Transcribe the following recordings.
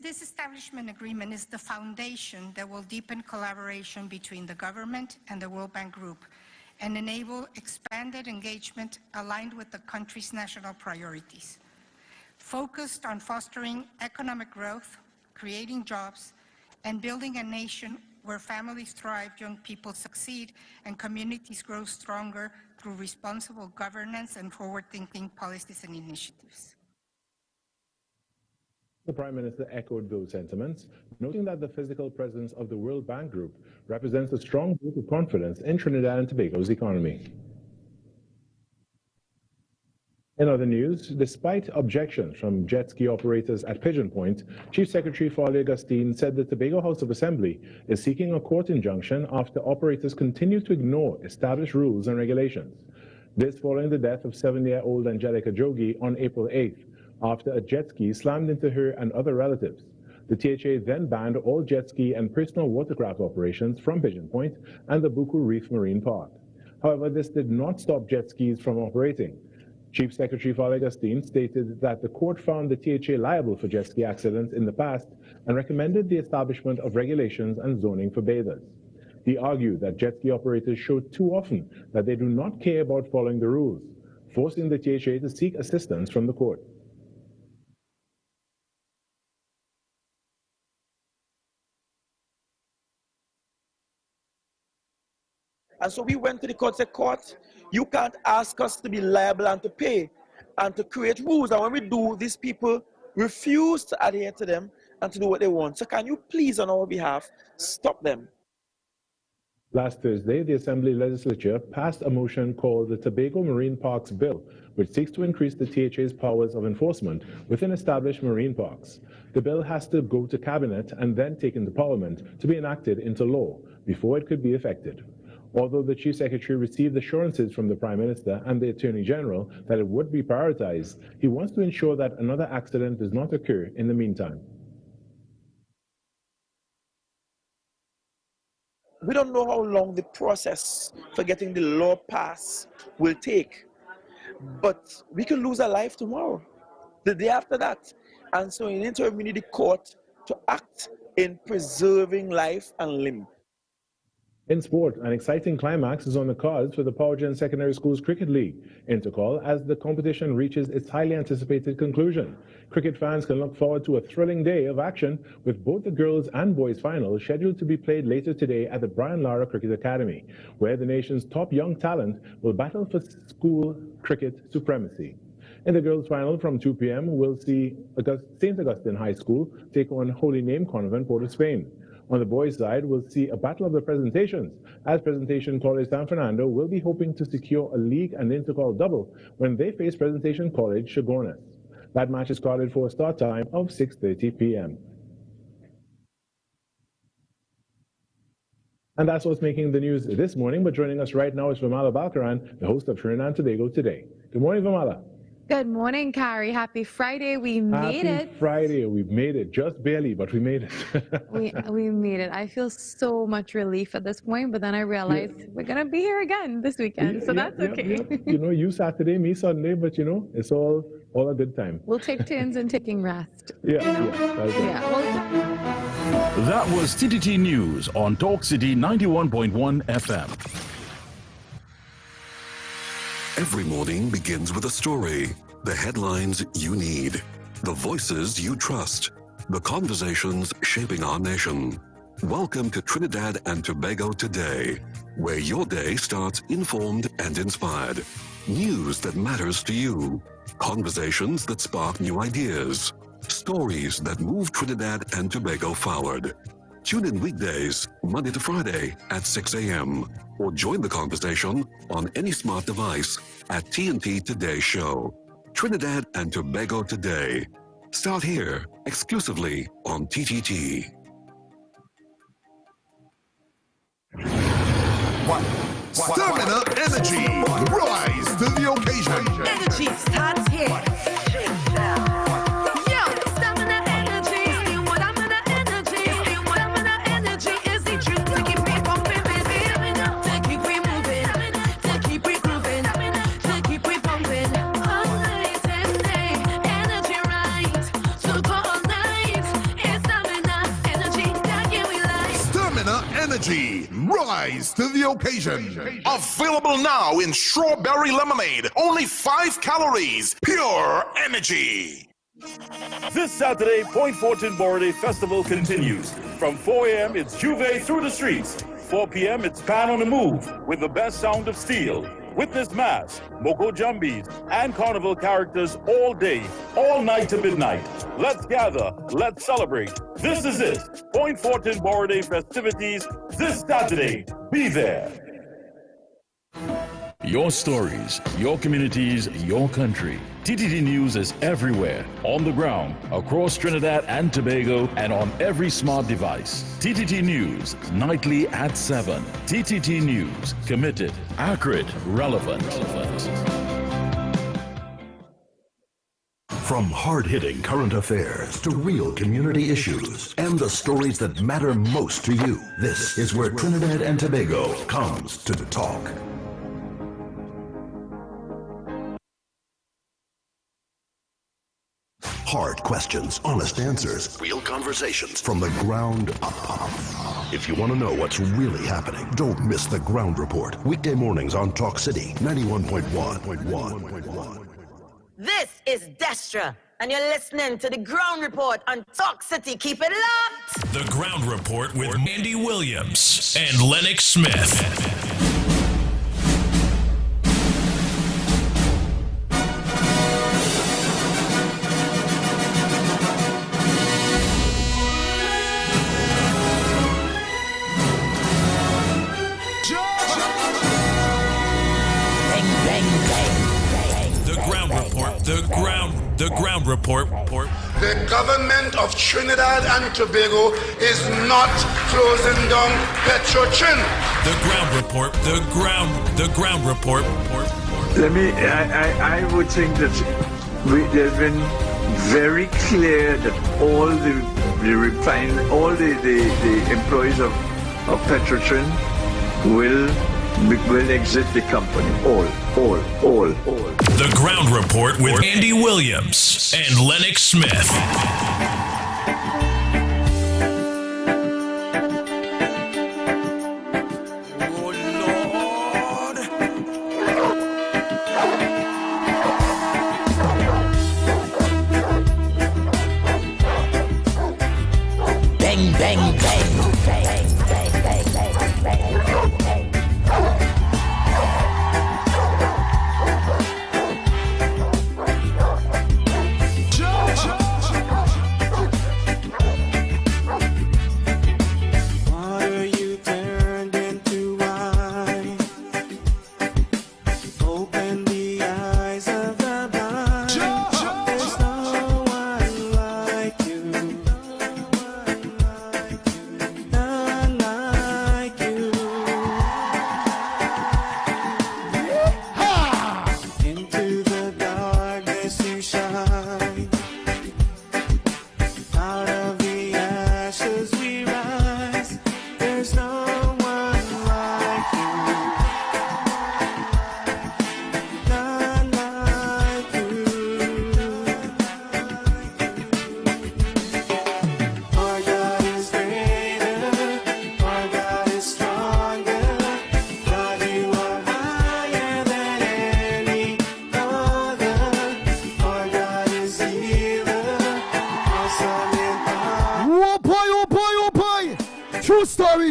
This establishment agreement is the foundation that will deepen collaboration between the government and the World Bank Group and enable expanded engagement aligned with the country's national priorities, focused on fostering economic growth, creating jobs, and building a nation where families thrive, young people succeed, and communities grow stronger through responsible governance and forward-thinking policies and initiatives. The Prime Minister echoed those sentiments, noting that the physical presence of the World Bank Group represents a strong vote of confidence in Trinidad and Tobago's economy. In other news, despite objections from jet ski operators at Pigeon Point, Chief Secretary Farley Augustine said the Tobago House of Assembly is seeking a court injunction after operators continue to ignore established rules and regulations. This following the death of 7-year-old Angelica Jogi on April 8th, after a jet ski slammed into her and other relatives. The THA then banned all jet ski and personal watercraft operations from Pigeon Point and the Buku Reef Marine Park. However, this did not stop jet skis from operating. Chief Secretary Farley Augustine stated that the court found the THA liable for jet ski accidents in the past and recommended the establishment of regulations and zoning for bathers. He argued that jet ski operators show too often that they do not care about following the rules, forcing the THA to seek assistance from the court. And so we went to the court, said, court, you can't ask us to be liable and to pay and to create rules. And when we do, these people refuse to adhere to them and to do what they want. So can you please, on our behalf, stop them? Last Thursday, the Assembly Legislature passed a motion called the Tobago Marine Parks Bill, which seeks to increase the THA's powers of enforcement within established marine parks. The bill has to go to Cabinet and then taken to Parliament to be enacted into law before it could be effected. Although the Chief Secretary received assurances from the Prime Minister and the Attorney General that it would be prioritized, he wants to ensure that another accident does not occur in the meantime. We don't know how long the process for getting the law passed will take, but we can lose a life tomorrow, the day after that. And so in the interim, we need the court to act in preserving life and limb. In sport, an exciting climax is on the cards for the Powergen Secondary Schools Cricket League Intercall as the competition reaches its highly anticipated conclusion. Cricket fans can look forward to a thrilling day of action with both the girls' and boys' finals scheduled to be played later today at the Brian Lara Cricket Academy, where the nation's top young talent will battle for school cricket supremacy. In the girls' final from 2 p.m., we'll see St. Augustine High School take on Holy Name Convent, Port of Spain. On the boys' side, we'll see a battle of the presentations, as Presentation College San Fernando will be hoping to secure a league and intercall double when they face Presentation College Chagones. That match is carded for a start time of 6:30 p.m. And that's what's making the news this morning, but joining us right now is Vamala Balkaran, the host of Trinidad and Tobago Today. Good morning, Vamala. Good morning, Carrie. Happy Friday. We made it. Happy Friday. We've made it. Just barely, but we made it. we made it. I feel so much relief at this point, but then I realized we're going to be here again this weekend, so that's okay. You know, you Saturday, me Sunday, but you know, it's all a good time. We'll take turns in taking rest. That was TTT News on Talk City 91.1 FM. Every morning begins with a story, the headlines you need, the voices you trust, the conversations shaping our nation. Welcome to Trinidad and Tobago Today, where your day starts informed and inspired. News that matters to you, conversations that spark new ideas, stories that move Trinidad and Tobago forward. Tune in weekdays, Monday to Friday at 6 a.m. or join the conversation on any smart device at TNT Today Show. Trinidad and Tobago Today. Start here, exclusively on TTT. Stirring up energy. Rise to the occasion. Energy starts here. energy. Rise to the occasion. Available now in strawberry lemonade. Only 5 calories. Pure energy. This Saturday, Point Fortune Borday Festival continues. From 4 a.m., it's Juve through the streets. 4 p.m., it's Pan on the Move with the best sound of steel. Witness Mass, Moko Jumbies, and Carnival characters all day, all night to midnight. Let's gather, let's celebrate. This is it. Point Fortune Borday festivities this Saturday. Be there. Your stories, your communities, your country. TTT News is everywhere, on the ground, across Trinidad and Tobago, and on every smart device. TTT News, nightly at 7. TTT News, committed, accurate, relevant. From hard-hitting current affairs to real community issues and the stories that matter most to you, this is where Trinidad and Tobago comes to talk. Hard questions, honest answers, real conversations from the ground up. If you want to know what's really happening, don't miss the Ground Report. Weekday mornings on Talk City 91.1. This is Destra, and you're listening to the Ground Report on Talk City. Keep it locked. The Ground Report with Andy Williams and Lennox Smith. The Ground Report. The government of Trinidad and Tobago is not closing down Petrotrin. The Ground Report. The Ground Report. I would think that they've been very clear that all the employees of Petrotrin will exit the company. All. The Ground Report with Andy Williams and Lennox Smith. Bang, bang, bang.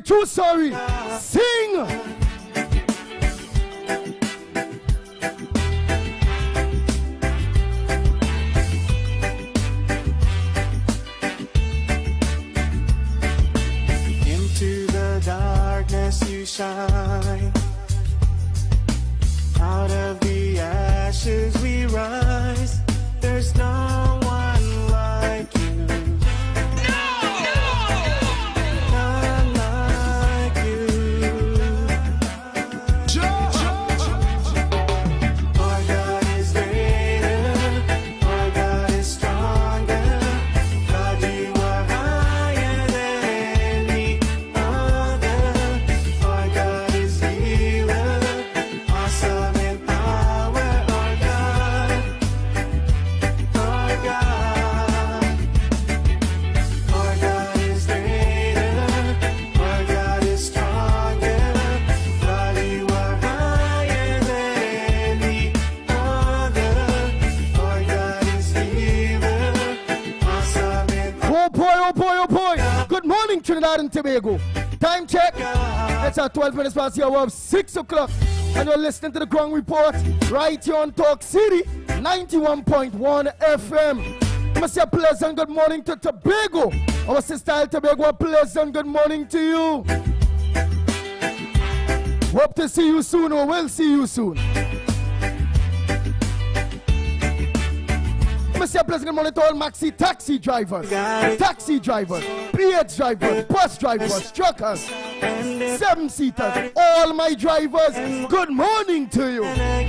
True story. Sing. Into the darkness you shine. Out of the ashes we rise. There's no one like you. None like you. Oh boy, oh boy, oh boy. Good morning, Trinidad and Tobago. Time check. It's at 12 minutes past the hour of 6 o'clock. And you're listening to the Ground Report right here on Talk City 91.1 FM. I must say a pleasant good morning to Tobago. Our sister Tobago, a pleasant good morning to you. Hope to see you soon, or will see you soon. I must say a pleasant good morning to all maxi taxi drivers, PH drivers, bus drivers, truckers, 7-seaters, all my drivers. Good morning to you. Bang,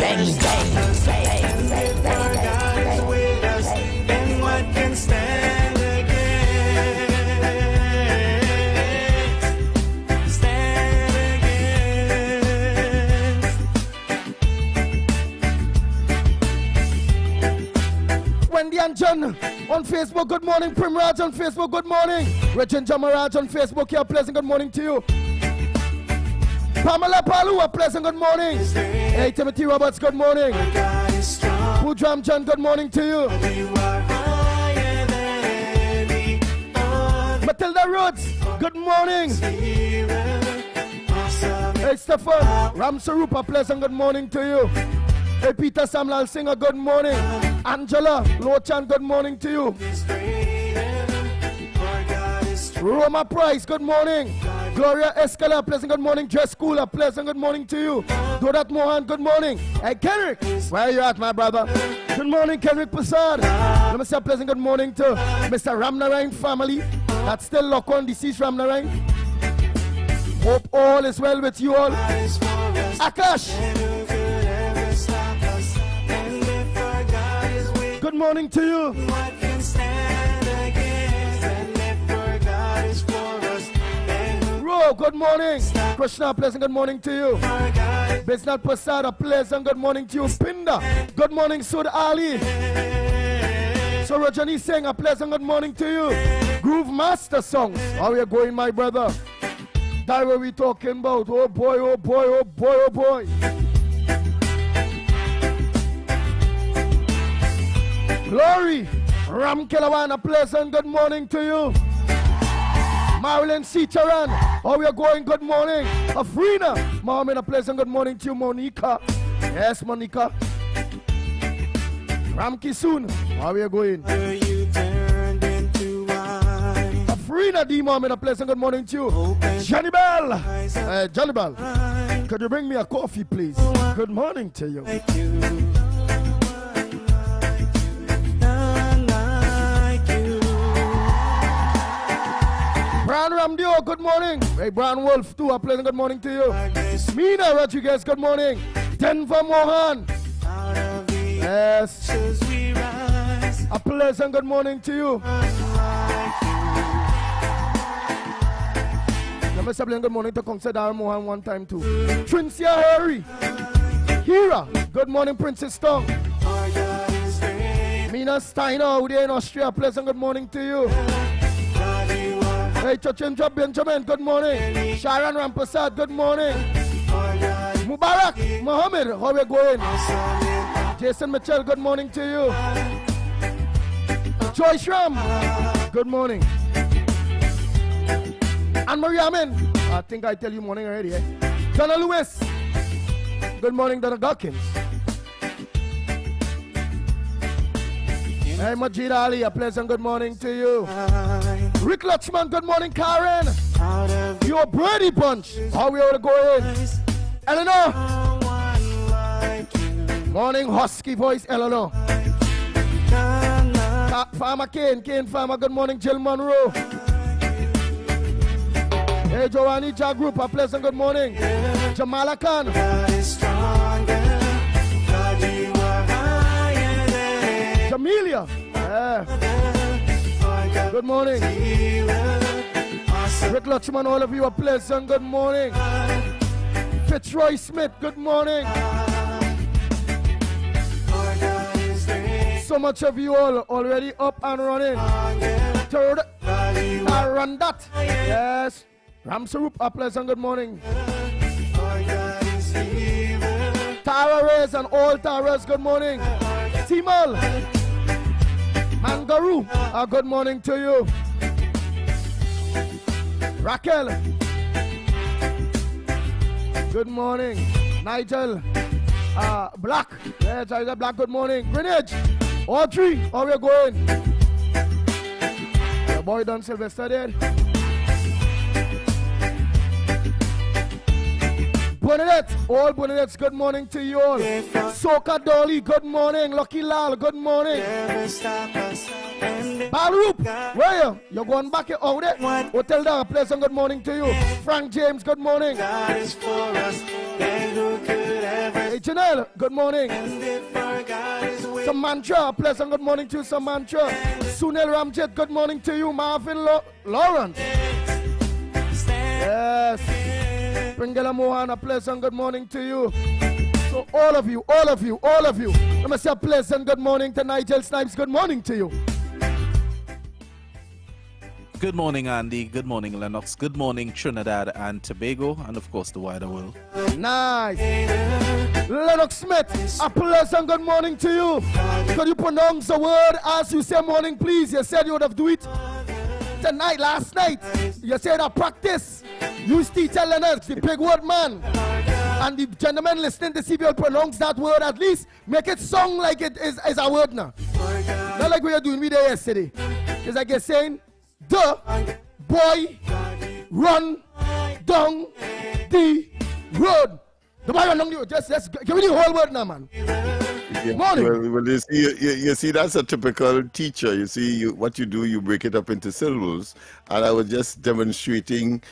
bang, bang. And what can stand against? Stand against. Wendy and John on Facebook, good morning. Primraj on Facebook, good morning. Regin Jamaraj on Facebook, here, pleasant good morning to you. Pamela Palu, a pleasant good morning. Hey, Timothy Roberts, good morning. Pujam John, good morning to you. Matilda Rhodes, good morning. Hey, Stefan Ramsarup, a pleasant good morning to you. Hey, Peter Samlal Singer, good morning. Angela Lochan, good morning to you. Roma Price, good morning. Gloria Escala, pleasant good morning. Jess Cooler, pleasant good morning to you. Dorat Mohan, good morning. Hey, Kenrick, where are you at, my brother? Good morning, Kenrick Passad. Let me say a pleasant good morning to Mr. Ramnarine family. That's still locked on, deceased Ramnarine. Hope all is well with you all. Akash, good morning to you. Ro, good morning. Krishna, pleasant good morning to you. Bisnat Pasada, pleasant good morning to you. Pinda, good morning, Sud Ali. So Rajani Singh, a pleasant good morning to you. Groove Master Songs, how are you going, my brother? That what we talking about. Oh boy, oh boy, oh boy, oh boy. Glory, Ram Kelawan, a pleasant good morning to you. Marilyn Sitaran, how are you going? Good morning. Afrina, Mohammed, a pleasant good morning to you. Monica, yes, Monica. Ram Kisun, how are you going? Afrina D. Mohammed, a pleasant good morning to you. Johnny Bell, Johnny Bell, could you bring me a coffee, please? Good morning to you. Brian Ramdio, good morning. Hey, Brian Wolf, too, a pleasant good morning to you. Mina Rodriguez, good morning. Denver Mohan. Yes. A pleasant good morning to you. Let me say good morning to Consider Mohan one time, too. Trincia Harry. Hira, good morning, Princess Tong. Mina Steiner, out there in Austria, pleasant good morning to you. Hey, Chachinja Benjamin, good morning. Sharon Rampasad, good morning. Mubarak Mohammed, how are you going? Jason Mitchell, good morning to you. Joy Shram, good morning. Anne-Marie Amen, I think I tell you morning already, eh? Donna Lewis, good morning, Donna Dawkins. Hey, Majid Ali, a pleasant good morning to you. Rick Lutchman, good morning, Karen. Your Brady Bunch, how we ought to go in? Eleanor. Morning, husky voice, Eleanor. Farmer Kane Farmer, good morning, Jill Monroe. Hey, Joanny Ja Group, a pleasant good morning. Jamala Khan. Jamelia. Good morning. Rick Lutchman, all of you, a pleasant good morning. Fitzroy Smith, good morning. So much of you all already up and running. Third, run that. Yes. Ramsarup, a pleasant good morning. Tara Reyes and all Taras, good morning. Timal. Mangaroo, good morning to you. Raquel, good morning. Nigel, Black, yeah, Nigel Black, good morning. Greenwich, Audrey, how are you going? Your boy done Sylvester there. Bonnet, all Bonnets, good morning to you all. Soka Dolly, good morning. Lucky Lal, good morning. Balroop, where are you? You're going back out there? Hotel Dar, pleasant good morning to you. Frank James, good morning. Hey Janelle, good morning. Samantha, pleasant good morning to you, Samantha. Sunil Ramjet, good morning to you. Marvin Lawrence. Yes. Pringala Mohan, a pleasant good morning to you. So all of you. Let me say a pleasant good morning to Nigel Snipes. Good morning to you. Good morning, Andy. Good morning, Lennox. Good morning, Trinidad and Tobago, and of course, the wider world. Nice. Lennox Smith, a pleasant good morning to you. Could you pronounce the word as you say morning, please? You said you would have do it tonight, last night. You said a practice. You teacher Lennox, the big word man. And the gentleman listening to see if you'll pronounce that word at least. Make it sound like it is a word now. Not like we were doing with there yesterday. It's like you're saying, the boy run down the road. The boy run down the road. Just give me the whole word now, man. Yeah, Morning. well, you see, that's a typical teacher. You see, what you do, you break it up into syllables. And I was just demonstrating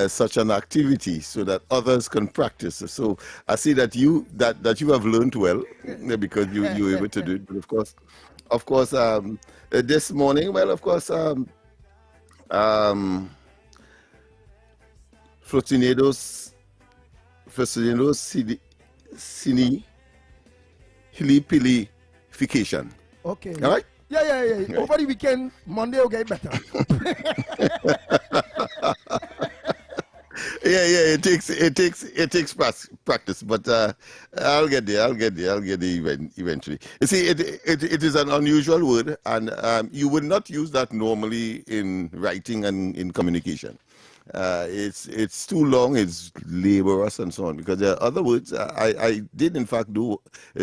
such an activity so that others can practice. So I see that you have learned well because you were able to do it. But of course, this morning, well, of course, Flotinados Sini Hilipilification. Okay. All right? Yeah. Over the weekend, Monday will get better. Yeah. It takes practice, but I'll get there eventually. You see, it is an unusual word, and you would not use that normally in writing and in communication. It's too long, it's laborious and so on, because there are other words. I did in fact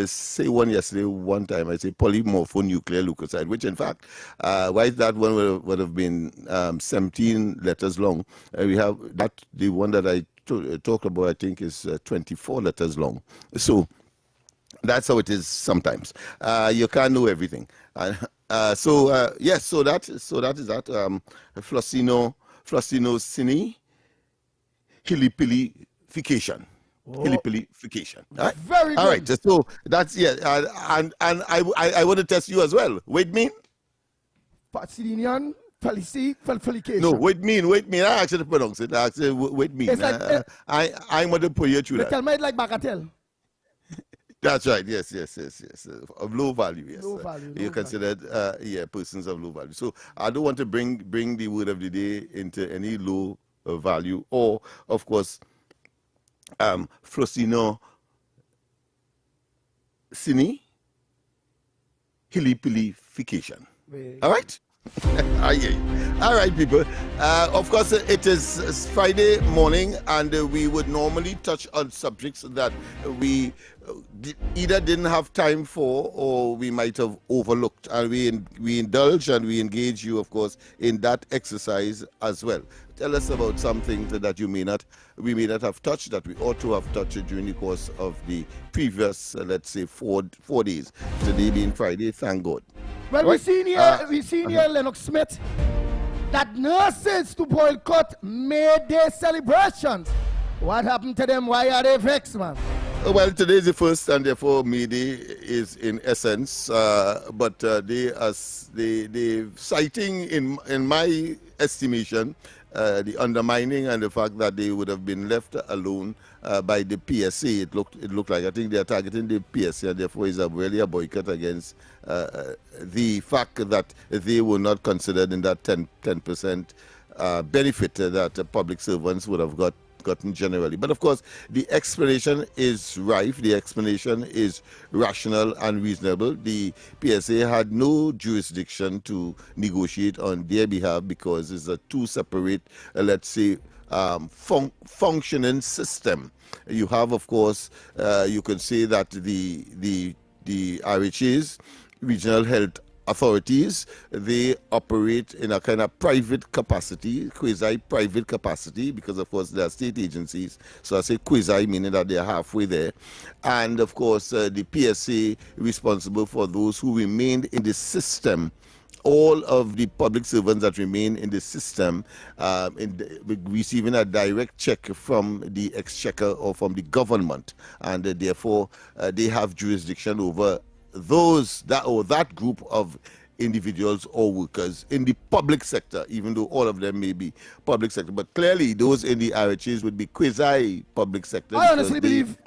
say one yesterday one time. I say polymorphonuclear leukocyte, which in fact, why that one would have been 17 letters long. We have that, the one that I talked about, I think is 24 letters long. So that's how it is sometimes. You can't know everything. So that is that. Flossinocini hilipilification. Hilipilification. Right? Very good. All right. So that's and I want to test you as well. Wait mean? Fatsinian Felication. No, wait mean. I actually pronounce it. I actually wait mean. Like, I'm going to put you through that. Tell me like Bagatelle. That's right. Yes. Of low value. Yes. Low value. You're considered, persons of low value. So I don't want to bring the word of the day into any low value, or of course, Flosino Sini Hilipilification. All right. All right, people. Of course, it is Friday morning, and we would normally touch on subjects that we either didn't have time for or we might have overlooked. And we indulge and we engage you, of course, in that exercise as well. Tell us about some things that we may not have touched, that we ought to have touched during the course of the previous, let's say, 4 days. Today being Friday, thank God. Well, right? we seen here Lennox Smith, that nurses to boycott May Day celebrations. What happened to them? Why are they vexed, man? Well, today is the first, and therefore May Day is in essence, but they citing, in my estimation, the undermining and the fact that they would have been left alone by the PSA. It looked like, I think they are targeting the PSA, and therefore is really a boycott against the fact that they were not considered in that 10% benefit that public servants would have got gotten generally. But of course, the explanation is rife. The explanation is rational and reasonable. The PSA had no jurisdiction to negotiate on their behalf because it's a two separate, let's say, functioning system. You have, of course, you can say that the RHAs, regional health authorities, they operate in a kind of private capacity, quasi-private capacity, because of course they are state agencies. So I say quasi, meaning that they are halfway there. And of course, the PSA responsible for those who remained in the system. All of the public servants that remain in the system receiving a direct check from the exchequer or from the government, and therefore they have jurisdiction over that group of individuals or workers in the public sector, even though all of them may be public sector. But clearly those in the RHAs would be quasi-public sector. I honestly believe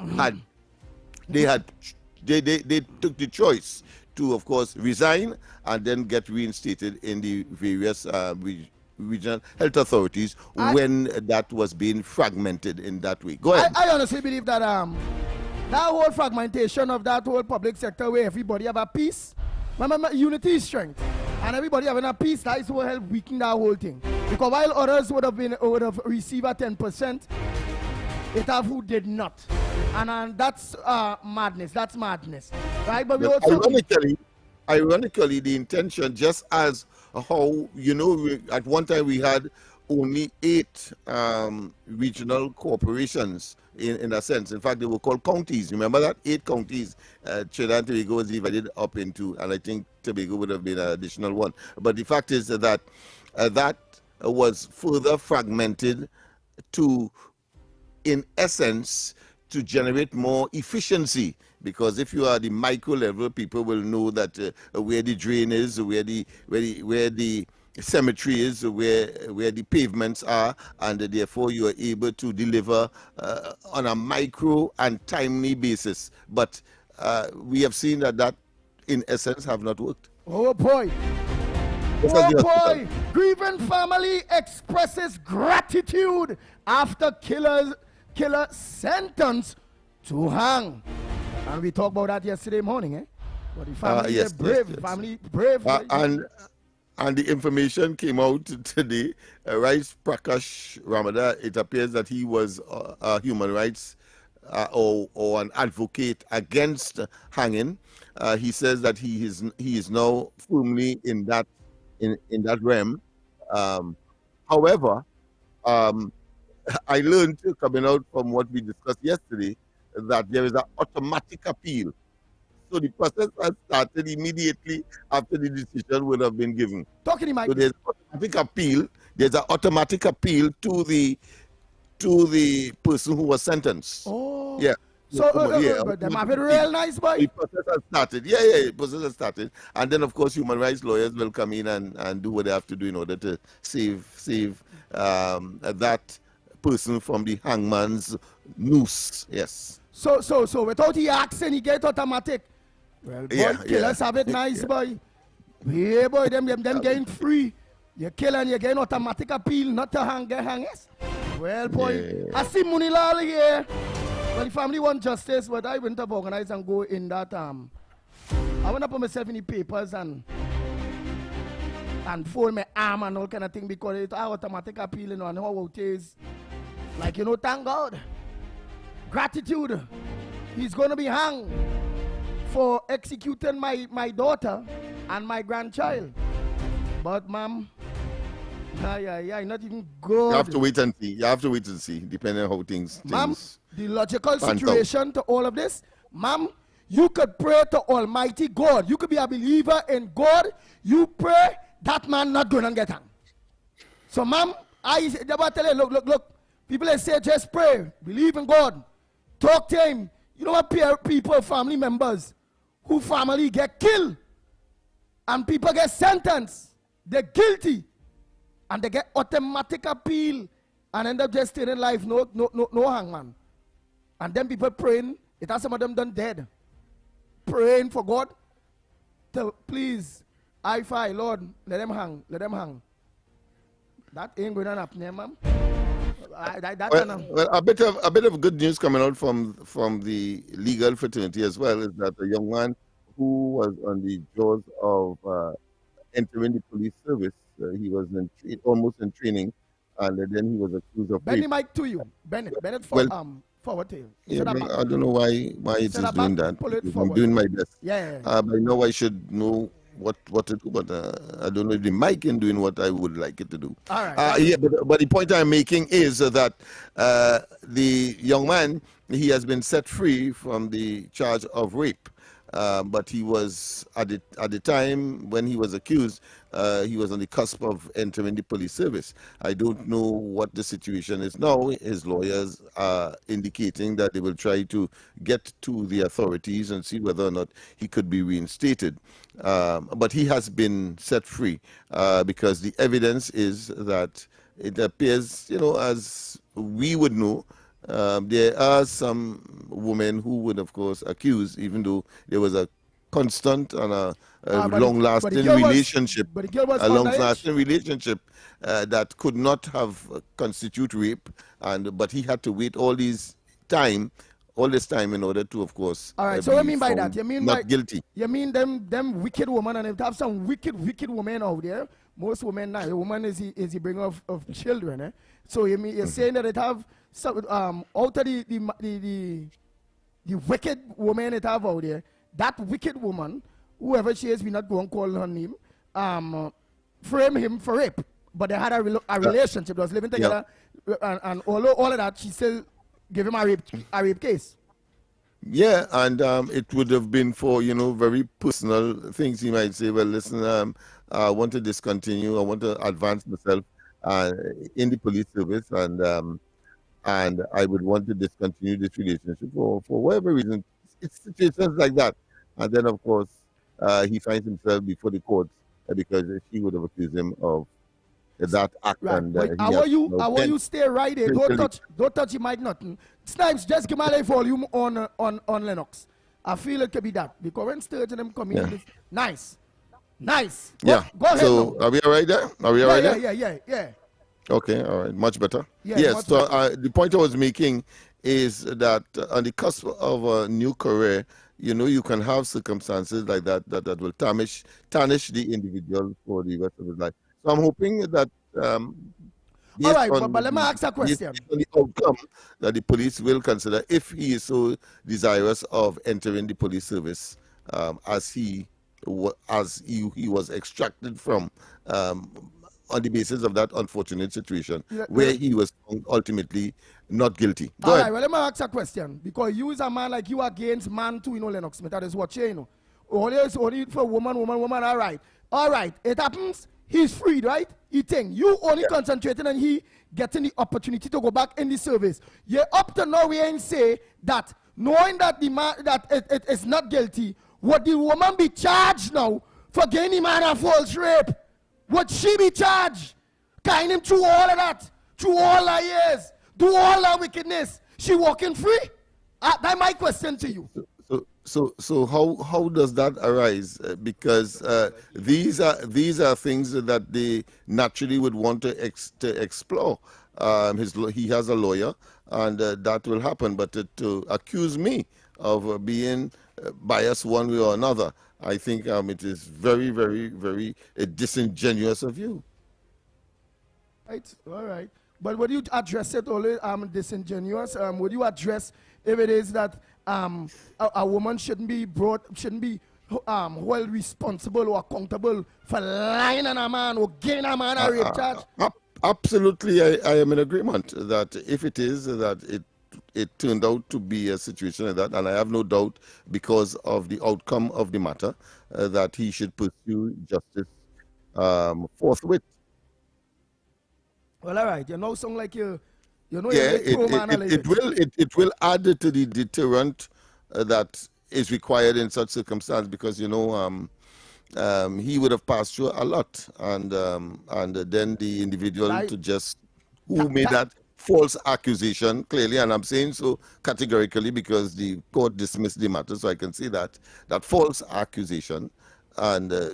they took the choice to, of course, resign and then get reinstated in the various regional health authorities when that was being fragmented in that way. Go ahead. I honestly believe that that whole fragmentation of that whole public sector where everybody have a piece, remember, unity is strength, and everybody having a piece, that is what help weaken that whole thing. Because while others would have received a 10%, it have who did not, and that's madness. That's madness, right? But we also ironically, the intention, just as how at one time we had only 8 regional corporations in a sense. In fact, they were called counties. Remember that? 8 counties. Trinidad and Tobago was divided up into, and I think Tobago would have been an additional one. But the fact is that that was further fragmented to, in essence, to generate more efficiency. Because if you are the micro level, people will know that where the drain is, where the cemetery is, where the pavements are, and therefore you are able to deliver on a micro and timely basis. But we have seen that in essence have not worked. Oh boy. Oh boy. Grieving family expresses gratitude after killer sentence to hang. And we talked about that yesterday morning, eh? But the family is brave. Yes. Family brave. And the information came out today. Rice Prakash Ramada, it appears that he was a human rights or an advocate against hanging. He says that he is now firmly in that realm. However, I learned coming out from what we discussed yesterday that there is an automatic appeal. So the process has started immediately after the decision would have been given. Talking to Mike. So there's automatic appeal. There's an automatic appeal to the person who was sentenced. Oh. Yeah. So them have it real nice, boy. The process has started. Yeah. The process has started. And then of course human rights lawyers will come in and do what they have to do in order to save that person from the hangman's noose. Yes. So without he asking, he get automatic. Well, boy, killers have it nice, boy. Yeah, boy, them getting free. You kill and you get automatic appeal, not to hang, get hangers. Well, boy, I see Munilal here. Well, the family want justice, but I went up organize and go in that. I went up put myself in the papers and fold my arm and all kind of thing because it's automatic appeal, and how it is. Like, thank God. Gratitude. He's going to be hung for executing my daughter and my grandchild. But, ma'am, not even good. You have to wait and see. Depending on how things. Ma'am, the logical situation to all of this, ma'am, you could pray to Almighty God. You could be a believer in God. You pray, that man not going to get hung. So, ma'am, I tell you, look. People say just pray, believe in God, talk to him. You know what people, family members, who family get killed, and people get sentenced, they're guilty, and they get automatic appeal, and end up just staying in life, no hangman. And then people praying, it has some of them done dead, praying for God to please, Lord, let them hang. That ain't going to happen, ma'am. Well, a bit of good news coming out from the legal fraternity as well is that a young man who was on the jaws of entering the police service, he was almost in training, and then he was accused of Benny rape. mic to you. Bennett, forward to you. Yeah, I don't know why it is doing that. I'm doing my best. Yeah. By now I should know what to do, but I don't know if the mic is doing what I would like it to do. All right. Yeah, but the point I'm making is that the young man, he has been set free from the charge of rape. But he was at the time when he was accused, he was on the cusp of entering the police service. I don't know what the situation is now. His lawyers are indicating that they will try to get to the authorities and see whether or not he could be reinstated. But he has been set free because the evidence is that it appears, as we would know, there are some women who would, of course, accuse, even though there was a constant and a long-lasting relationship, that could not have constitute rape, but he had to wait all this time in order to, of course, all right. So what I mean by that? You mean not guilty? You mean them wicked women, and if they have some wicked women out there, most women now, a woman is the bringer of children. Eh? So you mean you're saying that it have some out of the wicked woman it have out there, that wicked woman, whoever she is, we not going to call her name, frame him for rape, but they had a relationship, they was living together, and all of that, she still give him a rape case. Yeah, and it would have been for, very personal things. He might say, well, listen, I want to discontinue, I want to advance myself in the police service, and I would want to discontinue this relationship for whatever reason. It's situations like that. And then, of course, he finds himself before the courts because she would have accused him of that act. Right. And how are you stay right there? Don't touch your mic, nothing. Snipes, just give my life volume on Lennox. I feel it could be that. The current stage of them coming in. Nice. Go ahead. So, are we all right there? Yeah. Okay, all right, much better. Yeah, yes, so the point I was making is that on the cusp of a new career, you can have circumstances like that will tarnish the individual for the rest of his life. So I'm hoping that all right, but let me ask a question. The outcome that the police will consider if he is so desirous of entering the police service, as he was extracted from. On the basis of that unfortunate situation where he was found ultimately not guilty. Go ahead. All right, well, let me ask a question. Because you is a man like you against man too, Lennox Smith. That is what you only for woman, all right. All right, it happens, he's freed, right? He think you only concentrating on he getting the opportunity to go back in the service. You're up to now, we ain't say that knowing that the man, that it is not guilty, would the woman be charged now for getting the man a false rape? Would she be charged? Kind him through all of that, through all her years, do all her wickedness. She walking free? That's my question to you. So how does that arise? Because these are things that they naturally would want to explore. He has a lawyer, and that will happen. But to accuse me of being biased one way or another, I think it is very, very, very disingenuous of you. Right, all right. But would you address it always disingenuous? Would you address if it is that a woman shouldn't be held responsible or accountable for lying on a man or getting a man a rape charge? Absolutely, I am in agreement that if it is that it turned out to be a situation like that, and I have no doubt because of the outcome of the matter that he should pursue justice forthwith. Well, all right. You know, sound like you know. Yeah, it will add to the deterrent that is required in such circumstance because he would have passed through a lot, and then the individual to just who made that false accusation clearly, and I'm saying so categorically because the court dismissed the matter, so I can say that false accusation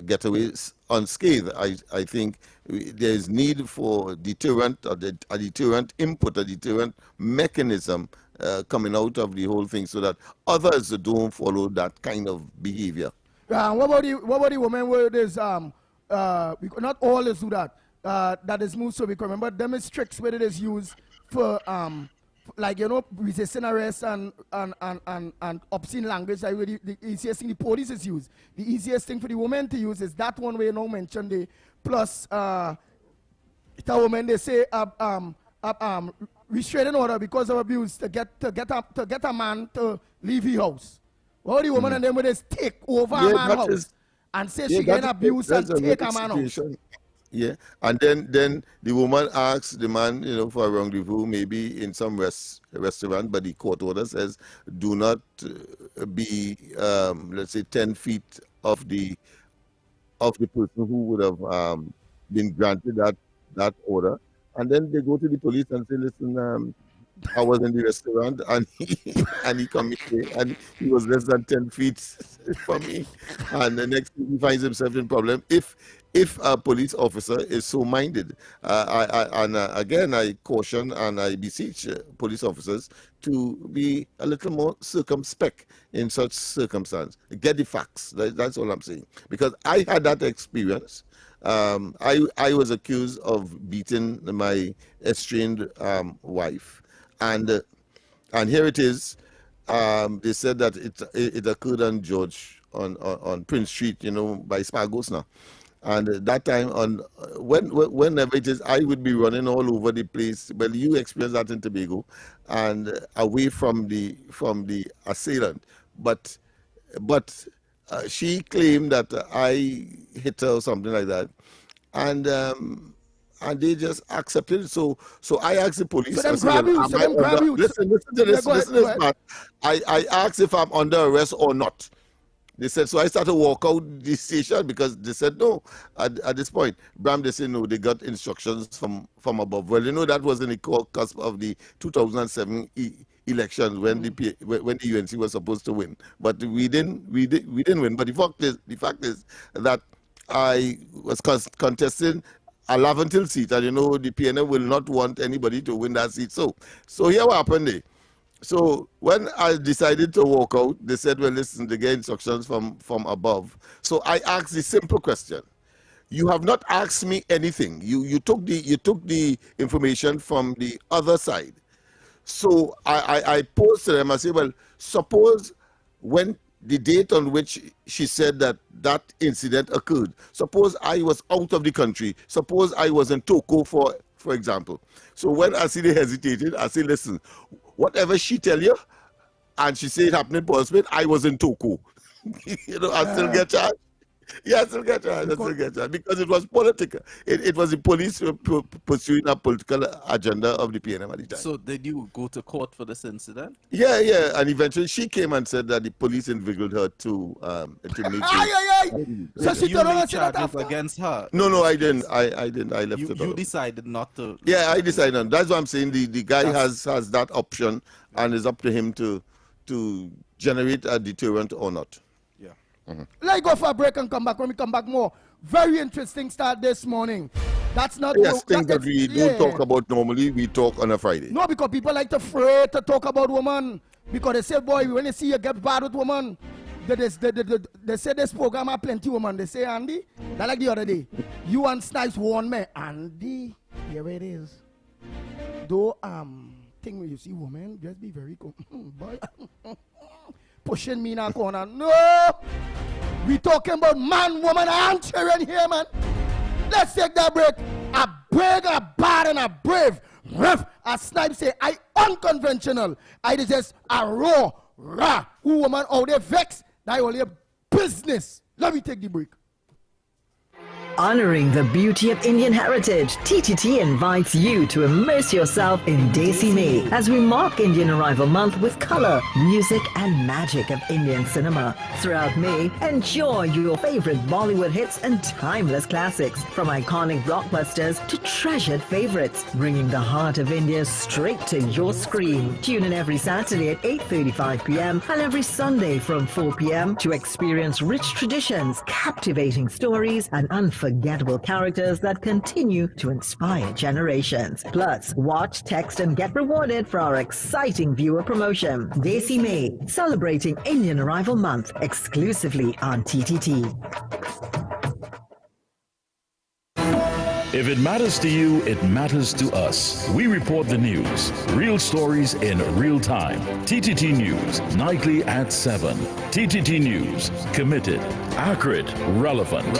get away unscathed. I think there is need for deterrent, or a deterrent input, a deterrent mechanism coming out of the whole thing, so that others don't follow that kind of behavior. What about the women where there's not all is do that. That is moved, so we can remember them is tricks where it is used for like, you know, resisting arrest and obscene language. Like the easiest thing the police is used. The easiest thing for the women to use is that one way you know mentioned the plus the woman they say restraining order because of abuse to get a man to leave his house. What the woman and them when they take over a man's house and say she get abuse and take a man house. Yeah, and then the woman asks the man, you know, for a rendezvous, maybe in some restaurant, but the court order says do not be, let's say, 10 feet of the person who would have been granted that order, and then they go to the police and say, listen, I was in the restaurant and he come in and he was less than 10 feet from me, and the next thing he finds himself in problem if a police officer is so minded. Again, I caution and I beseech police officers to be a little more circumspect in such circumstance. Get the facts. That's all I'm saying. Because I had that experience. I was accused of beating my estranged wife. And here it is. They said that it occurred on George, on Prince Street, you know, by Spargos now. And that time, whenever it is, I would be running all over the place. Well, you experienced that in Tobago, and away from the assailant. But she claimed that I hit her or something like that, and they just accepted it. So I asked the police. So them grab you. Listen to this, man. I asked if I'm under arrest or not. They said, so I started to walk out the station because they said no. At this point, Bram, they said no, they got instructions from above. Well, you know, that was in the cusp of the 2007 elections when the UNC was supposed to win. But we didn't win. But the fact is that I was contesting a Laventil seat, and you know, the PNM will not want anybody to win that seat. So here what happened there. So when I decided to walk out, they said, well, listen, they get instructions from above. So I asked the simple question. You have not asked me anything. You took the information from the other side. So I posed to them, I said, well, suppose when the date on which she said that incident occurred, suppose I was out of the country, suppose I was in Toko, for example. So when I see they hesitated, I say, listen, whatever she tell you, and she say it happened in Portsmouth, I was in Toko. You know, I still get charged. Yeah, I still get charged. Because it was political. It was the police pursuing a political agenda of the PNM at the time. So did you go to court for this incident? Yeah. And eventually she came and said that the police inveigled her to make So she you made charges against her? No, I didn't. I didn't. I left it You out. decided not to? Yeah, I decided not. That's what I'm saying. The guy has that option, and it's up to him to generate a deterrent or not. Let's go for a break and come back. When we come back, more very interesting start this morning. That's not things that we don't talk about normally. We talk on a Friday. No, because people like to afraid to talk about women because they say, boy, when they see you get bad with women, they say this program have plenty women. They say, Andy, that like the other day, you and Snipes warned me, Andy. Here it is. Though thing when you see women, just be very cool. Boy. Pushing me in a corner. No! We talking about man, woman, and children here, man. Let's take that break. A big, a bad, and a brave. Rough. As Snipe say, I unconventional. I just a raw. Who woman out there vex. That only a business. Let me take the break. Honoring the beauty of Indian heritage, TTT invites you to immerse yourself in Desi May as we mark Indian Arrival Month with color, music, and magic of Indian cinema. Throughout May, enjoy your favorite Bollywood hits and timeless classics, from iconic blockbusters to treasured favorites, bringing the heart of India straight to your screen. Tune in every Saturday at 8:35 p.m. and every Sunday from 4 p.m. to experience rich traditions, captivating stories, and unforgettable characters that continue to inspire generations. Plus, watch, text, and get rewarded for our exciting viewer promotion. Desi May, celebrating Indian Arrival Month, exclusively on TTT. If it matters to you, it matters to us. We report the news, real stories in real time. TTT News, nightly at 7. TTT News, committed, accurate, relevant.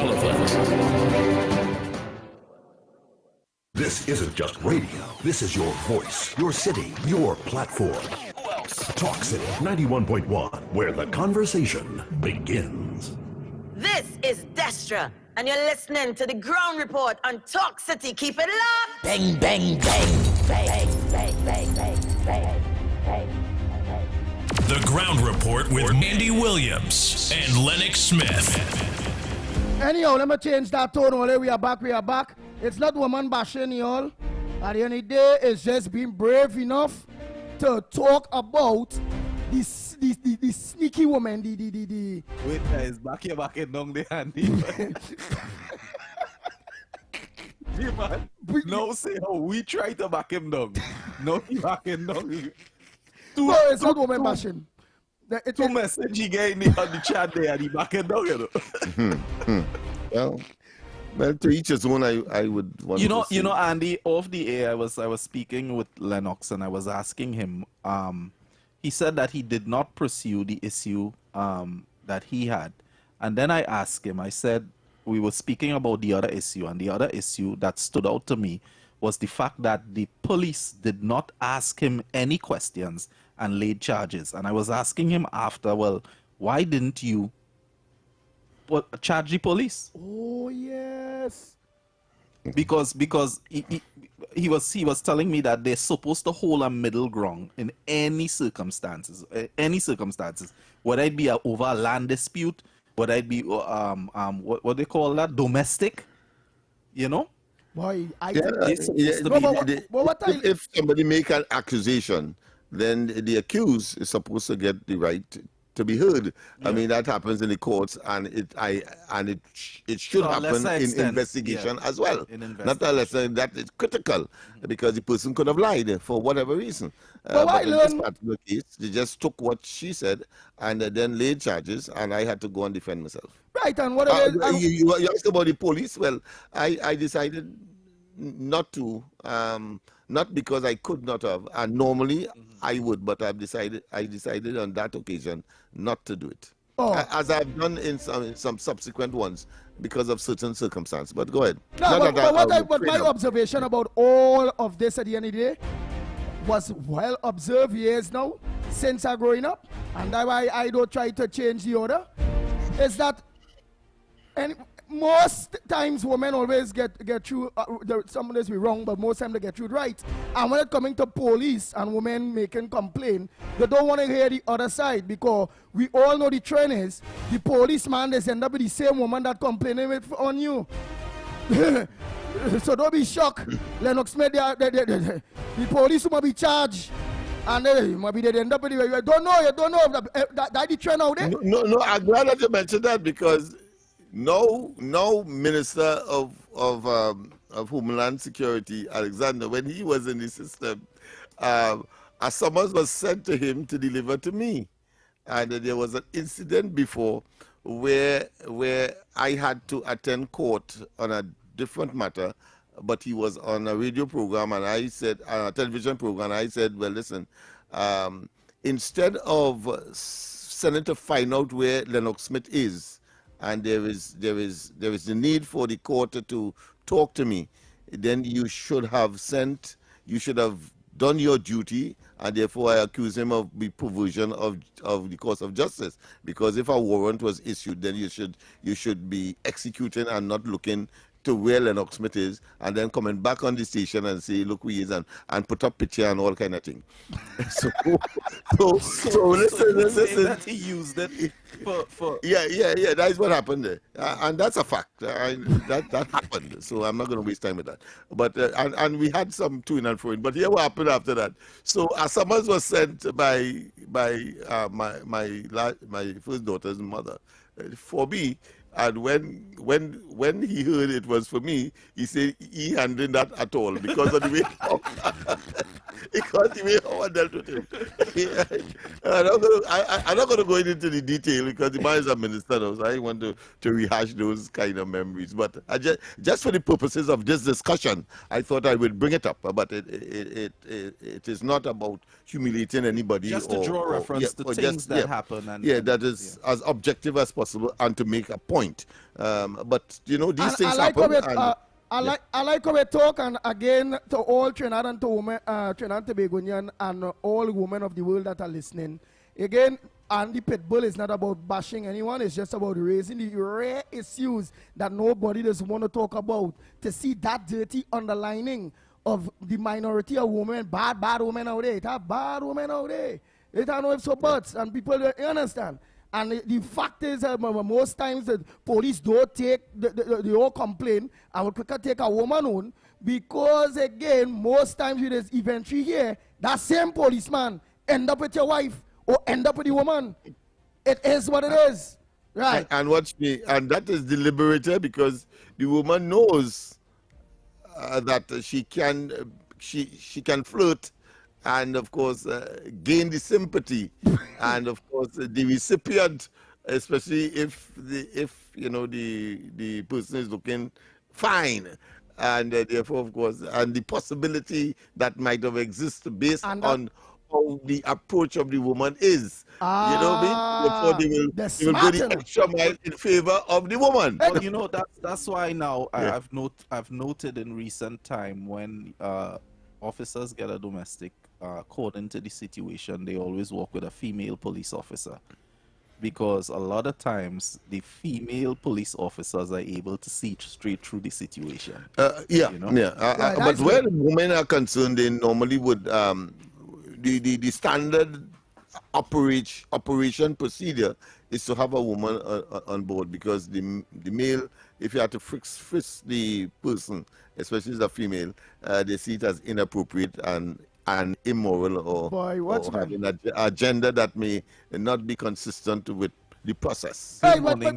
This isn't just radio. This is your voice, your city, your platform. Who else? Talk City 91.1, where the conversation begins. This is Destra, and you're listening to the Ground Report on Talk City. Keep it locked. Bang, bang, bang. Bang, bang, bang, bang, bang, bang. The Ground Report with Andy Williams and Lennox Smith. Anyhow, let me change that tone. We are back. It's not woman bashing, y'all. At the end of the day, it's just being brave enough to talk about the sneaky woman, Wait, guys, back and down the handy. Man, no, say how we try to back him down. No, he back him down. No, it's not woman bashing. Two message he gave me on the chat there and he back him down, you know. Well, to each his own. I would want to you know, Andy, off the air, I was speaking with Lennox and I was asking him. He said that he did not pursue the issue that he had, and then I asked him. I said we were speaking about the other issue, and the other issue that stood out to me was the fact that the police did not ask him any questions and laid charges. And I was asking him after, well, why didn't you charge the police? Oh yes. Because he was telling me that they're supposed to hold a middle ground in any circumstances, whether it be over a land dispute, whether it be what they call that, domestic, you know. Boy, if somebody make an accusation, then the accused is supposed to get the right to be heard. Yeah. I mean, that happens in the courts, and it should happen in investigation as well. Not unless that is critical, because the person could have lied for whatever reason. But in this particular case, they just took what she said and then laid charges, and I had to go and defend myself. Right, and what you asked about the police. Well, I decided not to, not because I could not have, and normally I would, but I decided on that occasion not to do it, as I've done in some subsequent ones because of certain circumstances. But go ahead. No, but my observation about all of this at the end of the day was well observed years now since I growing up, and that's why I don't try to change the order. Is that, and most times women always get through, some of this be wrong, but most times they get through it right. And when it coming to police and women making complaint, they don't want to hear the other side, because we all know the trend is the policeman is end up with the same woman that complaining on you. So don't be shocked. Lennox made the police who might be charged, and maybe they end up with you don't know that the trend out there. No, I'm glad that you mentioned that, because no minister of Homeland Security, Alexander, when he was in the system, a summons was sent to him to deliver to me, and there was an incident before where I had to attend court on a different matter, but he was on a radio program, and I said, on a television program, and I said, well, listen, instead of sending to find out where Lennox Smith is, and there is the need for the court to talk to me, then you should have done your duty, and therefore I accuse him of the perversion of the course of justice. Because if a warrant was issued, then you should be executing and not looking to where Lennox Smith is, and then coming back on the station and say, look who he is, and put up picture and all kind of thing. so listen. That he used it for Yeah, that's what happened there. And that's a fact. That happened. So I'm not going to waste time with that. But and we had some to and fro. But here what happened after that. So a summons was sent by my first daughter's mother for me. And when he heard it was for me, he said he handled that at all because of the way how I dealt with him. I'm not going to go into the detail because the man is a minister now, so I want to rehash those kind of memories. But just for the purposes of this discussion, I thought I would bring it up. But it is not about humiliating anybody. Just to draw reference to things that happen. And that is as objective as possible and to make a point. But these things like happen. I like how we talk, and again to all Trinidad and Tobagonian and all women of the world that are listening. Again, Andy Pitbull is not about bashing anyone. It's just about raising the rare issues that nobody does want to talk about. To see that dirty underlining of the minority of women, bad women out there. It have bad women out there. It have no ifs or buts, and people don't understand. And the fact is, most times the police don't take the whole complaint and will quicker take a woman on because, again, most times with this inventory here, that same policeman end up with your wife or end up with the woman. It is what it is. Right. And that is deliberated because the woman knows that she can flirt and of course gain the sympathy and of course the recipient, especially if the person is looking fine, and therefore of course and the possibility that might have existed based on how the approach of the woman is. You know what I mean? Therefore they will go the extra mile in favor of the woman. Well, that's why now I've noted in recent time when officers get a domestic called into the situation, they always work with a female police officer, because a lot of times the female police officers are able to see straight through the situation. But where the women are concerned, they normally would the standard operation procedure is to have a woman on board, because the male, if you have to frisk the person, especially as a female, they see it as inappropriate and immoral, or having an agenda that may not be consistent with the process. Hey, let me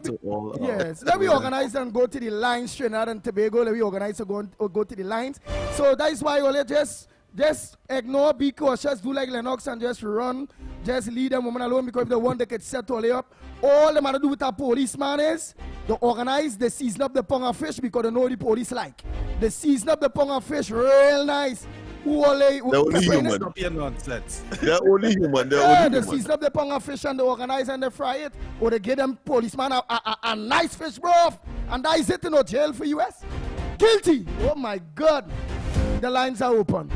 organize and go to the lines, Trinidad and Tobago. Let me organize to go to the lines. So that's why you just ignore, be cautious, do like Lennox and just run. Just leave them women alone, because if they want, they can set all up. All they want to do with a policeman is to organize the season up the pong of fish, because they know the police like. The season up the pong of fish real nice. They're only human. Stop your nonsense. They're only human. They season up the pong of fish and they organize and they fry it. Or they give them policeman a nice fish broth. And that is it in jail for US. Guilty. Oh my God. The lines are open.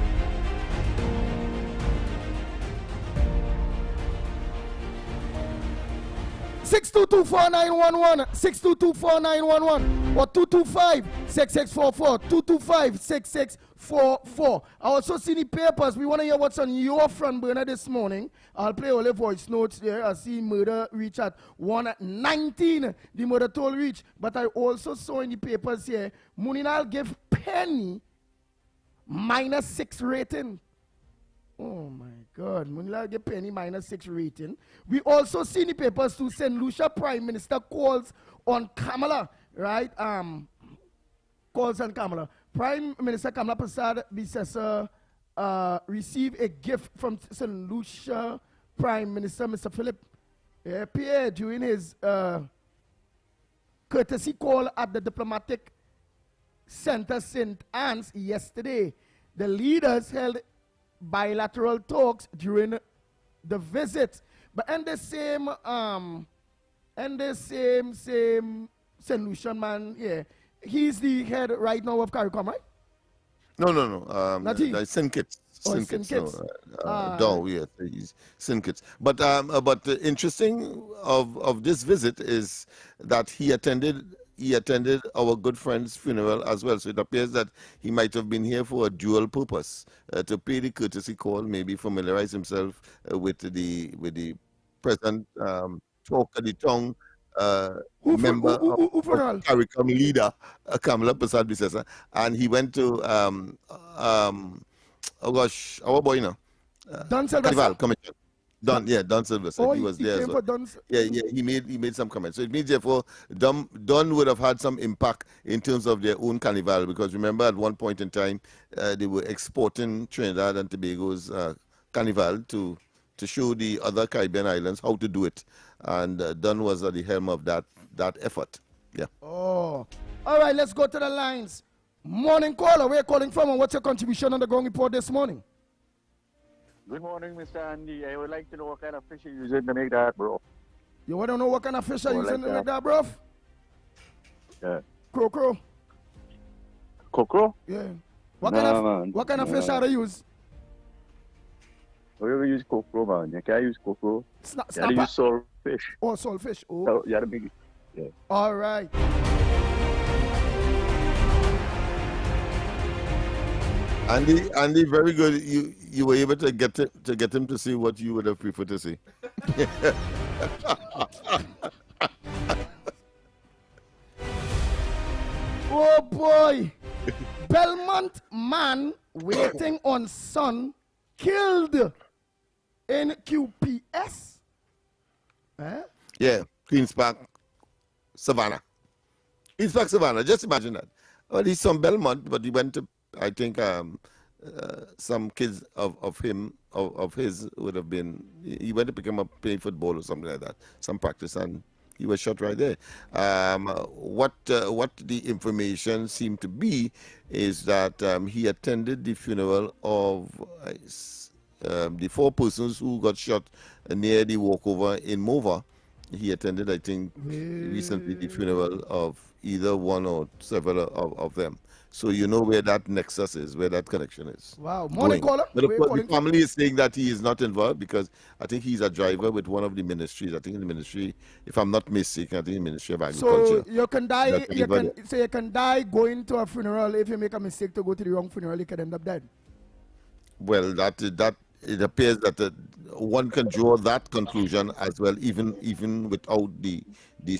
(622-4911), 622-4911, or 225-6644, 225-6644. I also see the papers. We want to hear what's on your front burner this morning. I'll play all the voice notes there. I see murder reach at 119, the murder toll reach. But I also saw in the papers here, Muninal give Penny -6 rating. Oh my God, Munila get Penny -6 rating. We also see in the papers too, St. Lucia Prime Minister calls on Kamala, right? Calls on Kamala. Prime Minister Kamala Prasad received a gift from St. Lucia Prime Minister Mr. Philip Pierre during his courtesy call at the Diplomatic Center St. Anne's yesterday. The leaders held bilateral talks during the visit, but and the same St. Lucian man, he's the head right now of CARICOM, right? No. Not he. St. Kitts. St. Kitts. Yes, he's St. Kitts. But interesting of this visit is that he attended he attended our good friend's funeral as well. So it appears that he might have been here for a dual purpose, to pay the courtesy call, maybe familiarize himself with the present talk of the tongue member of CARICOM leader, Kamala Prasad Bisesa, and he went to oh gosh, our boy now, Carnival Commission. Don Sylvester. Oh, he was there as came well. for Don. He made some comments. So it means therefore Don would have had some impact in terms of their own carnival, because remember at one point in time they were exporting Trinidad and Tobago's carnival to show the other Caribbean islands how to do it, and Don was at the helm of that effort. Yeah. Oh, all right. Let's go to the lines. Morning caller, where are you calling from, and what's your contribution on the ground report this morning? Good morning, Mr. Andy. I would like to know what kind of fish you're using to make that, bro. You want to know what kind of fish are you using to make that, bro? Yeah. Crow. Crow? Yeah. What kind of fish are they use? We ever use crow, man. You can't use crow. You gotta use saltfish. Oh, saltfish. Oh. So, you gotta make it. Yeah. All right. Andy, very good. You were able to get him to see what you would have preferred to see. Oh boy! Belmont man waiting on son killed in QPS. Eh? Yeah, Queen's Park, Savannah. Queen's Park, Savannah. Just imagine that. Well, he's from Belmont, but he went to, I think, some kids of his would have been, he went to pick him up playing football or something like that, some practice, and he was shot right there. What the information seemed to be is that he attended the funeral of the 4 persons who got shot near the walkover in Mova. He attended, I think, recently the funeral of either one or several of them. So you know where that nexus is, where that connection is. Wow. Morning caller. But of course, the family is saying that he is not involved because I think he's a driver with one of the ministries. I think in the ministry, if I'm not mistaken, I think the Ministry of Agriculture. So you can die. You can die going to a funeral. If you make a mistake to go to the wrong funeral, you can end up dead. Well, that it appears that one can draw that conclusion as well, even without the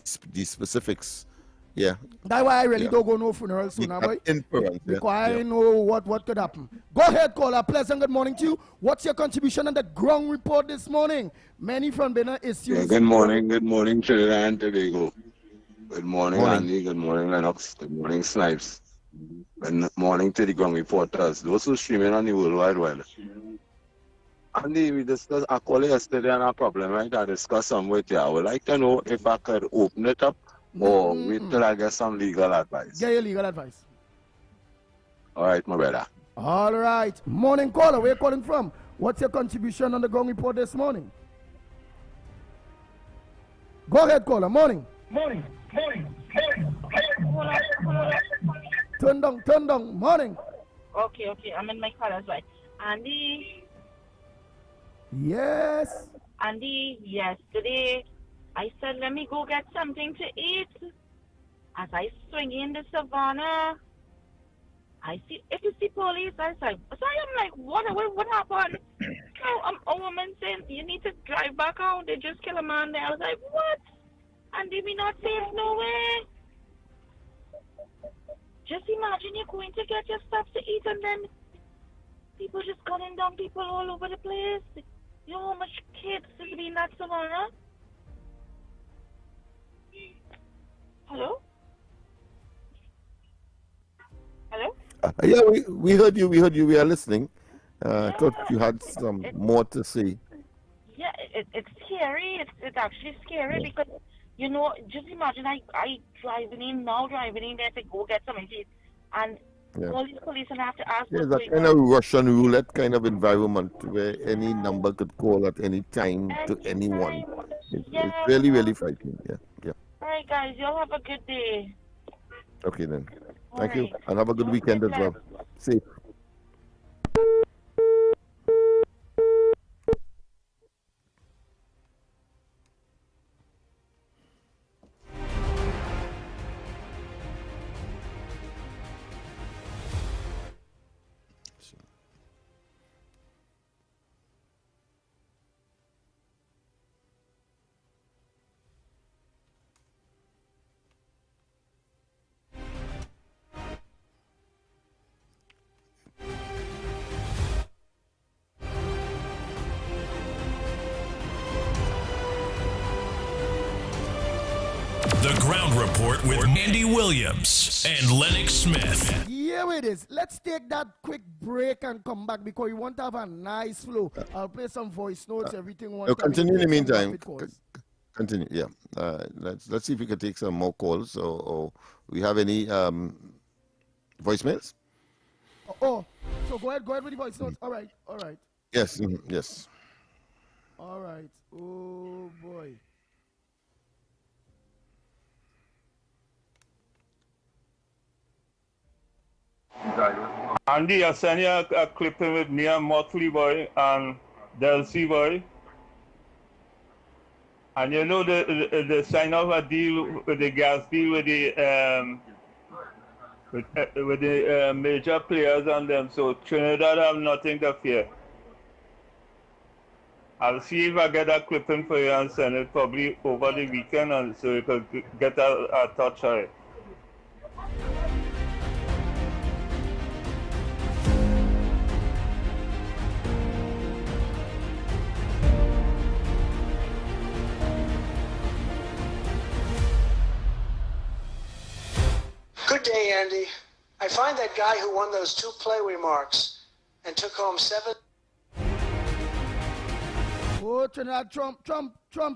specifics. Yeah. That's why I really don't go no funeral soon, boy. Inference. Because I know what could happen. Go ahead, caller. Pleasant good morning to you. What's your contribution on the ground report this morning? Many from Benin issues. Yeah, good morning, Trinidad and Tobago. Good morning, Andy. Good morning, Lennox. Good morning, Snipes. Good morning to the ground reporters. Those who streaming on the World Wide Web. Andy, we discussed a call yesterday on a problem, right? I discussed some with you. I would like to know if I could open it up or wait till I get some legal advice. Get your legal advice. All right, my brother. All right. Morning caller, where are you calling from? What's your contribution on the ground report this morning? Go ahead, caller. Morning. Turn down. Morning. Okay. I'm in my car as well. Andy. Yes. Andy, yesterday I said, let me go get something to eat. As I swing in the savannah, if you see police, I said, so I'm like, what happened? So a woman saying, you need to drive back out. They just kill a man there. I was like, what? And they be not safe, no way. Just imagine you're going to get your stuff to eat and then people just gunning down people all over the place. You know how much kids is being that savannah? Hello? Yeah, we heard you. We are listening. I thought you had some more to say. Yeah, it's scary. It's actually scary because, you know, just imagine I driving in there to go get something to eat, and all these police and I have to ask. Yeah, that kind of Russian roulette kind of environment where any number could call at any time to anyone. It's really, really frightening. Yeah. All right, guys, y'all have a good day. Okay then. Thank you, and have a good weekend as well. Safe. The Ground Report with Andy Williams and Lennox Smith. Here it is. Let's take that quick break and come back because we want to have a nice flow. I'll play some voice notes, everything. Continue in the meantime. Continue, yeah. Let's see if we can take some more calls or we have any voicemails. So go ahead with the voice notes. All right. Yes, yes. All right. Oh boy. Andy, I sent you a clipping with Nia Motley boy and Delcy boy. And you know the sign of a deal with the gas deal with the major players and them. So Trinidad have nothing to fear. I'll see if I get a clipping for you and send it probably over the weekend, and so you can get a touch on it. Good day, Andy. I find that guy who won those 2 play remarks and took home 7. Oh, Trinidad, Trump,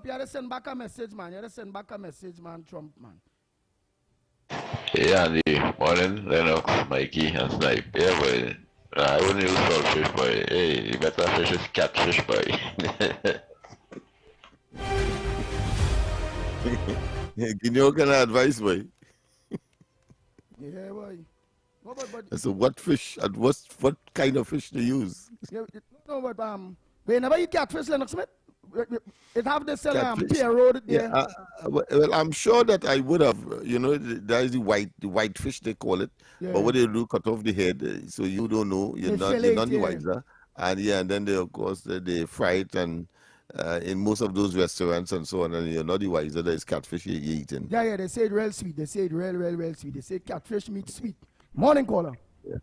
you had to send back a message, man. Trump, man. Hey, Andy. Morning, Lennox, Mikey, and Snipe. Yeah, boy. I wouldn't use saltfish, boy. Hey, the better fish is catfish, boy. Give you kind of advice, boy. Yeah, boy. So what fish and what kind of fish to use? Yeah, no, but whenever you catfish, Lennox Smith, it have the pier road there. Yeah, well, I'm sure that I would have. There is the white fish they call it. Yeah. But what they do, cut off the head, so you don't know. You're not the wiser. And then they of course they fry it and. In most of those restaurants and so on, and you're not the wiser, there's catfish you're eating. Yeah, they say it real sweet. They say it real sweet. They say catfish meat sweet. Morning, caller. Yeah.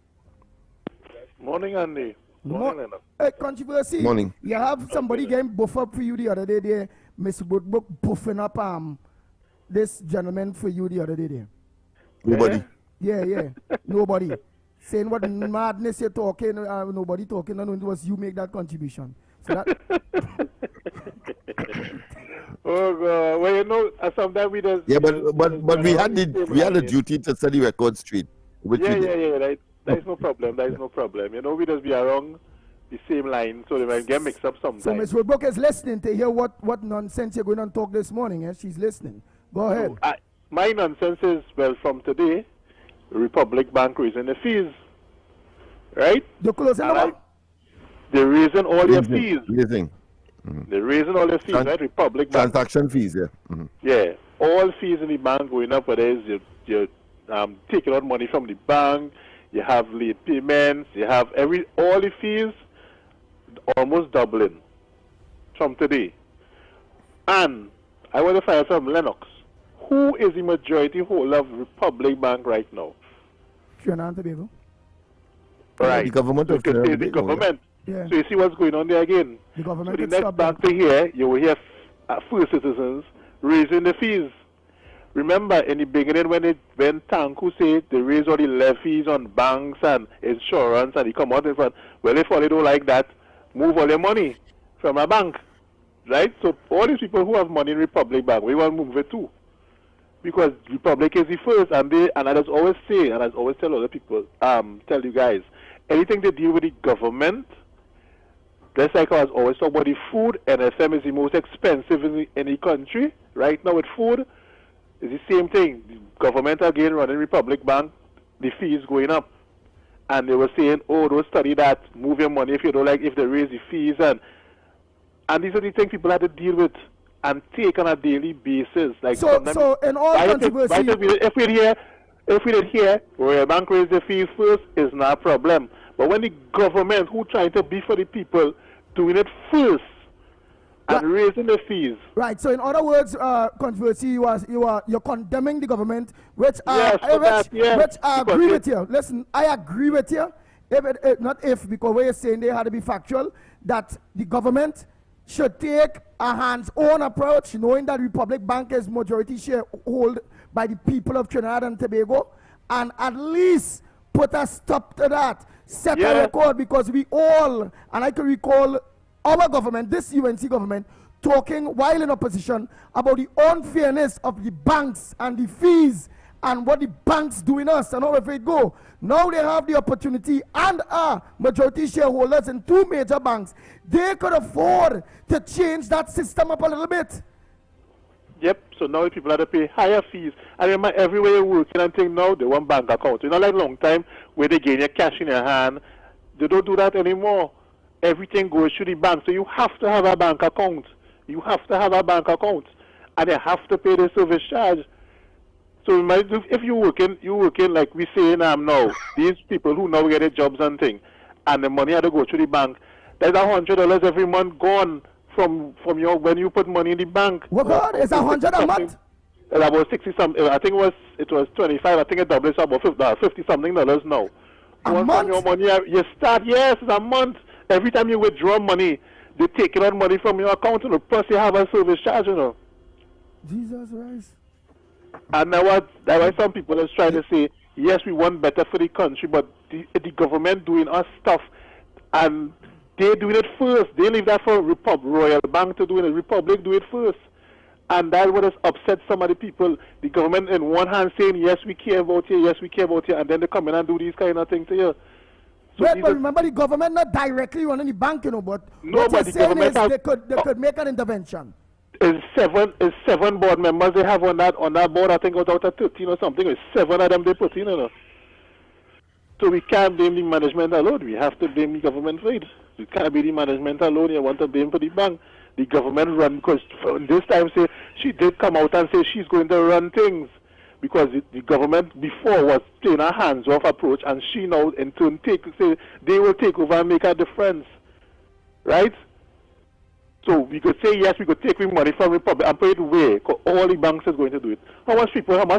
Morning, Andy. Morning, Lennox. Hey, controversy. Morning. You have somebody getting buff up for you the other day there. Miss Woodbook buffing up this gentleman for you the other day there. Nobody. Yeah. Nobody. Saying what madness you're talking, nobody talking, and it was you make that contribution. So that... Oh God! Well, sometimes we just but we had a duty to set the record straight. Right. That is no problem. We just be around the same line, so they might get mixed up sometimes. So Ms. Woodbrook is listening to hear what nonsense you're going to talk this morning. Eh? She's listening. Go ahead. My nonsense is from today, Republic Bank raising the fees, right? They're closing they're raising all their fees. They're raising all their fees, right? Republic Bank. Transaction fees, yeah. Mm-hmm. Yeah, all fees in the bank going up. Whether it's you're taking out money from the bank, you have late payments, you have all the fees almost doubling from today. And I want to find out from Lennox, who is the majority holder of Republic Bank right now? Trinidad and Tobago. Right. The government of Trinidad and Tobago. The government. Yeah. So you see what's going on there again. The government so the next bank to hear, you will hear First Citizens raising the fees. Remember, in the beginning when Tanku said they raise all the levies on banks and insurance, and he come out in front, well, if all they don't like that, move all their money from a bank, right? So all these people who have money in Republic Bank, we want to move it too. Because Republic is the first, and I just always say, and I always tell other people, tell you guys, anything they deal with the government, just like I was always talking about the food, NSM is the most expensive in the country. Right now with food, it's the same thing. The government again running Republic Bank, the fees going up. And they were saying, oh, don't study that, move your money if you don't like, if they raise the fees. And these are the things people have to deal with and take on a daily basis. Like so in all controversy... If we did here, where a bank raise the fees first, is not a problem. But when the government, who trying to be for the people, doing it first and raising the fees. Right. So in other words, controversy, you're condemning the government, which I agree with you. Listen, I agree with you. Because what you're saying they had to be factual, that the government should take a hands-on approach, knowing that Republic Bank is majority shareholder by the people of Trinidad and Tobago, and at least put a stop to that. Set a record, because we all, and I can recall our government, this UNC government, talking while in opposition about the unfairness of the banks and the fees and what the banks do in us and all of it go. Now they have the opportunity and are majority shareholders in 2 major banks. They could afford to change that system up a little bit. Yep, so now people have to pay higher fees. I remember everywhere you working and thing now, they want bank accounts. You know, like long time where they gain your cash in your hand, they don't do that anymore. Everything goes through the bank. So you have to have a bank account. You have to have a bank account. And you have to pay the service charge. So if you're working like we say now, these people who now get their jobs and thing, and the money had to go through the bank, there's $100 every month gone from your, when you put money in the bank. What God? It's $100 a month? About 60 something. I think it was 25. I think it doubles about $50 something now. A month? From your money, you start, yes, it's a month. Every time you withdraw money, they take out money from your account, plus you have a service charge, Jesus Christ. And that's why some people are trying to say, yes, we want better for the country, but the government doing us stuff, and they're doing it first. They leave that for Royal Bank to do it. Republic do it first. And that's what has upset some of the people. The government in one hand saying, yes, we care about you, yes, we care about you, and then they come in and do these kind of things to you. So but remember, the government not directly running the bank, but what you're saying is they could make an intervention. It's seven board members they have on that board. I think out of 13 or something. It's 7 of them they put in. So we can't blame the management alone. We have to blame the government for it. You can't be the management alone. You want to blame for the bank. The government run, because this time say she did come out and say she's going to run things, because the government before was playing a hands-off approach, and she now in turn say they will take over and make a difference, right? So we could say yes, we could take money from Republic and put it away, because all the banks is going to do it. How much you go and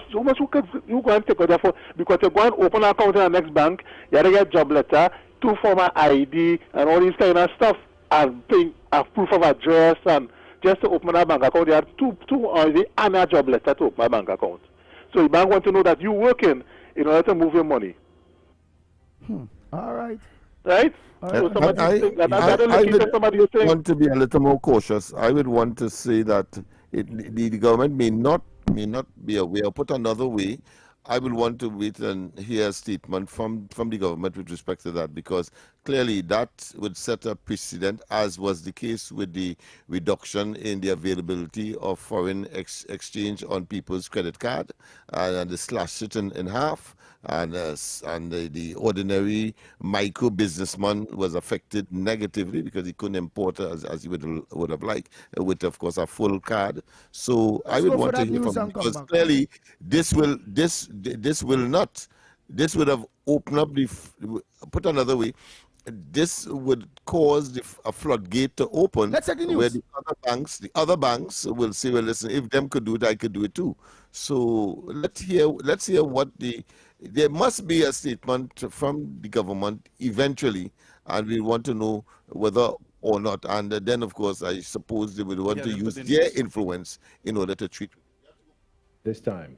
take out for? Because you go and open an account in the next bank, you have to get job letter, 2 form of ID, and all these kind of stuff, and paying a proof of address, and just to open a bank account, you have two ID and a job letter to open a bank account. So the bank want to know that you're working in order to move your money. All right. Right? I would want to be a little more cautious. I would want to say that the government may not be aware, or put another way, I will want to wait and hear a statement from the government with respect to that, because clearly that would set a precedent, as was the case with the reduction in the availability of foreign exchange on people's credit card, and they slashed it in half. And the ordinary micro businessman was affected negatively because he couldn't import as he would have liked, with of course a full card. So I would want to hear from him, because clearly this would have opened up put another way, this would cause a floodgate to open, where the other banks will say, well, listen, if them could do it, I could do it too. So let's hear what there must be a statement from the government eventually, and we want to know whether or not. And then, of course, I suppose they would want to use their influence in order to treat. This time,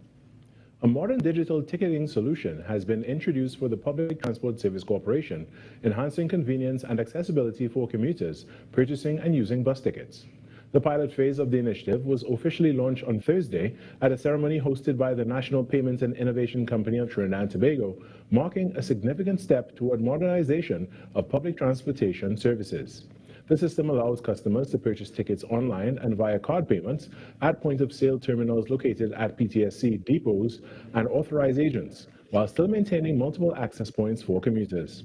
a modern digital ticketing solution has been introduced for the Public Transport Service Corporation, enhancing convenience and accessibility for commuters purchasing and using bus tickets. The pilot phase of the initiative was officially launched on Thursday at a ceremony hosted by the National Payments and Innovation Company of Trinidad and Tobago, marking a significant step toward modernization of public transportation services. The system allows customers to purchase tickets online and via card payments at point-of-sale terminals located at PTSC depots and authorized agents, while still maintaining multiple access points for commuters.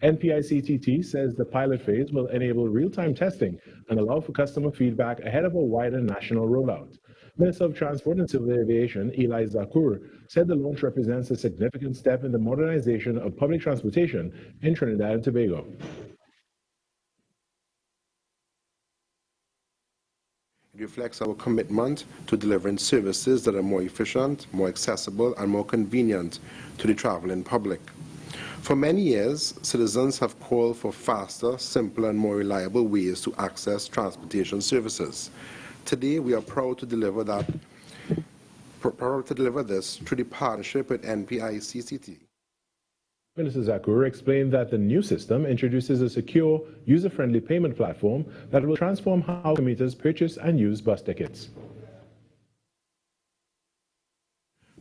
NPICTT says the pilot phase will enable real-time testing and allow for customer feedback ahead of a wider national rollout. Minister of Transport and Civil Aviation, Eli Zakur, said the launch represents a significant step in the modernization of public transportation in Trinidad and Tobago. It reflects our commitment to delivering services that are more efficient, more accessible, and more convenient to the traveling public. For many years, citizens have called for faster, simpler, and more reliable ways to access transportation services. Today, we are proud to deliver this through the partnership with NPI-CCT. Minister Zakur explained that the new system introduces a secure, user-friendly payment platform that will transform how commuters purchase and use bus tickets.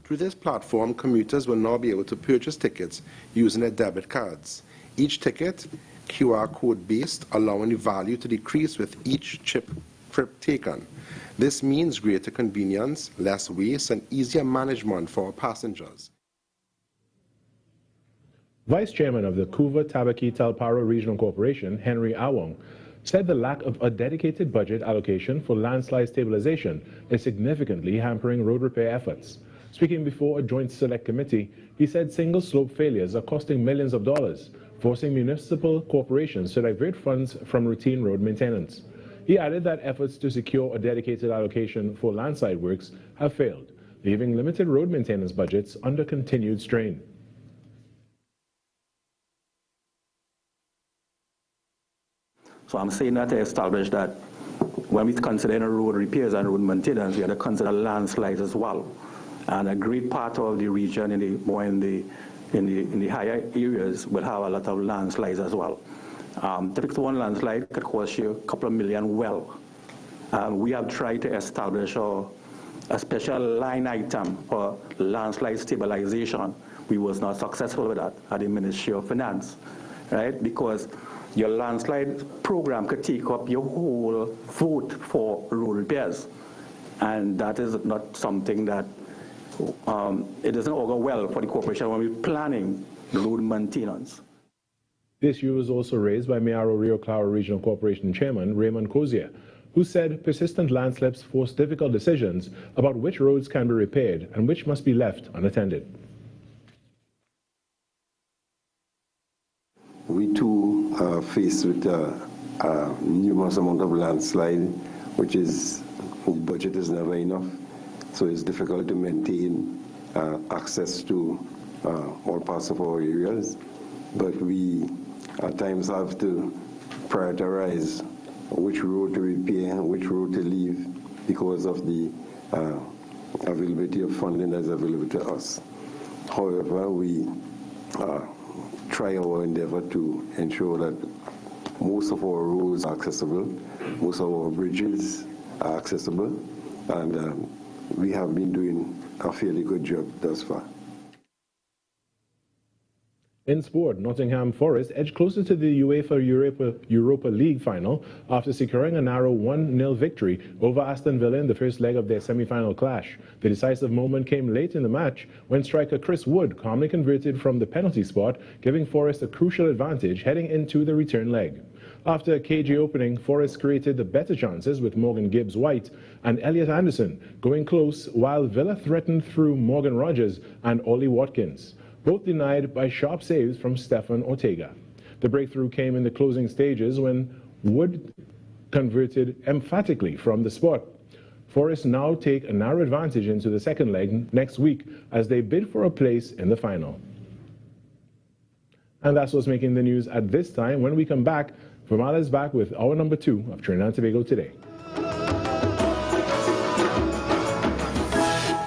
Through this platform, commuters will now be able to purchase tickets using their debit cards. Each ticket, QR code based, allowing the value to decrease with each trip taken. This means greater convenience, less waste, and easier management for our passengers. Vice Chairman of the Couva-Tabaki-Talparo Regional Corporation, Henry Awong, said the lack of a dedicated budget allocation for landslide stabilization is significantly hampering road repair efforts. Speaking before a joint select committee, he said single slope failures are costing millions of dollars, forcing municipal corporations to divert funds from routine road maintenance. He added that efforts to secure a dedicated allocation for landslide works have failed, leaving limited road maintenance budgets under continued strain. So I'm saying that to establish that when we consider road repairs and road maintenance, we have to consider landslides as well. And a great part of the region in the higher areas will have a lot of landslides as well. Typically one landslide could cost you a couple of million well. We have tried to establish a special line item for landslide stabilization. We was not successful with that at the Ministry of Finance, right? Because your landslide program could take up your whole vote for road repairs. And that is not something that it doesn't augur well for the corporation when we're planning road maintenance. This issue was also raised by Mayaro Rio Claro Regional Corporation Chairman Raymond Cozier, who said persistent landslips force difficult decisions about which roads can be repaired and which must be left unattended. We too are faced with a numerous amount of landslide, which is, the budget is never enough. So it's difficult to maintain access to all parts of our areas. But we at times have to prioritize which road to repair and which road to leave because of the availability of funding that's available to us. However, we try our endeavor to ensure that most of our roads are accessible, most of our bridges are accessible, and we have been doing a fairly good job thus far. In sport, Nottingham Forest edged closer to the UEFA Europa League final after securing a narrow 1-0 victory over Aston Villa in the first leg of their semi-final clash. The decisive moment came late in the match when striker Chris Wood calmly converted from the penalty spot, giving Forest a crucial advantage heading into the return leg. After a cagey opening, Forest created the better chances with Morgan Gibbs-White and Elliot Anderson going close, while Villa threatened through Morgan Rogers and Ollie Watkins, both denied by sharp saves from Stefan Ortega. The breakthrough came in the closing stages when Wood converted emphatically from the spot. Forest now take a narrow advantage into the second leg next week as they bid for a place in the final. And that's what's making the news at this time. When we come back, Vermala is back with hour number 2 of Trinidad and Tobago Today.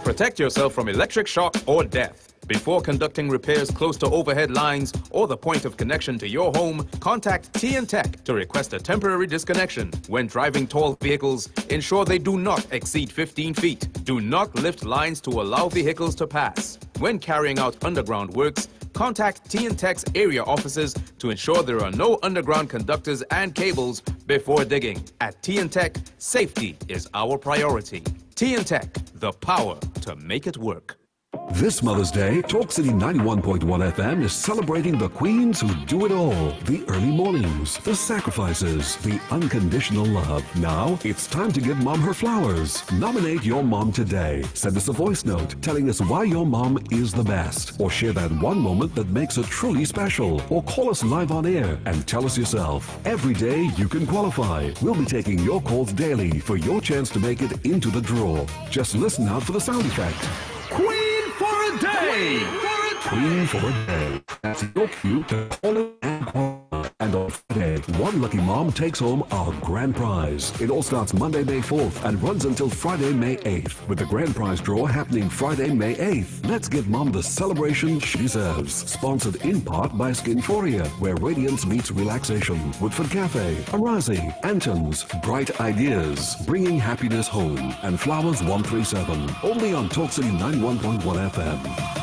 Protect yourself from electric shock or death. Before conducting repairs close to overhead lines or the point of connection to your home, contact Tech to request a temporary disconnection. When driving tall vehicles, ensure they do not exceed 15 feet. Do not lift lines to allow vehicles to pass. When carrying out underground works, contact Tech's area offices to ensure there are no underground conductors and cables before digging. At Tech, safety is our priority. Tech, the power to make it work. This Mother's Day, Talk City 91.1 FM is celebrating the queens who do it all. The early mornings, the sacrifices, the unconditional love. Now, it's time to give Mom her flowers. Nominate your mom today. Send us a voice note telling us why your mom is the best. Or share that one moment that makes her truly special. Or call us live on air and tell us yourself. Every day you can qualify. We'll be taking your calls daily for your chance to make it into the draw. Just listen out for the sound effect. Queen for a day! Queen for a day. That's your cue to call it and qualify. And on Friday, one lucky mom takes home our grand prize. It all starts Monday, May 4th and runs until Friday, May 8th, with the grand prize draw happening Friday, May 8th. Let's give mom the celebration she deserves. Sponsored in part by Skinforia, where radiance meets relaxation. Woodford Cafe, Arazi, Anton's, Bright Ideas, Bringing Happiness Home, and Flowers 137. Only on Talk City 91.1 FM.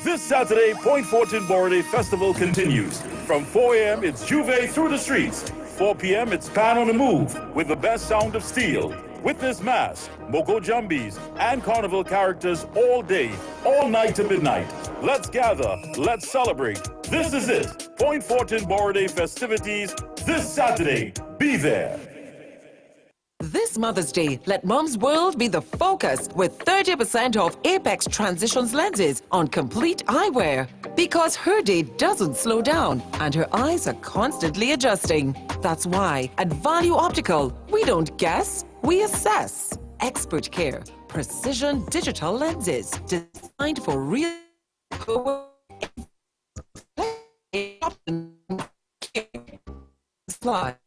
This Saturday, Point Fortune Borday Festival continues. From 4 a.m., it's Juve through the streets. 4 p.m., it's Pan on the Move with the best sound of steel. Witness Mass, Moko Jumbies, and Carnival characters all day, all night to midnight. Let's gather, let's celebrate. This is it. Point Fortune Borday festivities this Saturday. Be there. This Mother's Day, let Mom's world be the focus with 30% off Apex Transitions lenses on complete eyewear. Because her day doesn't slow down and her eyes are constantly adjusting. That's why at Value Optical, we don't guess, we assess. Expert care, precision digital lenses designed for real slide.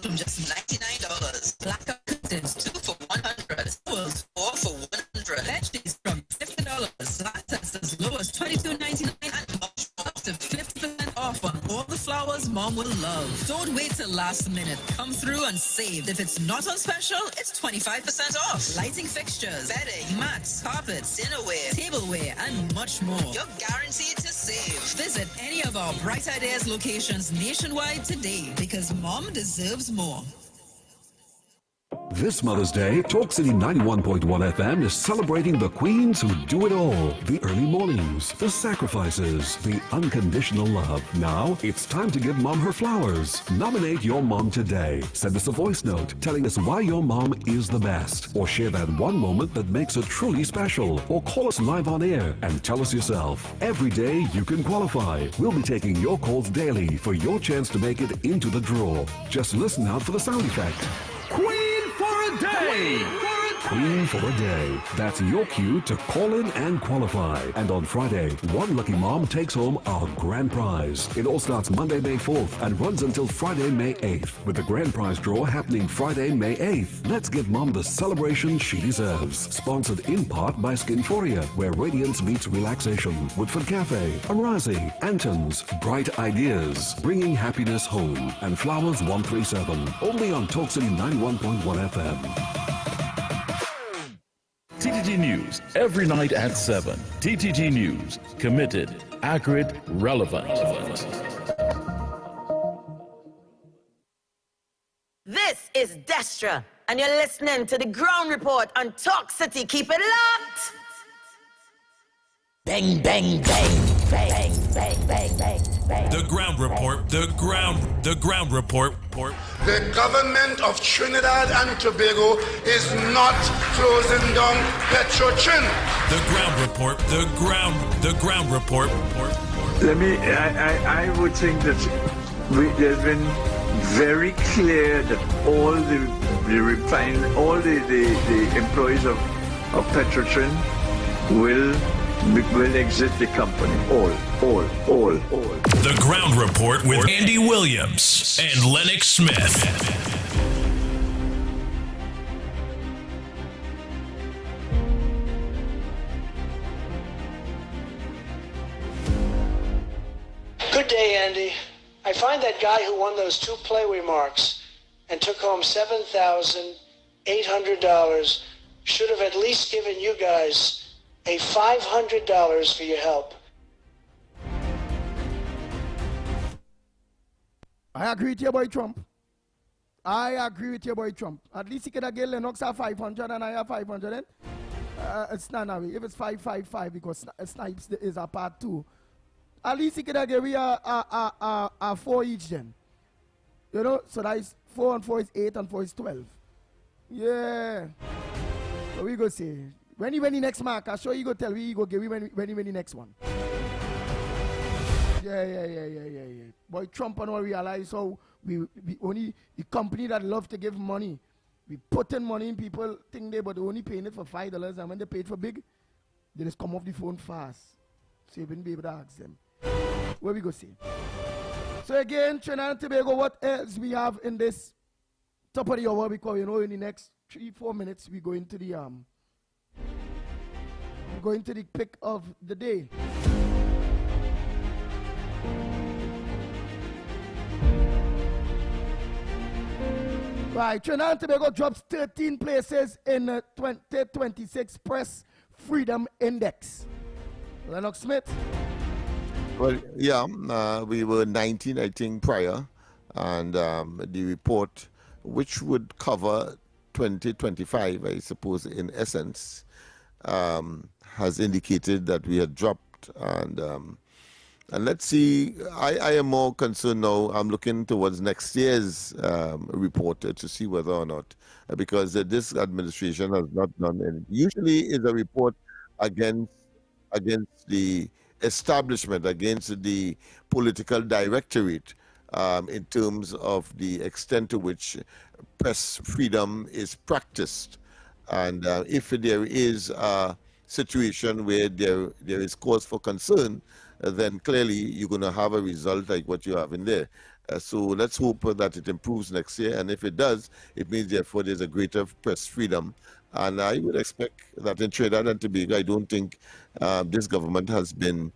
From just $99. Blacker curtains 2 for $100. Towels 4 for $100. Ledges from $50. Lattice as low as $22.99 and up to 50% off on all the flowers Mom will love. Don't wait till last minute. Come through and save. If it's not on special, it's 25% off. Lighting fixtures, bedding, mats, carpets, dinnerware, tableware, and much more. You're guaranteed to save. Visit any of our Bright Ideas locations nationwide today because Mom deserves more. This Mother's Day, Talk City 91.1 FM is celebrating the queens who do it all. The early mornings, the sacrifices, the unconditional love. Now, it's time to give Mom her flowers. Nominate your mom today. Send us a voice note telling us why your mom is the best. Or share that one moment that makes her truly special. Or call us live on air and tell us yourself. Every day you can qualify. We'll be taking your calls daily for your chance to make it into the draw. Just listen out for the sound effect. Queen for a day! Queen for a day. That's your cue to call in and qualify. And on Friday, one lucky mom takes home our grand prize. It all starts Monday, May 4th and runs until Friday, May 8th, with the grand prize draw happening Friday, May 8th. Let's give Mom the celebration she deserves. Sponsored in part by Skinforia, where radiance meets relaxation. Woodford Cafe, Arazi, Anton's, Bright Ideas, Bringing Happiness Home, and Flowers 137. Only on Talk City 91.1 FM. TTT News, every night at 7. TTT News, committed, accurate, relevant. This is Destra, and you're listening to the Ground Report on Talk City. Keep it locked! Bang, bang, bang, bang, bang, bang, bang, bang. The Ground Report, the Ground Report. The government of Trinidad and Tobago is not closing down Petrotrin. The Ground Report, the Ground Report. I would think that there's been very clear that all the employees of Petrotrin will exit the company. All. The Ground Report with Andy Williams and Lennox Smith. Good day, Andy. I find that guy who won those 2 play marks and took home $7,800 should have at least given you guys a $500 for your help. I agree with your boy Trump. At least he could have given Lennox a 500 and I have 500. It's not now. If it's 555 because Snipes is a part 2. At least he could have give me a 4 each then. You know, so that is 4 and 4 is 8 and 4 is 12. Yeah. So we go say, when he win the next mark, I'm sure he go tell me he go give me when he win the next one. Yeah. Boy, Trump and all realize how we only, the company that love to give money, we put in money in people think they, but they only paying it for $5, and when they paid for big, they just come off the phone fast. So you wouldn't be able to ask them. Where we go see? So again, Trinidad and Tobago, what else we have in this top of the hour? Because you know in the next 3-4 minutes we go into the pick of the day. Right, Trinidad and Tobago drops 13 places in the 2026 Press Freedom Index. Lennox Smith. Well, yeah, we were 19, I think, prior, and the report, which would cover 2025, I suppose, in essence, has indicated that we had dropped, and let's see, I am more concerned now. I'm looking towards next year's report to see whether or not, because this administration has not done anything. Usually is a report against the establishment, against the political directorate, in terms of the extent to which press freedom is practiced. And if there is a situation where there is cause for concern, then clearly you're going to have a result like what you have in there. So let's hope that it improves next year. And if it does, it means therefore there's a greater press freedom. And I would expect that in Trinidad and Tobago, I don't think this government has been,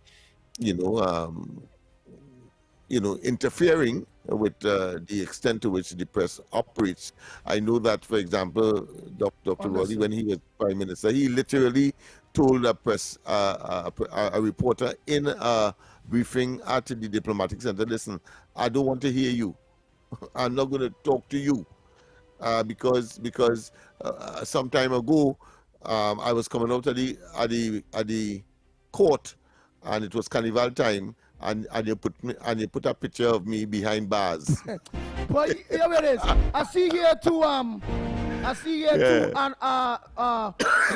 interfering with the extent to which the press operates. I know that, for example, Dr. Rowley, when he was Prime Minister, he literally told a reporter in a briefing at the diplomatic center, listen, I don't want to hear you. I'm not going to talk to you. Because some time ago, I was coming out at the court, and it was carnival time, and you put a picture of me behind bars. But here it is. I see here too. And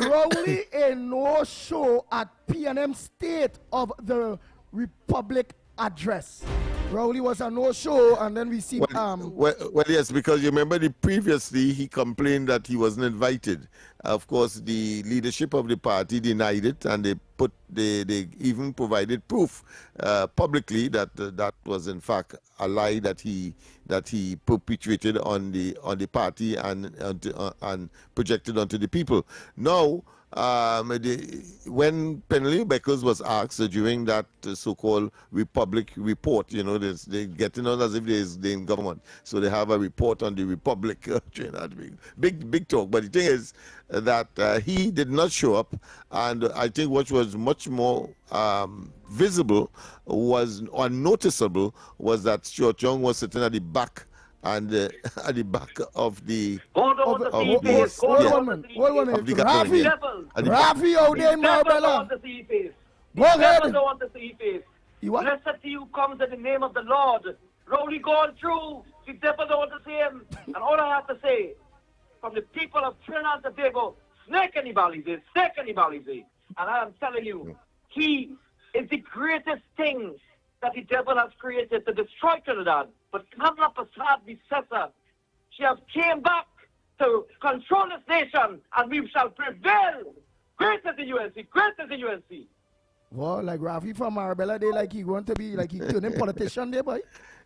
Rowley a no show at PNM State of the Republic address. Rowley was a no-show, and then we see... Well, yes, because you remember previously he complained that he wasn't invited. Of course, the leadership of the party denied it, and they even provided proof publicly that that was in fact a lie that he perpetuated on the party and projected onto the people. Now, when Penelope Beckles was asked during that so-called Republic report, they getting on as if they're in government, so they have a report on the Republic. Big talk. But the thing is that he did not show up, and I think what was much more visible was unnoticeable was that Stuart Young was sitting at the back. And at the back of the Rafi out there in Marbella. Go ahead. Don't want to see face. Blessed to you comes in the name of the Lord. Rowley going through. The devil don't want to see him. And all I have to say, from the people of Trinidad and Tobago, snake anybody is. And I am telling you, he is the greatest thing that the devil has created to destroy Trinidad. But Kamala Prasad, the successor, she has came back to control this nation, and we shall prevail. Great as the UNC. Well, like Rafi from Marbella, they like he want to be like he turning politician there, boy.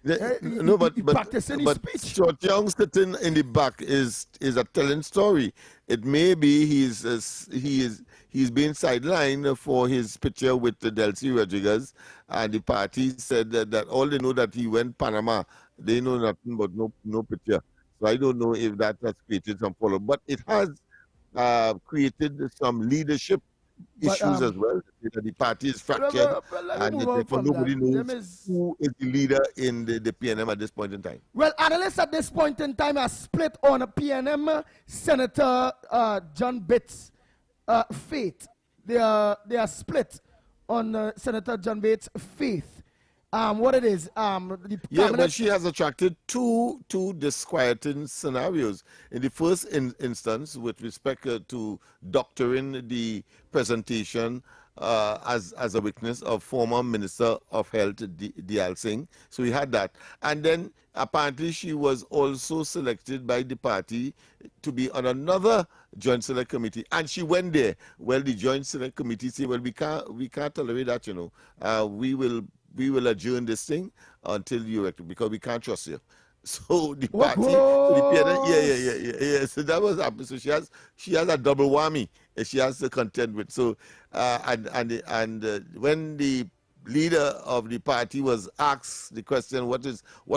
Practicing his speech. Stuart Young sitting in the back is a telling story. It may be he's being sidelined for his picture with Delcy Rodriguez, and the party said that all they know that he went Panama. They know nothing but no picture. So I don't know if that has created some follow, but it has created some leadership issues as well. The party is fractured, and therefore nobody knows who is the leader in the PNM at this point in time. Well, analysts at this point in time are split on a PNM Senator John Bates' fate. They are split on Senator John Bates' faith. what it is. Yeah, but she has attracted two disquieting scenarios. In the first instance, with respect to doctoring the presentation as a witness of former Minister of Health, Dial Singh. So we had that. And then apparently she was also selected by the party to be on another Joint Select Committee. And she went there. Well, the Joint Select Committee said, well, we can't tolerate that, we will adjourn this thing until you, because we can't trust you. So the party, So that was happening. So she has a double whammy. She has to contend with. So when the leader of the party was asked the question, what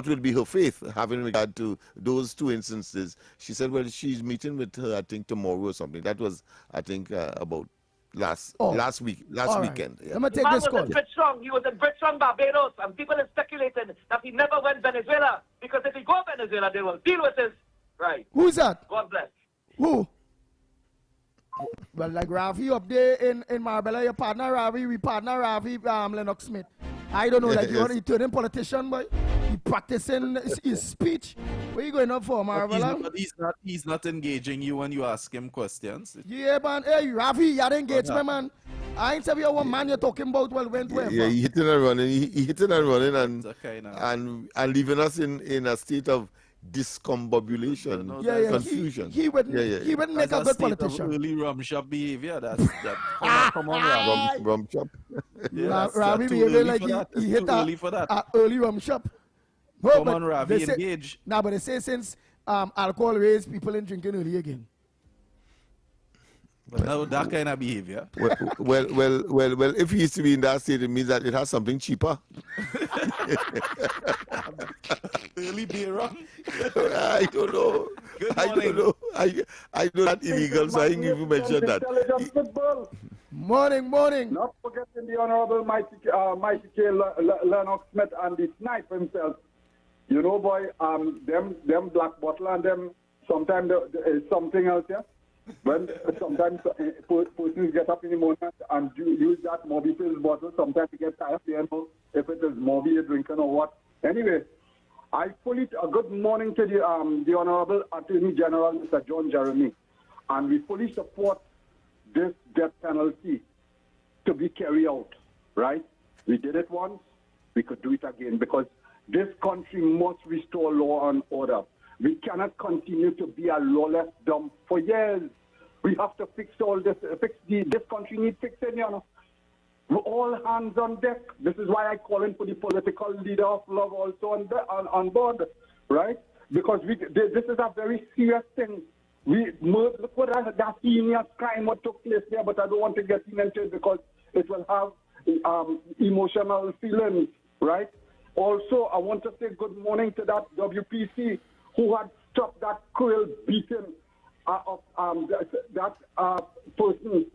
will be her faith, having regard to those two instances, she said, well, she's meeting with her, I think, tomorrow or something. That was, I think, about last weekend. Yeah. Let me take this call. He was in Britstrong, Barbados, and people are speculating that he never went Venezuela, because if he go Venezuela, they will deal with this. Right. Who's that? God bless. Who? Well, like Ravi up there in Marbella, your partner Ravi, we partner Ravi, Lennox Smith. I don't know, like you want to turn in politician, boy. He practicing his speech. What are you going up for, Marbella? He's not engaging you when you ask him questions. Yeah, man. Hey, Ravi, you had engagement, man. I ain't tell you what man you're talking about. Well, went where? Yeah, he hitting and running. He hitting and running and leaving us in a state of discombobulation, confusion. He wouldn't make a good politician. Early rum shop behavior. Come on, rum shop. Ravi behavior like he hit a early rum shop. Come on, Ravi, engage. Nah, but they say since alcohol raised, people in drinking early again. But now that kind of behavior. Well, if he used to be in that state, it means that it has something cheaper. Early beer rum? I don't know. I don't know. I know that illegal, so I didn't even mention that. Morning. Not forgetting the Honorable Mighty K. Lennox Smith and the sniper himself. You know, boy, them black bottle and them, sometimes there's something else, yeah? When sometimes persons get up in the morning and use that Moby Pills bottle, sometimes you get tired, you know, if it is Moby you're drinking or what. Anyway, I fully, good morning to the Honorable Attorney General, Mr. John Jeremy, and we fully support this death penalty to be carried out, right? We did it once, we could do it again, because this country must restore law and order. We cannot continue to be a lawless dump for years. We have to fix all this. This country needs fixing, you know. We're all hands on deck. This is why I call in for the political leader of love also on board, right? Because this is a very serious thing. Look what that heinous crime what took place there, but I don't want to get into it because it will have emotional feelings, right? Also, I want to say good morning to that WPC who had stopped that cruel beating of that person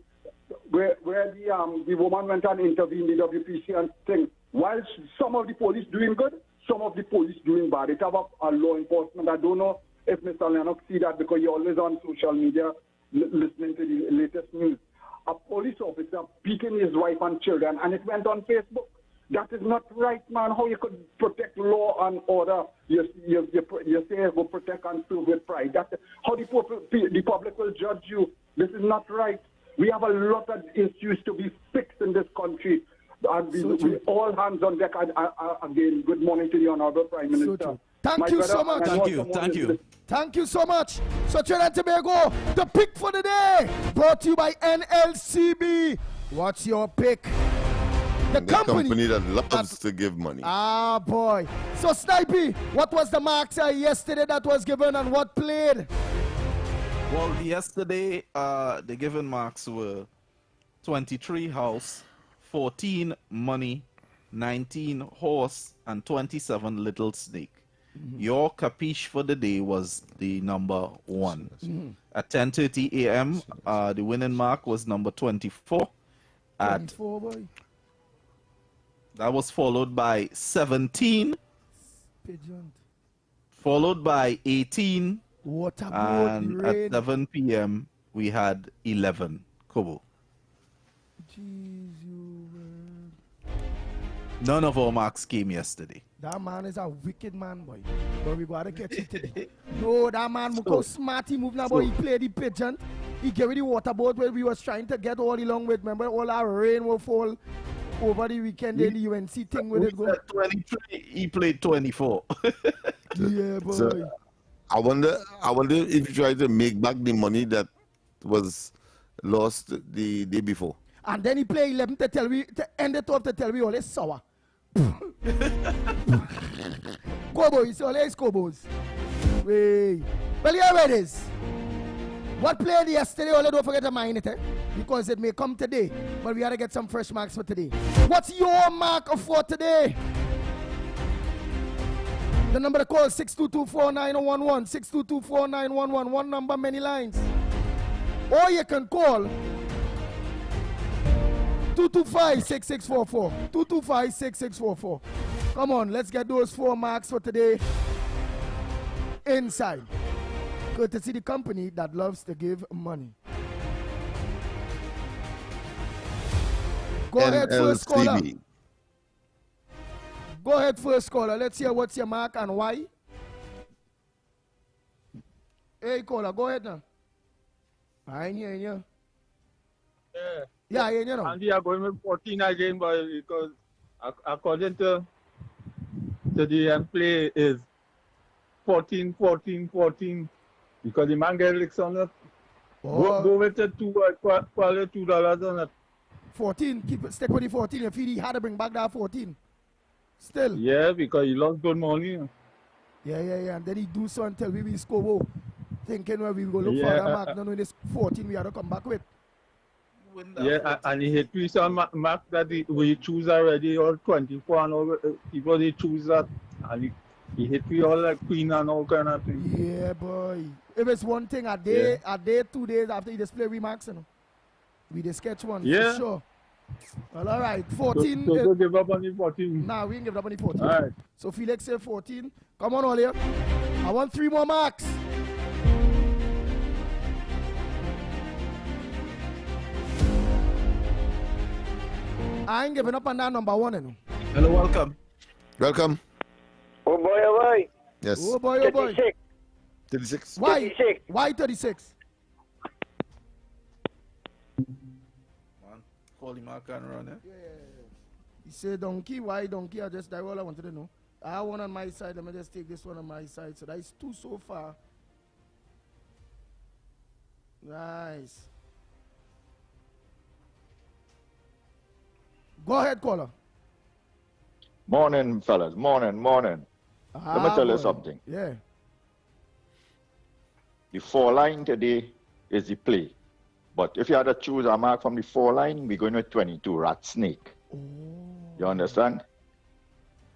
where the woman went and intervened in the WPC and thing. While some of the police doing good, some of the police doing bad. It have a law enforcement. I don't know if Mr. Lennox see that because you're always on social media listening to the latest news. A police officer beating his wife and children, and it went on Facebook. That is not right, man. How you could protect law and order? You say go protect and serve with pride. That's how the public will judge you. This is not right. We have a lot of issues to be fixed in this country. And we all hands on deck. Again, good morning to the Honorable Prime Minister. Thank you so much. Thank you so much. So Trinidad and Tobago, the pick for the day, brought to you by NLCB. What's your pick? The company that loves to give money. Ah, boy. So, Snipey, what was the marks yesterday that was given and what played? Well, yesterday, the given marks were 23 house, 14 money, 19 horse, and 27 little snake. Mm-hmm. Your capiche for the day was the number 1. Mm-hmm. At 10:30 a.m., the winning mark was number 24. 24, boy. That was followed by 17, Pigeon. followed by 18, and at 7 p.m. we had 11. Kobo. None of our marks came yesterday. That man is a wicked man, boy. But we gotta catch it today. No, that man look how smart he moved now, boy. He played the pigeon. He gave me the water boat where we was trying to get all along with. Remember, all our rain will fall over the weekend in the UNC thing with it. Go. 23, he played 24. Yeah, boy. So, I wonder if you try to make back the money that was lost the day before. And then he played 11 to tell me, to end it off to tell me all is sour. Cowboys, all is Cowboys. Wait. Well, here it is. What played yesterday, all don't forget to mind it, because it may come today. But we gotta get some fresh marks for today. What's your mark for today? The number to call is 622-4911, 622-4911. One number, many lines. Or you can call 225-6644. 225-6644. Come on, let's get those 4 marks for today inside. Courtesy the company that loves to give money. Go ahead, first caller. Go ahead, first caller. Let's hear what's your mark and why. Hey, caller, go ahead now. I ain't hearing you. Yeah, you know. And we are going with 14 again, but because according to the play is 14, 14, 14. Because the man get licks on it. Oh. Go with the $2 on it. 14, stick with the 14. If he had to bring back that 14. Still. Yeah, because he lost good money. Yeah. And then he do so until we score. Thinking where we go look for that mark. No, this 14 we had to come back with. Yeah, and he hit me some mark that we choose already, all 24 and all people they choose that. And he hit me all like queen and all kind of thing. Yeah, boy. If it's one thing a day, 2 days after you display remarks, we just sketch one for sure. Well, all right, 14. So don't give up on the 14. Nah, we ain't give up on the 14. All right. So Felix say 14. Come on, all here. I want 3 more marks. I ain't giving up on that number 1. Hello, welcome. Welcome. Oh boy, oh boy. Yes. Oh boy, oh boy. 36. Why? 36. Why 36? Call him mark and run, Yeah. He said donkey. Why donkey? That's all I wanted to know. I have one on my side. Let me just take this one on my side. So that is 2 so far. Nice. Go ahead, caller. Morning, fellas. Morning. Let me tell you something. Yeah. The 4 line today is the play. But if you had to choose a mark from the 4 line, we're going with 22, rat snake. Oh. You understand?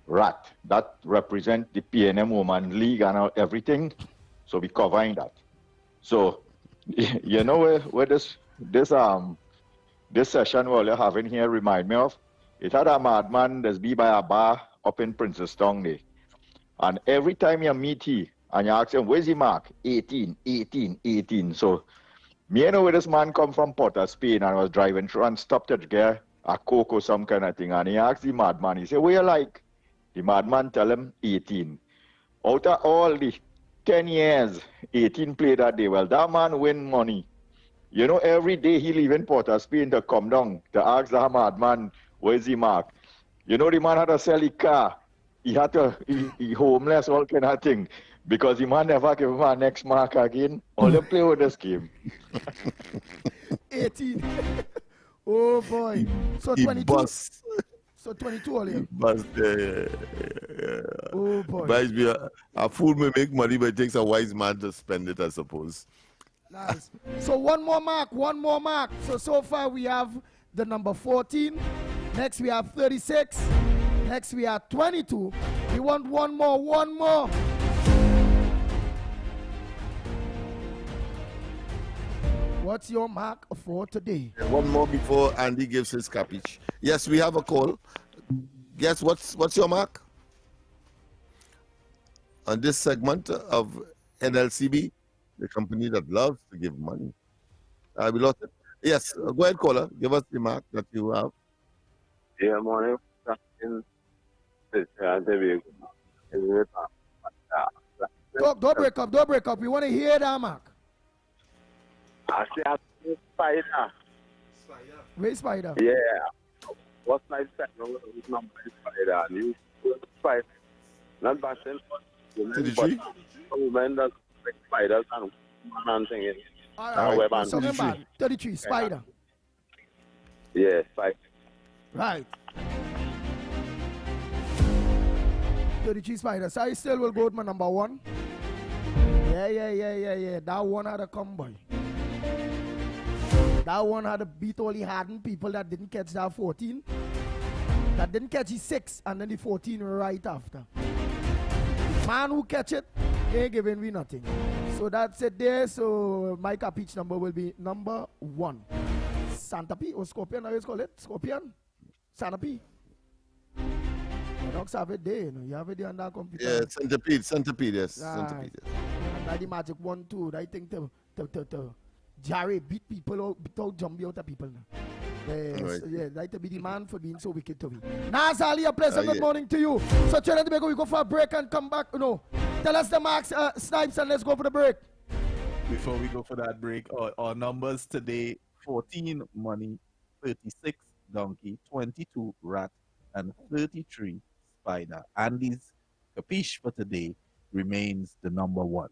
Rat. That represents the PNM Woman League and everything. So we're covering that. So, you know where this session we're having here remind me of? It had a madman that's be by a bar up in Princestown there. And every time you meet him and you ask him, where's the mark? 18, 18, 18. So, me know where this man come from Port of Spain and was driving through and stopped at get a Coke or some kind of thing. And he asked the madman, he said, what you like? The madman tell him 18. Out of all the 10 years, 18 played that day. Well, that man win money. You know, every day he leave in Port of Spain to come down to ask the madman, where's the mark? You know, the man had to sell his car. He had to, he homeless, all kind of thing. Because the man never give him a next mark again. All they play with this game. 18. Oh, boy. So 22. So 22 all in. Oh, boy. But a fool may make money, but it takes a wise man to spend it, I suppose. Nice. So one more mark. So far we have the number 14. Next we have 36. Next we have 22. We want one more. What's your mark for today? One more before Andy gives his capiche. Yes, we have a call. Yes, what's your mark? On this segment of NLCB, the company that loves to give money. We lost it. Yes, go ahead, caller. Give us the mark that you have. Yeah, morning. Don't break up. We want to hear that, Mark. I see a spider. Where's Spider? Yeah. What's my spider? Who's number is Spider? And you spider. Not bashing. But women that like spiders and man thing. All right. Something bad. 33, Spider. Yeah, Spider. Right. 33 Spider. So I still will go with my number 1. Yeah. That one had a come, boy. That one had to beat all the hardened people that didn't catch that 14. That didn't catch the 6 and then the 14 right after. Man who catch it ain't giving me nothing. So that's it there. So my capiche number will be number 1. Santa P or Scorpion, how you call it? Scorpion? Santa P. The dogs have it there, you know. You have it there on that computer. Yeah, centipede, yes. Right. Centipede, yes. And the magic 1, 2. I think to Jerry beat people out, beat out zombie out of people now. Yes, right. Yeah, that to be the man for being so wicked to me. Nazali, a pleasant good morning to you. So Trinidad Tobago, we go for a break and come back. No, tell us the marks, Snipes, and let's go for the break. Before we go for that break, our numbers today: 14 money, 36 donkey, 22 rat, and 33 spider. Andy's capiche for today remains the number 1.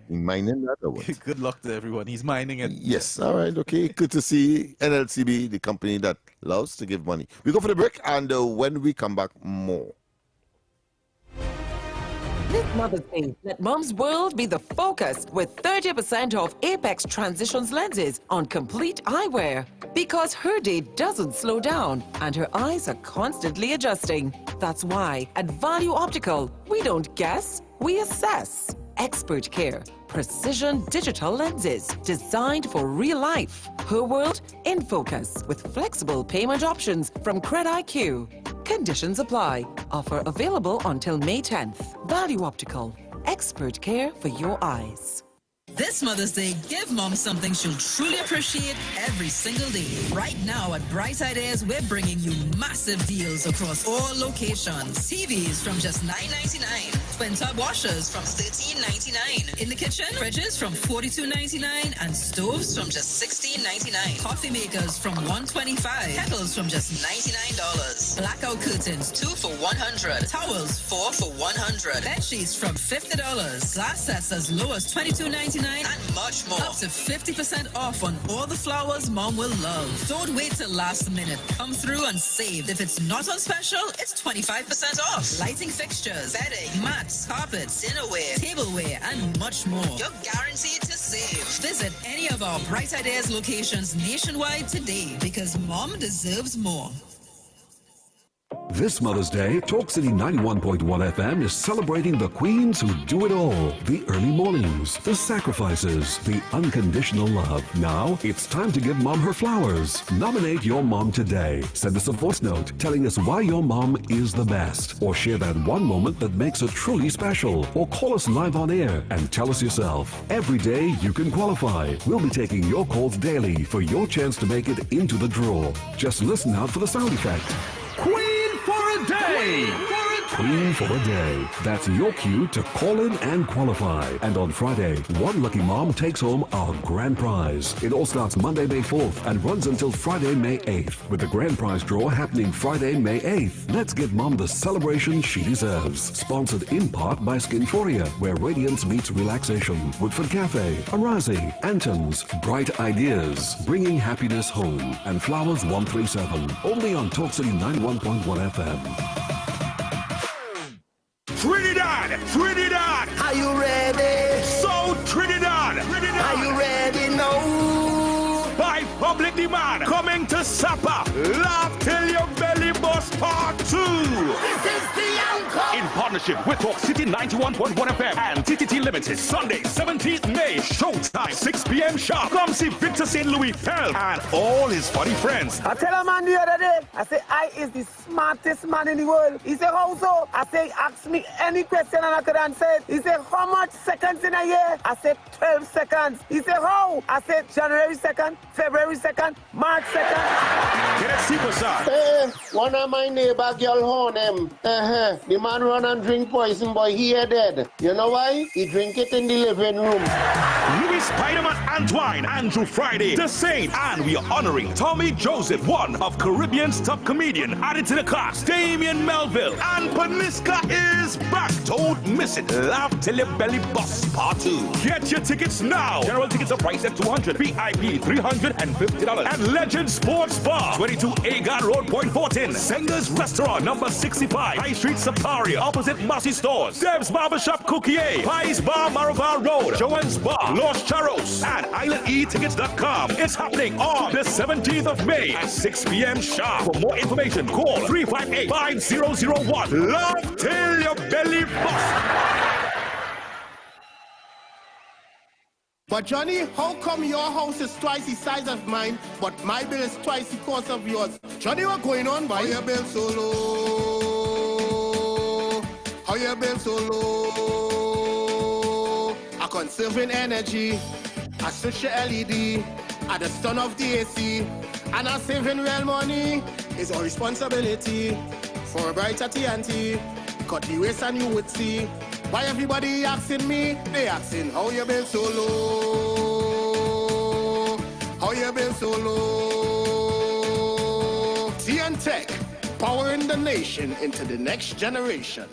Mining that or what? Good luck to everyone. He's mining it. Yes, all right, okay. Good to see NLCB, the company that loves to give money. We go for the break, and when we come back, more. This Mother's Day, let Mom's world be the focus with 30% off Apex Transitions lenses on complete eyewear. Because her day doesn't slow down and her eyes are constantly adjusting. That's why at Value Optical, we don't guess, we assess. Expert care, precision digital lenses designed for real life. Her world in focus with flexible payment options from CredIQ. Conditions apply. Offer available until May 10th. Value Optical. Expert care for your eyes. This Mother's Day, give Mom something she'll truly appreciate every single day. Right now at Bright Ideas, we're bringing you massive deals across all locations. TVs from just $9.99. Twin tub washers from $13.99. In the kitchen, fridges from $42.99 and stoves from just $16.99. Coffee makers from $125. Kettles from just $99. Blackout curtains 2 for $100. Towels 4 for $100. Bed sheets from $50. Glass sets as low as $22.99 and much more. Up to 50% off on all the flowers Mom will love. Don't wait till last minute. Come through and save. If it's not on special, it's 25% off. Lighting fixtures, bedding, mats, carpets, dinnerware, tableware, and much more. You're guaranteed to save. Visit any of our Bright Ideas locations nationwide today because Mom deserves more. This Mother's Day, Talk City 91.1 FM is celebrating the queens who do it all. The early mornings, the sacrifices, the unconditional love. Now, it's time to give Mom her flowers. Nominate your mom today. Send us a voice note telling us why your mom is the best. Or share that one moment that makes her truly special. Or call us live on air and tell us yourself. Every day you can qualify. We'll be taking your calls daily for your chance to make it into the draw. Just listen out for the sound effect. Queen for a day! Queen for a day. That's your cue to call in and qualify. And on Friday, one lucky mom takes home our grand prize. It all starts Monday, May 4th and runs until Friday, May 8th, with the grand prize draw happening Friday, May 8th. Let's give Mom the celebration she deserves. Sponsored in part by Skinforia, where radiance meets relaxation. Woodford Cafe, Arazi, Anton's, Bright Ideas, bringing happiness home. And Flowers 137, only on Talk City 91.1 FM. Trinidad! Are you ready? So Trinidad! Are you ready now? By public demand, coming to Sapa, Laugh Till Your Belly Bust Part 2! This is the encore! In partnership with Talk City 91.1 FM and TTT Limited. Sunday, 17th May, showtime, 6 p.m. sharp. Come see Victor St. Louis Pell and all his funny friends. I tell a man the other day, I say, I is the smartest man in the world. He said, how so? I say, ask me any question and I could answer it. He said, how much seconds in a year? I said, 12 seconds. He said, how? I said, January 2nd, February 2nd, March 2nd. Get a superstar. Hey, one of my neighbor girl horn him. The man run and drink poison, boy, he dead. You know why? He drink it in the living room. Louis Spider-Man Antoine, Andrew Friday, The Saint, and we are honoring Tommy Joseph, one of Caribbean's top comedian. Added to the cast, Damien Melville, and Paniska is back. Don't miss it. Laugh till your belly busts, part 2. Get your tickets now. General tickets are priced at $200, VIP $350, and Legend Sports Bar, 22 Agard Road, Point Fortin. Senga's Restaurant, number 65, High Street, Saparia, opposite Massey Stores. Deb's Barbershop, Cookier, Pies Bar, Maraval Road, Joanne's Bar, Los Charros, and IslandEtickets.com. It's happening on the 17th of May at 6 p.m. sharp. For more information, call 358-5001. Love till your belly busts. But Johnny, how come your house is twice the size of mine, but my bill is twice the cost of yours? Johnny, what's going on, boy? How your bill so low? How your bill so low? I'm conserving energy. I switch the LED at the stun of the AC, and I'm saving real money. It's our responsibility for a brighter TNT. Cut the waste and you would see. Why everybody asking me? They asking how you been so low? How you been so low? TN Tech, powering the nation into the next generation.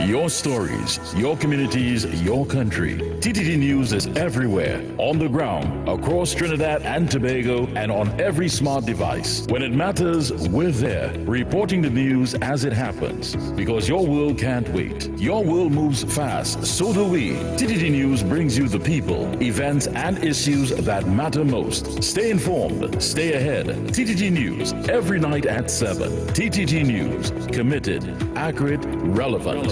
Your stories, your communities, your country. TTT News is everywhere, on the ground, across Trinidad and Tobago, and on every smart device. When it matters, we're there, reporting the news as it happens. Because your world can't wait. Your world moves fast, so do we. TTT News brings you the people, events, and issues that matter most. Stay informed, stay ahead. TTT News, every night at 7. TTT News, committed, accurate, relevant.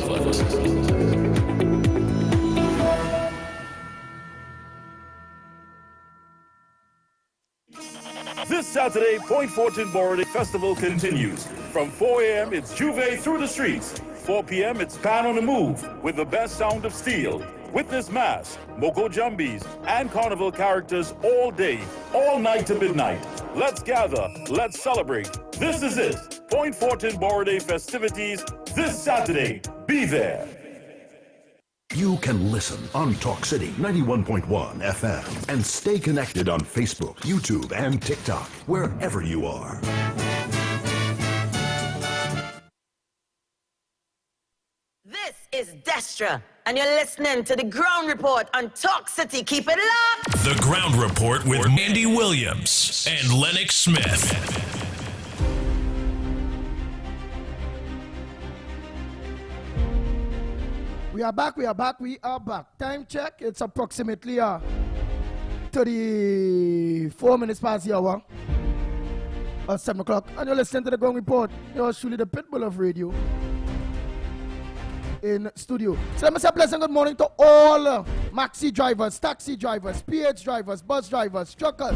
This Saturday, Point Fortin Borough Day Festival continues. From 4 a.m., it's Juve through the streets. 4 p.m., it's Pan on the Move with the best sound of steel. Witness mass, Moko Jumbies, and carnival characters all day, all night to midnight. Let's gather, let's celebrate. This is it. Point Fortin Borough Day festivities this Saturday. Be there. You can listen on Talk City 91.1 FM and stay connected on Facebook, YouTube, and TikTok, wherever you are. This is Destra, and you're listening to the Ground Report on Talk City. Keep it locked. The Ground Report with Andy Williams and Lennox Smith. We are back. Time check. It's approximately 34 minutes past the hour. 7 o'clock. And you're listening to the Ground Report. You're surely the pitbull of radio in studio. So let me say a pleasant good morning to all maxi drivers, taxi drivers, PH drivers, bus drivers, truckers,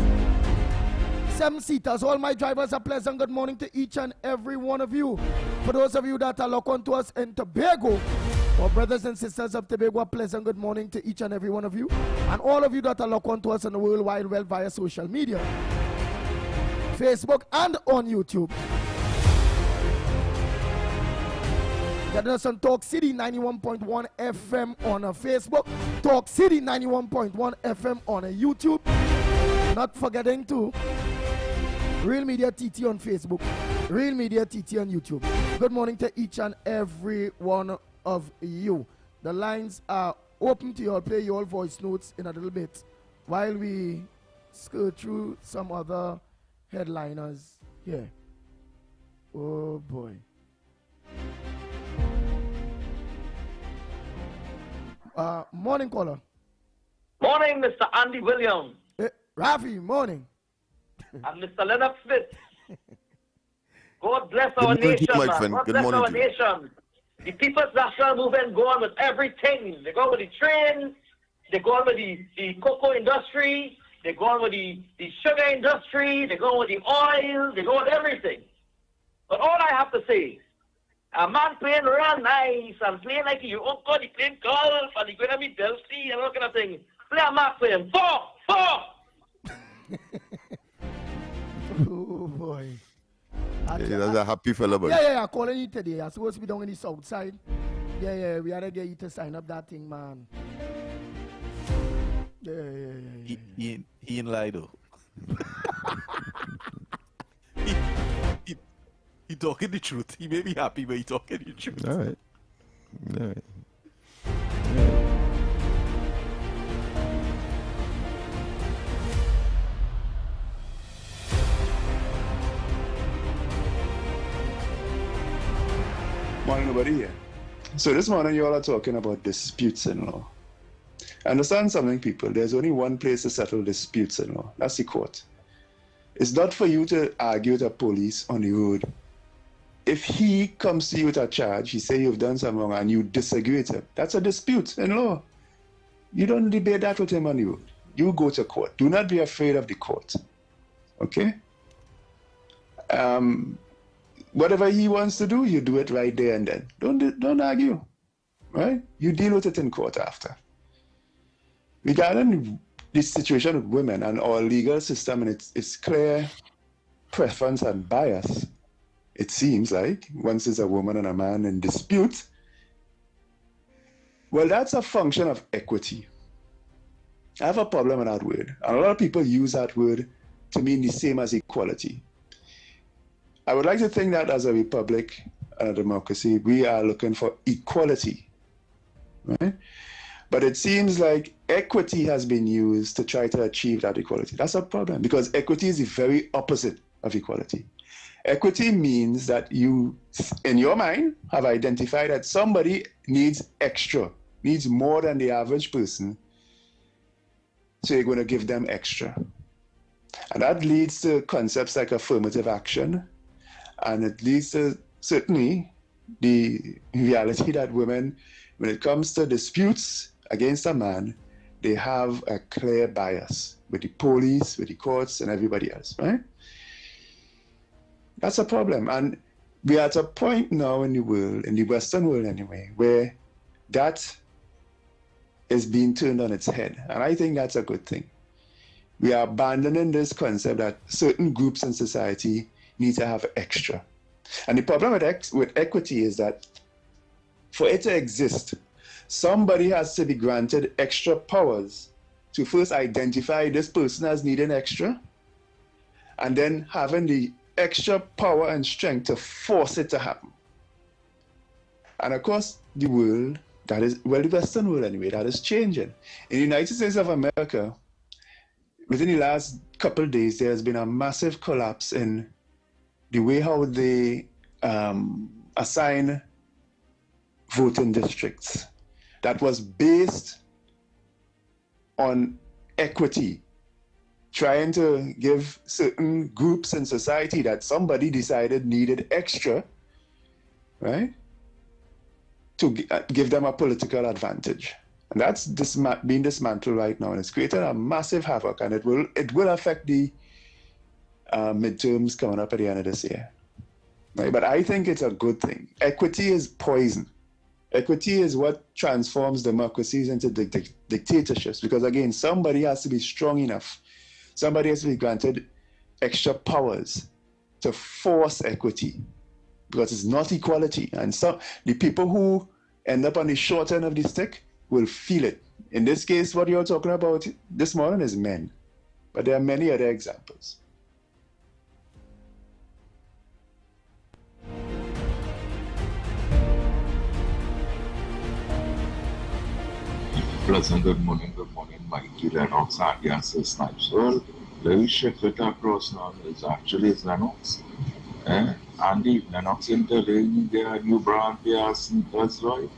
7-seaters. All my drivers, a pleasant good morning to each and every one of you. For those of you that are locked on to us in Tobago, our brothers and sisters of Tobago, a pleasant good morning to each and every one of you. And all of you that are locked on to us on the World Wide Web via social media, Facebook and on YouTube. Getting us on Talk City 91.1 FM on Facebook, Talk City 91.1 FM on YouTube. Not forgetting to Real Media TT on Facebook, Real Media TT on YouTube. Good morning to each and every one of you. The lines are open to you. I'll play your voice notes in a little bit while we skirt through some other headliners here. Oh boy. Morning, caller. Morning, Mr. Andy Williams. Rafi, morning. And Mr. Lennox Smith. God bless our Good morning to nation, you, my man. friend. God Good bless morning our to you. nation. The People's National Movement go on with everything. They go on with the train. They go on with the cocoa industry. They go on with the sugar industry. They go on with the oil. They go on with everything. But all I have to say, a man playing real nice and playing like your uncle, he playing golf and he going to be Delphi and all kind of thing. Play a mark for him. Four! Oh boy. That's a happy fella, boy. Yeah, calling you today. I'm supposed to be down in the south side. Yeah, we had to get you to sign up that thing, man. Yeah. He ain't lie though. he talking the truth. He may be happy, but he talking the truth. All right. Morning, nobody here. So this morning you all are talking about disputes in law. Understand something, people. There's only one place to settle disputes in law. That's the court. It's not for you to argue with the police on the road. If he comes to you with a charge, he say you've done something wrong and you disagree with him, that's a dispute in law. You don't debate that with him on the road. You go to court. Do not be afraid of the court. Okay? Whatever he wants to do, you do it right there and then. Don't argue, right? You deal with it in court after. Regarding the situation with women and our legal system and its clear preference and bias, it seems like once there's a woman and a man in dispute, well, that's a function of equity. I have a problem with that word. And a lot of people use that word to mean the same as equality. I would like to think that as a republic and a democracy, we are looking for equality, right? But it seems like equity has been used to try to achieve that equality. That's a problem because equity is the very opposite of equality. Equity means that you, in your mind, have identified that somebody needs extra, needs more than the average person, so you're going to give them extra. And that leads to concepts like affirmative action, and it leads to certainly the reality that women, when it comes to disputes against a man, they have a clear bias with the police, with the courts, and everybody else, right? That's a problem. And we are at a point now in the world, in the Western world anyway, where that is being turned on its head. And I think that's a good thing. We are abandoning this concept that certain groups in society need to have extra. And the problem with equity is that for it to exist, somebody has to be granted extra powers to first identify this person as needing extra, and then having the extra power and strength to force it to happen. And of course, the world, that is, well, the Western world anyway, that is changing. In the United States of America, within the last couple of days, there has been a massive collapse in the way how they assign voting districts. That was based on equity, trying to give certain groups in society that somebody decided needed extra, right, to give them a political advantage. And that's being dismantled right now, and it's created a massive havoc, and it will affect the midterms coming up at the end of this year. Right? But I think it's a good thing. Equity is poison. Equity is what transforms democracies into dictatorships, because again, somebody has to be strong enough. Somebody has to be granted extra powers to force equity, because it's not equality. And so the people who end up on the short end of the stick will feel it. In this case, what you're talking about this morning is men, but there are many other examples. Pleasant good morning, Mikey Lennox and the answer Snipes. Well, Larry Shepherd across now is actually Lennox. And the Lennox interlaying their new brand pair of sneakers, right?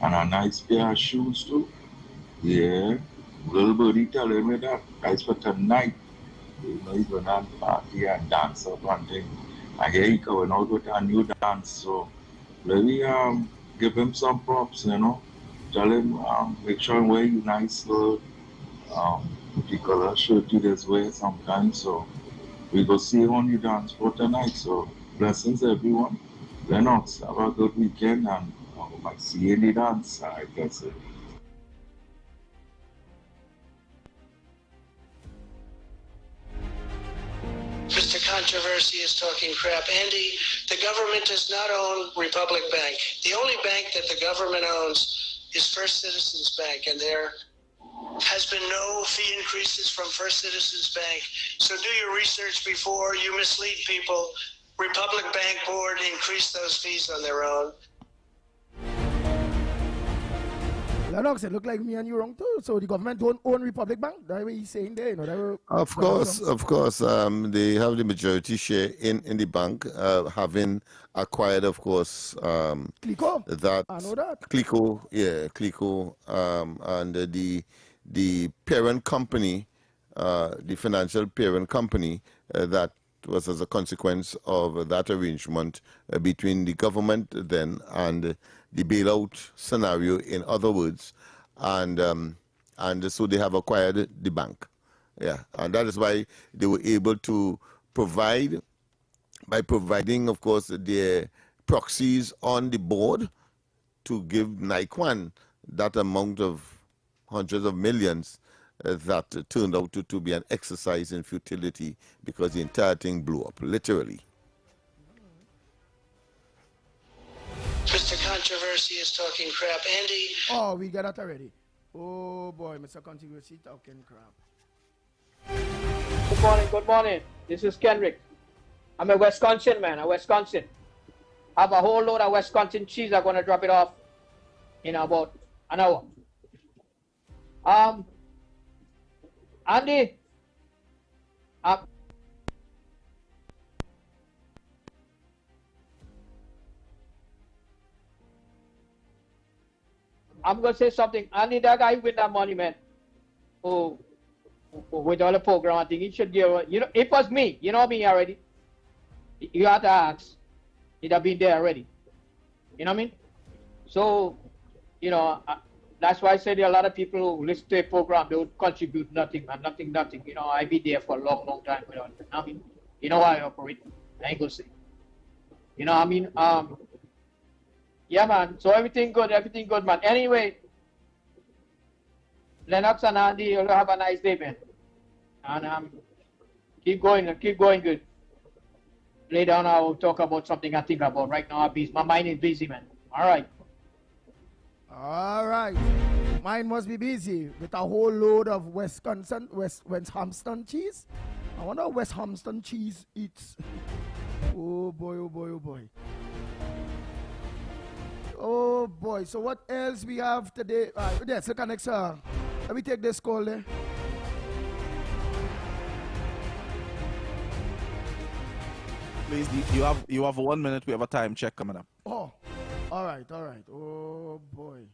And a nice pair of shoes too. Yeah. Little birdie telling me that. Guys, for tonight, you know, he's gonna party and dance up and thing. I hear he going out with a new dance, so let me give him some props, you know. Tell him make sure he wear you nice the color shirt you just wear sometimes. So we go see him on the dance floor tonight. So blessings everyone. Lennox, have a good weekend and I might see you in the dance. I guess it. Mr. Controversy is talking crap. Andy, the government does not own Republic Bank. The only bank that the government owns is First Citizens Bank, and there has been no fee increases from First Citizens Bank. So do your research before you mislead people. Republic Bank Board increased those fees on their own. Lennox, it look like me and you wrong too. So the government don't own Republic Bank? That's what he's saying there. You know, Of course. They have the majority share in the bank, having acquired, of course, Clico. That I know that. Clico, yeah, Clico, and the parent company, the financial parent company that was as a consequence of that arrangement between the government then and the bailout scenario, in other words, and so they have acquired the bank. Yeah, and that is why they were able to provide, by providing, of course, their proxies on the board to give Naikwan that amount of hundreds of millions that turned out to be an exercise in futility because the entire thing blew up, literally. Mr. Controversy is talking crap. Andy. Oh, we got that already. Oh boy, Mr. Controversy talking crap. Good morning. This is Kendrick. I'm a Wisconsin man, Wisconsin. I have a whole load of Wisconsin cheese. I'm gonna drop it off in about an hour. Andy. I'm gonna say something. Andy, that guy win that money, man. Oh, with all the program, I think he should give. You know, it was me. You know me already. You have to ask. He'd have been there already. You know what I mean? So, you know, that's why I said there are a lot of people who listen to a program, they would contribute nothing, and nothing. You know, I be there for a long time without it. I mean, you know how I operate. I ain't gonna say. You know what I mean? Yeah, man. So everything good, man. Anyway, Lennox and Andy, you'll have a nice day, man. And keep going good. Later on, I will talk about something I think about. Right now, my mind is busy, man. All right. Mine must be busy with a whole load of West Hampton cheese. I wonder how West Hampton cheese eats. Oh boy. Oh boy, so what else we have today? Yes, look at next. Let me take this call there. Please, you have 1 minute. We have a time check coming up. Oh, all right. Oh boy.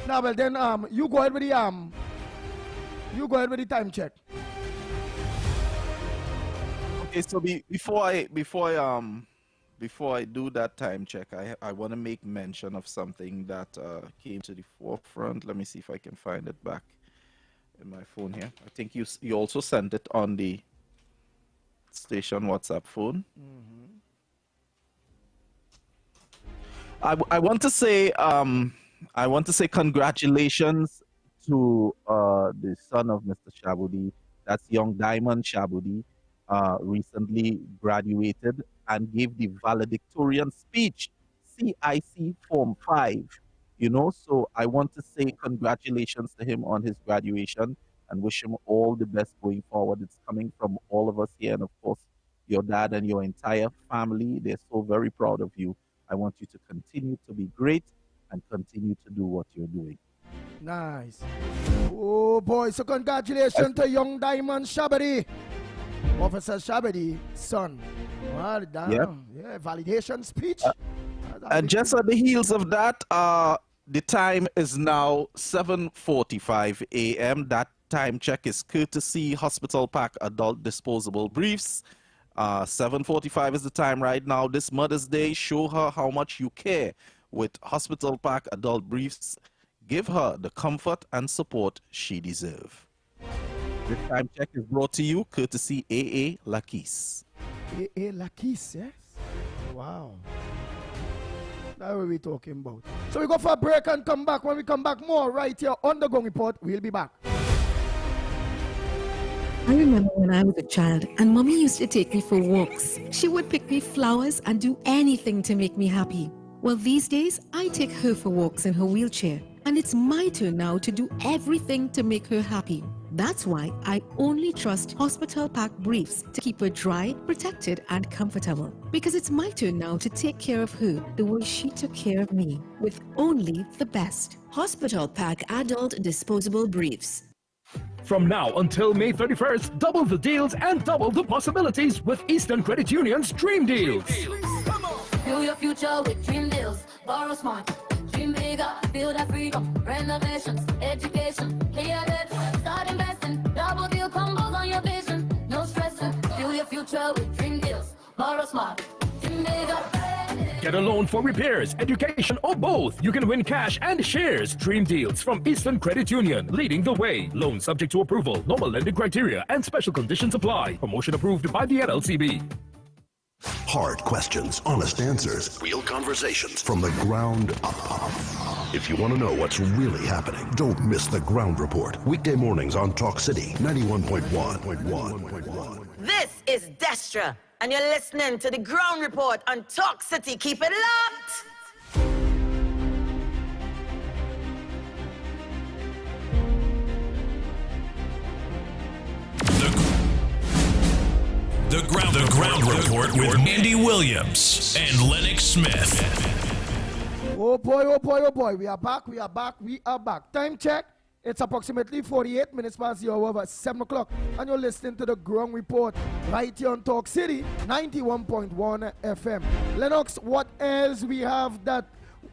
Now, well then, you go ahead with the time check. Okay, so before I do that time check, I want to make mention of something that came to the forefront. Let me see if I can find it back in my phone here. I think you also sent it on the station WhatsApp phone. I want to say congratulations to the son of Mr. Shabudi. That's young Diamond Shabudi. Recently graduated and gave the valedictorian speech, CIC Form 5. You know, so I want to say congratulations to him on his graduation and wish him all the best going forward. It's coming from all of us here, and of course, your dad and your entire family. They're so very proud of you. I want you to continue to be great and continue to do what you're doing. Nice. Oh boy, so congratulations to young Diamond Shabudi. Officer Shabudi, son. Well done. Yep. Yeah, validation speech. And just on the heels of that, the time is now 7:45 a.m. That time check is courtesy Hospital Pack Adult Disposable Briefs. 7:45 is the time right now. This Mother's Day, show her how much you care with Hospital Pack Adult Briefs. Give her the comfort and support she deserves. This time check is brought to you courtesy AA Lakis. AA Lakis, yes? Wow. That's what we're talking about. So we go for a break and come back. When we come back, more right here on the Gong Report. We'll be back. I remember when I was a child and Mommy used to take me for walks. She would pick me flowers and do anything to make me happy. Well, these days, I take her for walks in her wheelchair. And it's my turn now to do everything to make her happy. That's why I only trust Hospital Pack Briefs to keep her dry, protected, and comfortable. Because it's my turn now to take care of her the way she took care of me, with only the best. Hospital Pack Adult Disposable Briefs. From now until May 31st, double the deals and double the possibilities with Eastern Credit Union's Dream Deals. Feel your future with Dream Deals. Borrow smart. Dream bigger. Feel that freedom. Renovations. Education. Clear debt. Start investing. Double deal combos on your vision. No stressing. Feel your future with Dream Deals. Borrow smart. Dream bigger. Get a loan for repairs, education, or both. You can win cash and shares. Dream Deals from Eastern Credit Union, leading the way. Loan subject to approval. Normal lending criteria and special conditions apply. Promotion approved by the NLCB. Hard questions, honest answers, real conversations from the ground up. If you want to know what's really happening, don't miss the Ground Report. Weekday mornings on Talk City 91.1. This is Destra, and you're listening to the Ground Report on Talk City. Keep it locked. The Ground Report with Andy Williams and Lennox Smith. Oh boy, oh boy, oh boy. We are back. Time check. It's approximately 48 minutes past the hour of 7 o'clock. And you're listening to the Ground Report right here on Talk City 91.1 FM. Lennox, what else we have that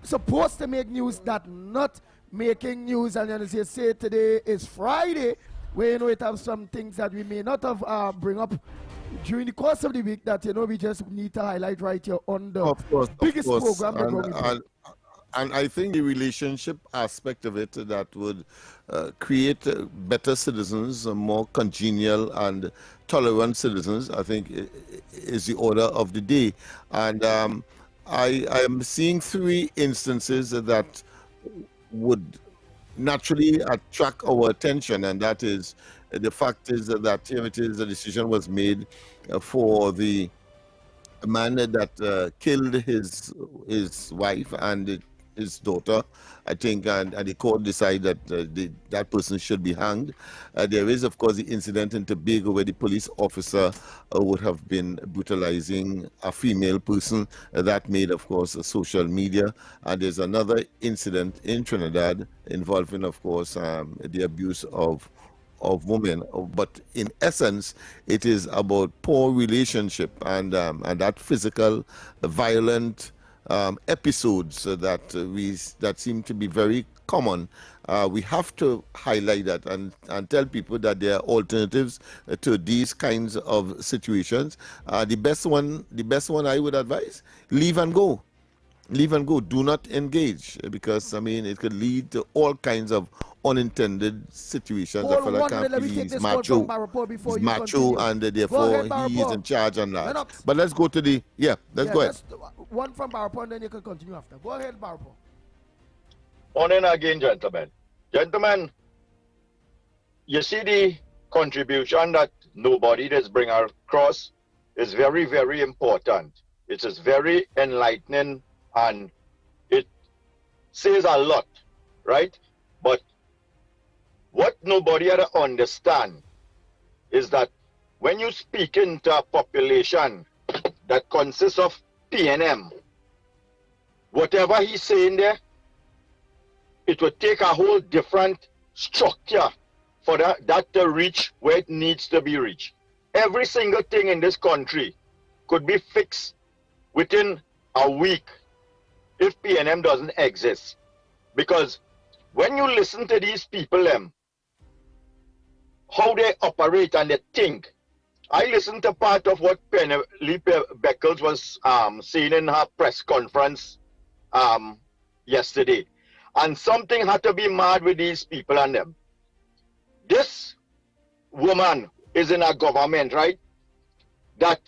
supposed to make news that not making news? And as you say, today is Friday. We know it have some things that we may not have bring up during the course of the week that we just need to highlight right here on the biggest program. And I think the relationship aspect of it that would create better citizens, more congenial and tolerant citizens, I think is the order of the day. And I am seeing 3 instances that would naturally attract our attention, and that is the fact is that here it is, a decision was made for the man that killed his wife and his daughter, I think, and the court decided that that person should be hanged. There is, of course, the incident in Tobago where the police officer would have been brutalizing a female person. That made, of course, social media. And there's another incident in Trinidad involving, of course, the abuse of women. But in essence, it is about poor relationship and that physical, violent episodes that seem to be very common. We have to highlight that and tell people that there are alternatives to these kinds of situations. The best one I would advise: leave and go. Leave and go. Do not engage, because it could lead to all kinds of unintended situations. A fella can't please macho, and therefore he is in charge and that. Lennox. But let's go to the let's go ahead. One from Barapon, then you can continue after. Go ahead, Barapon. Morning again, gentlemen. Gentlemen, you see the contribution that nobody does bring across is very, very important. It is very enlightening and it says a lot, right? But what nobody ever understand is that when you speak into a population that consists of PNM, whatever he's saying there, it would take a whole different structure for that to reach where it needs to be reached. Every single thing in this country could be fixed within a week if PNM doesn't exist. Because when you listen to these people, how they operate and they think. I listened to part of what Penelope Beckles was saying in her press conference yesterday. And something had to be mad with these people and them. This woman is in a government, right, that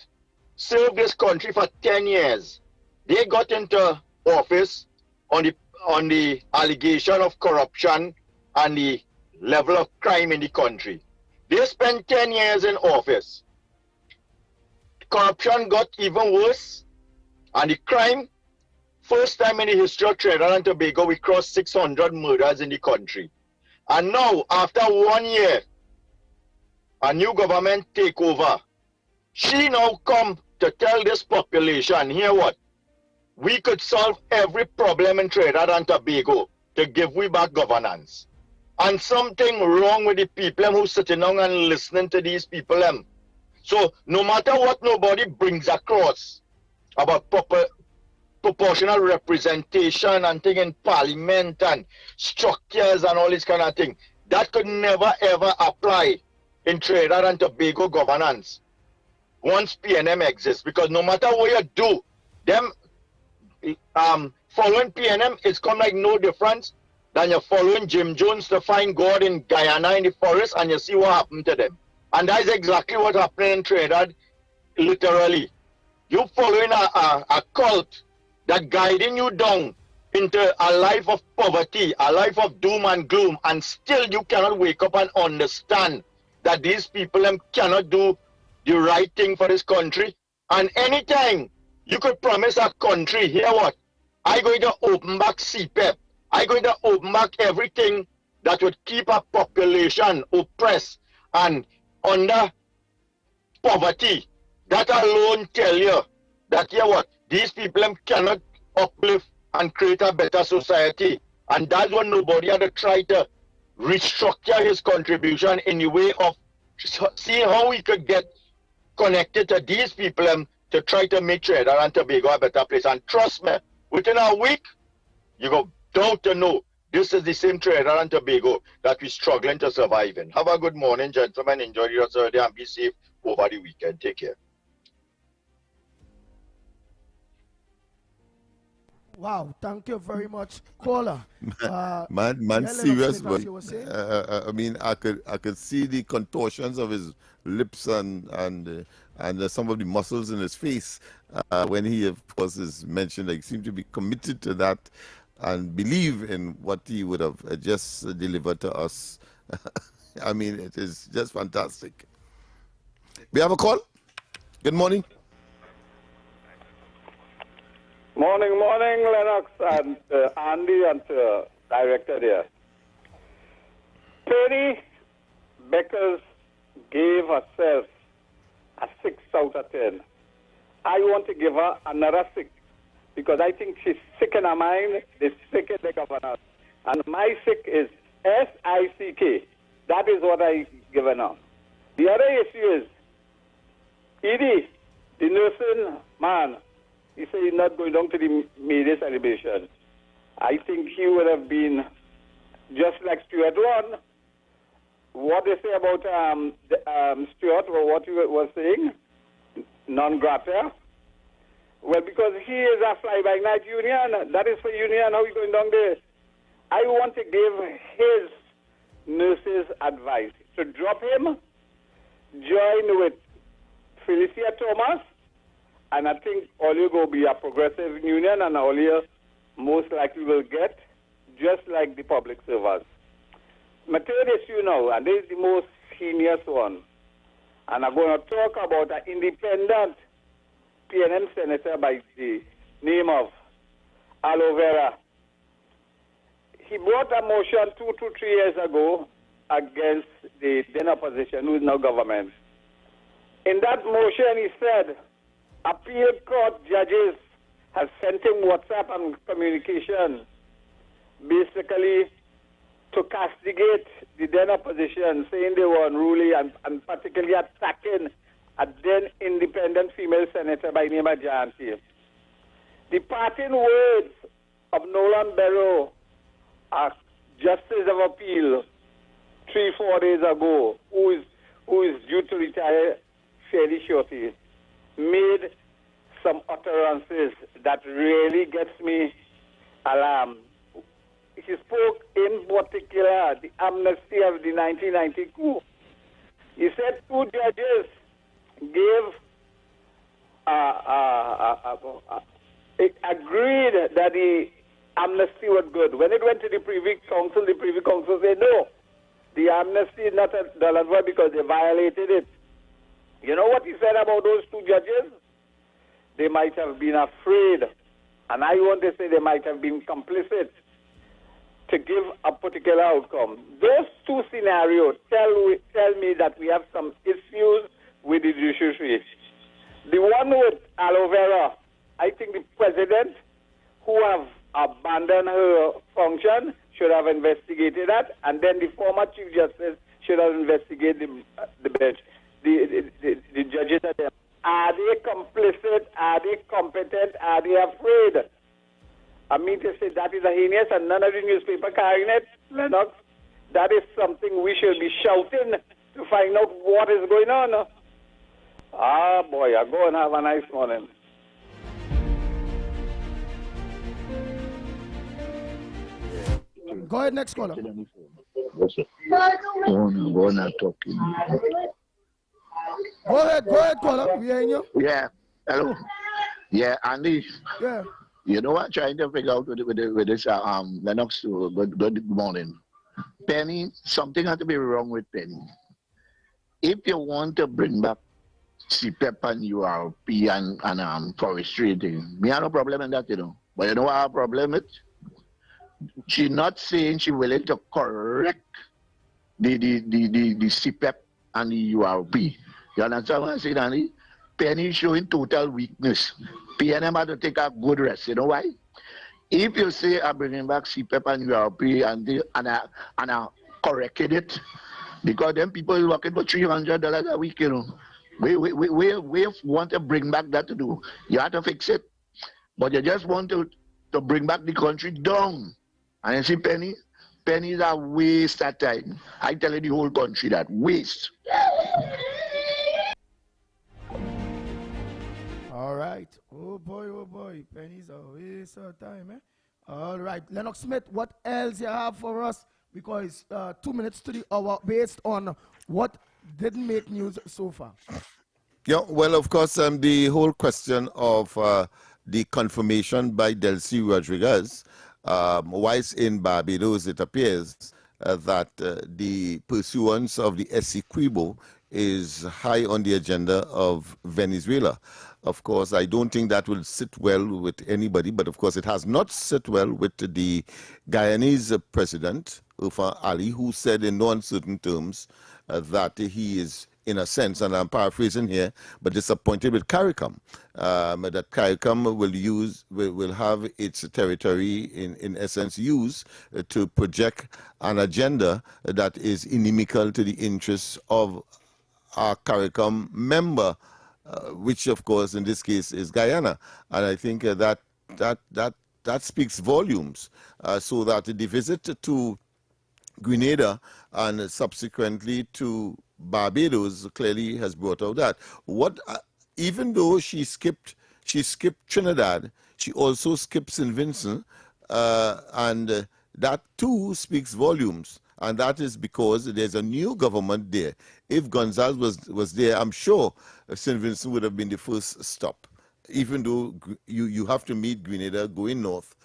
served this country for 10 years. They got into office on the allegation of corruption and the level of crime in the country. They spent 10 years in office. Corruption got even worse, and the crime, first time in the history of Trinidad and Tobago, we crossed 600 murders in the country. And now, after 1 year, a new government take over. She now come to tell this population, hear what? We could solve every problem in Trinidad and Tobago to give we back governance. And something wrong with the people who sitting down and listening to these people. So no matter what nobody brings across about proportional representation and thing in parliament and structures and all this kind of thing, that could never ever apply in Trinidad and Tobago governance once PNM exists. Because no matter what you do, them following PNM is come like no difference than you're following Jim Jones to find God in Guyana in the forest, and you see what happened to them. And that's exactly what happened in Trinidad, literally. You're following a cult that guiding you down into a life of poverty, a life of doom and gloom, and still you cannot wake up and understand that these people cannot do the right thing for this country. And anytime you could promise a country, hear what? I'm going to open back CPEP. I'm going to open back everything that would keep a population oppressed and under poverty. That alone tell you that, hear what? These people cannot uplift and create a better society. And that's what nobody had to try to restructure his contribution in the way of seeing how we could get connected to these people to try to make Trinidad and Tobago a better place. And trust me, within a week, you go down to know this is the same Trinidad and Tobago that we're struggling to survive in. Have a good morning, gentlemen. Enjoy your Saturday and be safe over the weekend. Take care. Wow, thank you very much, caller. Man, serious. But, I mean, I could see the contortions of his lips and some of the muscles in his face when he, of course, is mentioned. He seemed to be committed to that and believe in what he would have just delivered to us. I mean, it is just fantastic. We have a call. Good morning. Morning, Lennox and Andy and director there. Penny Beckers gave herself a 6 out of 10. I want to give her another 6 because I think she's sick in her mind, the sick in the governor. And my sick is SICK. That is what I given her. The other issue is Edie, the nursing man. He said he's not going down to the media celebration. I think he would have been just like Stuart One. What they say about Stuart, or what you were saying, non grata. Well, because he is a fly-by-night union. That is for union. How are you going down there? I want to give his nurses advice to drop him, join with Felicia Thomas, and I think all you will be a progressive union, and all you most likely will get, just like the public servers. My third issue now, and this is the most heinous one, and I'm going to talk about an independent PNM senator by the name of Aloe Vera. He brought a motion 2 to 3 years ago against the then opposition, who is now government. In that motion, he said, appeal court judges have sent him WhatsApp and communication basically to castigate the then opposition, saying they were unruly and particularly attacking a then independent female senator by name of Jayanti. The parting words of Nolan Barrow, a justice of appeal, 3-4 days ago, who is due to retire fairly shortly, made some utterances that really gets me alarmed. He spoke in particular the amnesty of the 1990 coup. He said 2 judges gave agreed that the amnesty was good. When it went to the Privy Council said no. The amnesty is not null because they violated it. You know what he said about those 2 judges? They might have been afraid, and I want to say they might have been complicit to give a particular outcome. Those 2 scenarios tell me that we have some issues with the judiciary. The one with aloe vera, I think the president, who have abandoned her function, should have investigated that, and then the former Chief Justice should have investigated the bench, the judges at them. Are they complicit? Are they competent? Are they afraid? I mean to say that is a heinous, and none of the newspaper carrying it, Lennox. That is something we should be shouting to find out what is going on. Ah, boy, I go and have a nice morning. Go ahead, next caller. Talking. Go ahead, caller. We hearing you? Yeah. Hello. Yeah, Andy. Yeah. You know what? Trying to figure out with this Lennox. Good morning. Penny, something had to be wrong with Penny. If you want to bring back CPEP and URP and forestry thing, me have no problem in that, you know. But you know what our problem is? She's not saying she's willing to correct the CPEP and the URP. You understand what I'm saying, Andy? Penny showing total weakness. PNM had to take a good rest. You know why? If you say I'm bringing back CPEP and URP and I corrected it, because then people working for $300 a week, you know. We want to bring back that to do. You have to fix it. But you just want to bring back the country down. And you see, pennies are waste at time. I tell you the whole country that. Waste. All right. Oh boy. Pennies are waste of time, eh? All right. Lennox Smith, what else you have for us? Because 2 minutes to the hour based on what didn't make news so far. Yeah, well, of course, the whole question of the confirmation by Delcy Rodriguez, whilst in Barbados, it appears that the pursuance of the Essequibo is high on the agenda of Venezuela. Of course, I don't think that will sit well with anybody, but of course it has not sit well with the Guyanese president, Ufa Ali, who said in no uncertain terms that he is, in a sense, and I'm paraphrasing here, but disappointed with CARICOM, that CARICOM will have its territory, in essence, used to project an agenda that is inimical to the interests of our CARICOM member, which, of course, in this case is Guyana. And I think that speaks volumes, so that the visit to Grenada and subsequently to Barbados clearly has brought out that. Even though she skipped Trinidad, she also skipped St. Vincent, and that too speaks volumes. And that is because there's a new government there. If Gonzalez was there, I'm sure St. Vincent would have been the first stop, even though you have to meet Grenada going north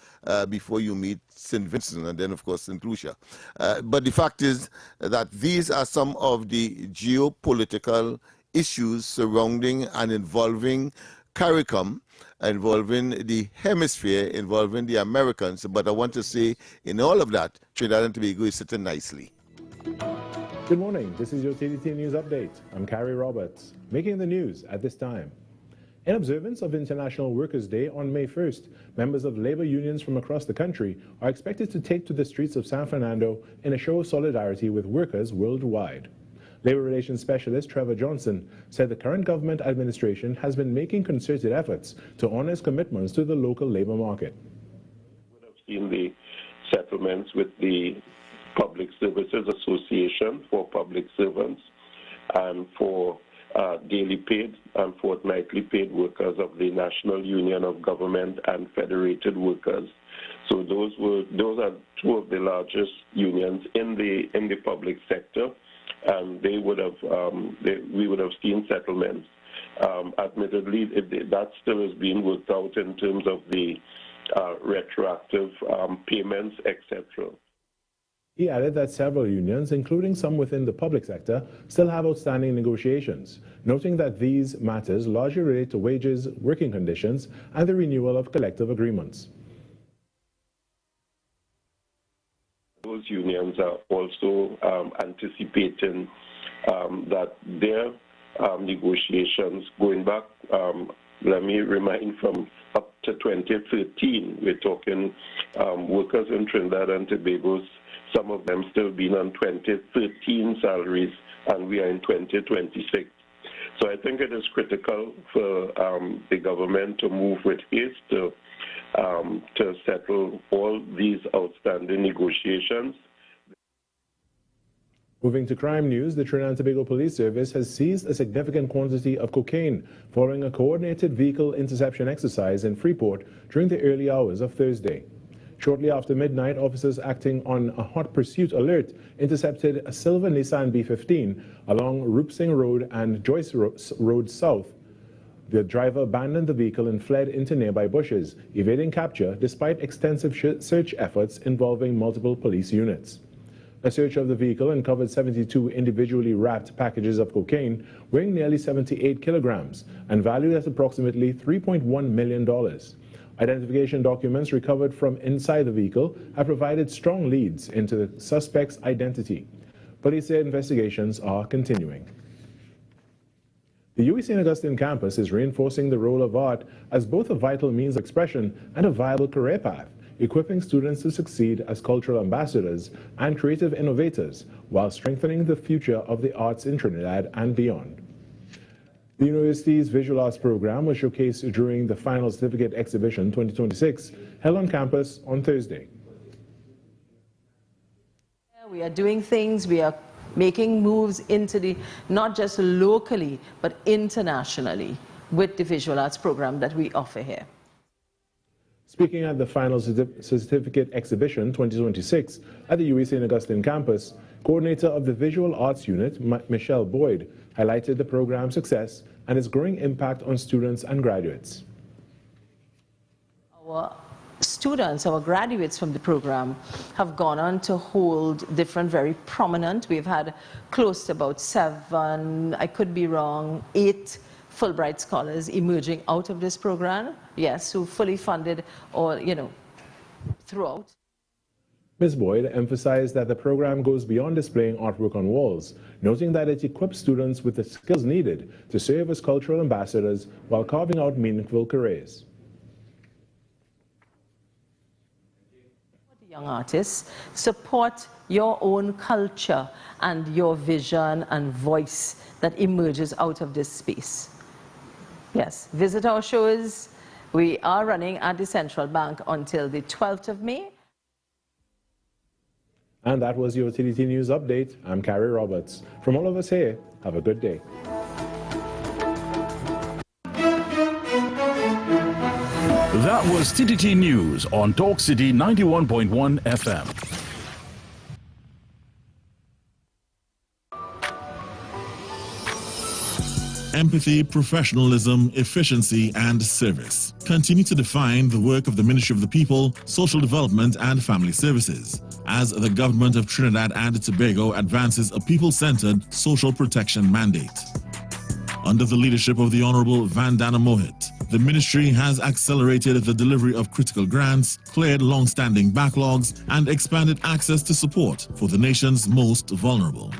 before you meet St. Vincent and then, of course, St. Lucia. But the fact is that these are some of the geopolitical issues surrounding and involving CARICOM, involving the hemisphere, involving the Americans. But I want to say, in all of that, Trinidad and Tobago is sitting nicely. Good morning. This is your TDT News Update. I'm Carrie Roberts, making the news at this time. In observance of International Workers' Day on May 1st, members of labor unions from across the country are expected to take to the streets of San Fernando in a show of solidarity with workers worldwide. Labor Relations Specialist Trevor Johnson said the current government administration has been making concerted efforts to honor its commitments to the local labor market. In the settlements with the Public Services Association for public servants and for daily paid and fortnightly paid workers of the National Union of Government and Federated Workers. So those are two of the largest unions in the public sector, and they would have we would have seen settlements. Admittedly, that still is being worked out in terms of the retroactive payments, etc. He added that several unions, including some within the public sector, still have outstanding negotiations, noting that these matters largely relate to wages, working conditions, and the renewal of collective agreements. Those unions are also anticipating that their negotiations going back, let me remind, from up to 2013, we're talking workers in Trinidad and Tobago, some of them still being on 2013 salaries, and we are in 2026. So I think it is critical for the government to move with haste to settle all these outstanding negotiations. Moving to crime news, the Trinidad and Tobago Police Service has seized a significant quantity of cocaine following a coordinated vehicle interception exercise in Freeport during the early hours of Thursday. Shortly after midnight, officers acting on a hot pursuit alert intercepted a silver Nissan B15 along Rupsing Road and Joyce Road South. The driver abandoned the vehicle and fled into nearby bushes, evading capture despite extensive search efforts involving multiple police units. A search of the vehicle uncovered 72 individually wrapped packages of cocaine weighing nearly 78 kilograms and valued at approximately $3.1 million. Identification documents recovered from inside the vehicle have provided strong leads into the suspect's identity. Police say investigations are continuing. The UWI St. Augustine campus is reinforcing the role of art as both a vital means of expression and a viable career path, equipping students to succeed as cultural ambassadors and creative innovators while strengthening the future of the arts in Trinidad and beyond. The university's visual arts program was showcased during the final certificate exhibition 2026 held on campus on Thursday. We are doing things, we are making moves into the, not just locally, but internationally with the visual arts program that we offer here. Speaking at the final certificate exhibition 2026 at the UWI St. Augustine campus, coordinator of the visual arts unit, Michelle Boyd, highlighted the program's success and its growing impact on students and graduates. Our students, our graduates from the program have gone on to hold different very prominent, we've had close to about 7, I could be wrong, 8 Fulbright scholars emerging out of this program, yes, who fully funded or, throughout. Ms. Boyd emphasized that the program goes beyond displaying artwork on walls, noting that it equips students with the skills needed to serve as cultural ambassadors while carving out meaningful careers. Young artists, support your own culture and your vision and voice that emerges out of this space. Yes, visit our shows. We are running at the Central Bank until the 12th of May. And that was your TDT News Update. I'm Carrie Roberts. From all of us here, have a good day. That was TDT News on Talk City 91.1 FM. Empathy, professionalism, efficiency, and service continue to define the work of the Ministry of the People, Social Development and Family Services, as the government of Trinidad and Tobago advances a people-centered social protection mandate. Under the leadership of the Honorable Vandana Mohit, the ministry has accelerated the delivery of critical grants, cleared long-standing backlogs, and expanded access to support for the nation's most vulnerable.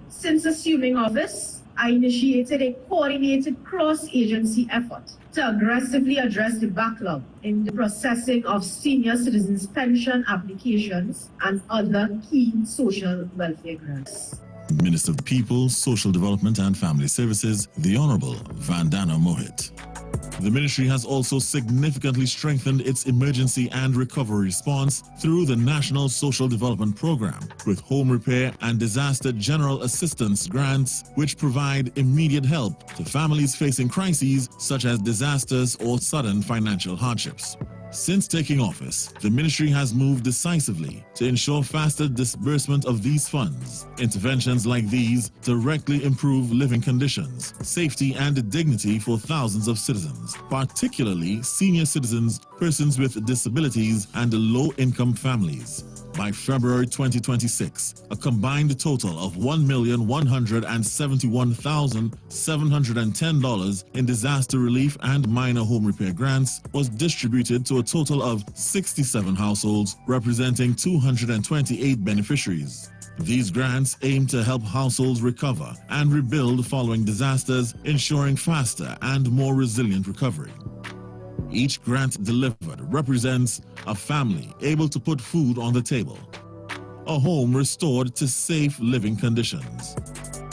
Since assuming office, I initiated a coordinated cross-agency effort to aggressively address the backlog in the processing of senior citizens' pension applications and other key social welfare grants. Minister of the People, Social Development and Family Services, the Honorable Vandana Mohit. The ministry has also significantly strengthened its emergency and recovery response through the National Social Development Program, with home repair and disaster general assistance grants, which provide immediate help to families facing crises such as disasters or sudden financial hardships. Since taking office, the ministry has moved decisively to ensure faster disbursement of these funds. Interventions like these directly improve living conditions, safety, and dignity for thousands of citizens, particularly senior citizens, persons with disabilities, and low-income families. By February 2026, a combined total of $1,171,710 in disaster relief and minor home repair grants was distributed to a total of 67 households, representing 228 beneficiaries. These grants aim to help households recover and rebuild following disasters, ensuring faster and more resilient recovery. Each grant delivered represents a family able to put food on the table, a home restored to safe living conditions,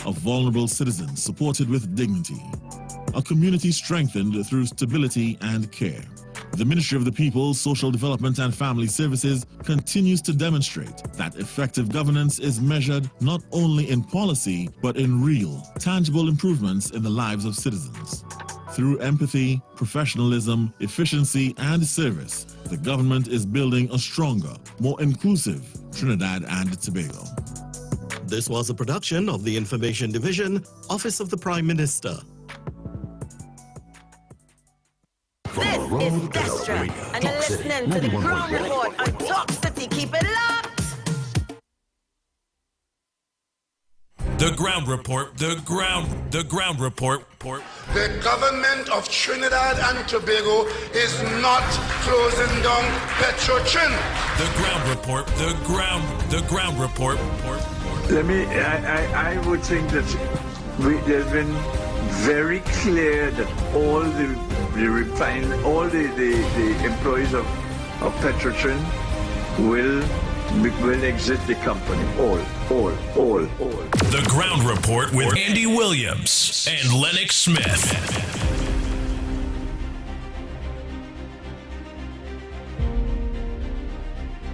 a vulnerable citizen supported with dignity, a community strengthened through stability and care. The Ministry of the People, Social Development and Family Services continues to demonstrate that effective governance is measured not only in policy, but in real, tangible improvements in the lives of citizens. Through empathy, professionalism, efficiency, and service, the government is building a stronger, more inclusive Trinidad and Tobago. This was a production of the Information Division, Office of the Prime Minister. This is Destra, and you're listening to the Ground Report on Talk City. Keep it locked. The Ground Report, the ground report. The government of Trinidad and Tobago is not closing down Petrochin. The Ground Report, the ground report. I would think that there's been very clear that all the employees of Petrochin will exit the company. All. The Ground Report with Andy Williams and Lennox Smith.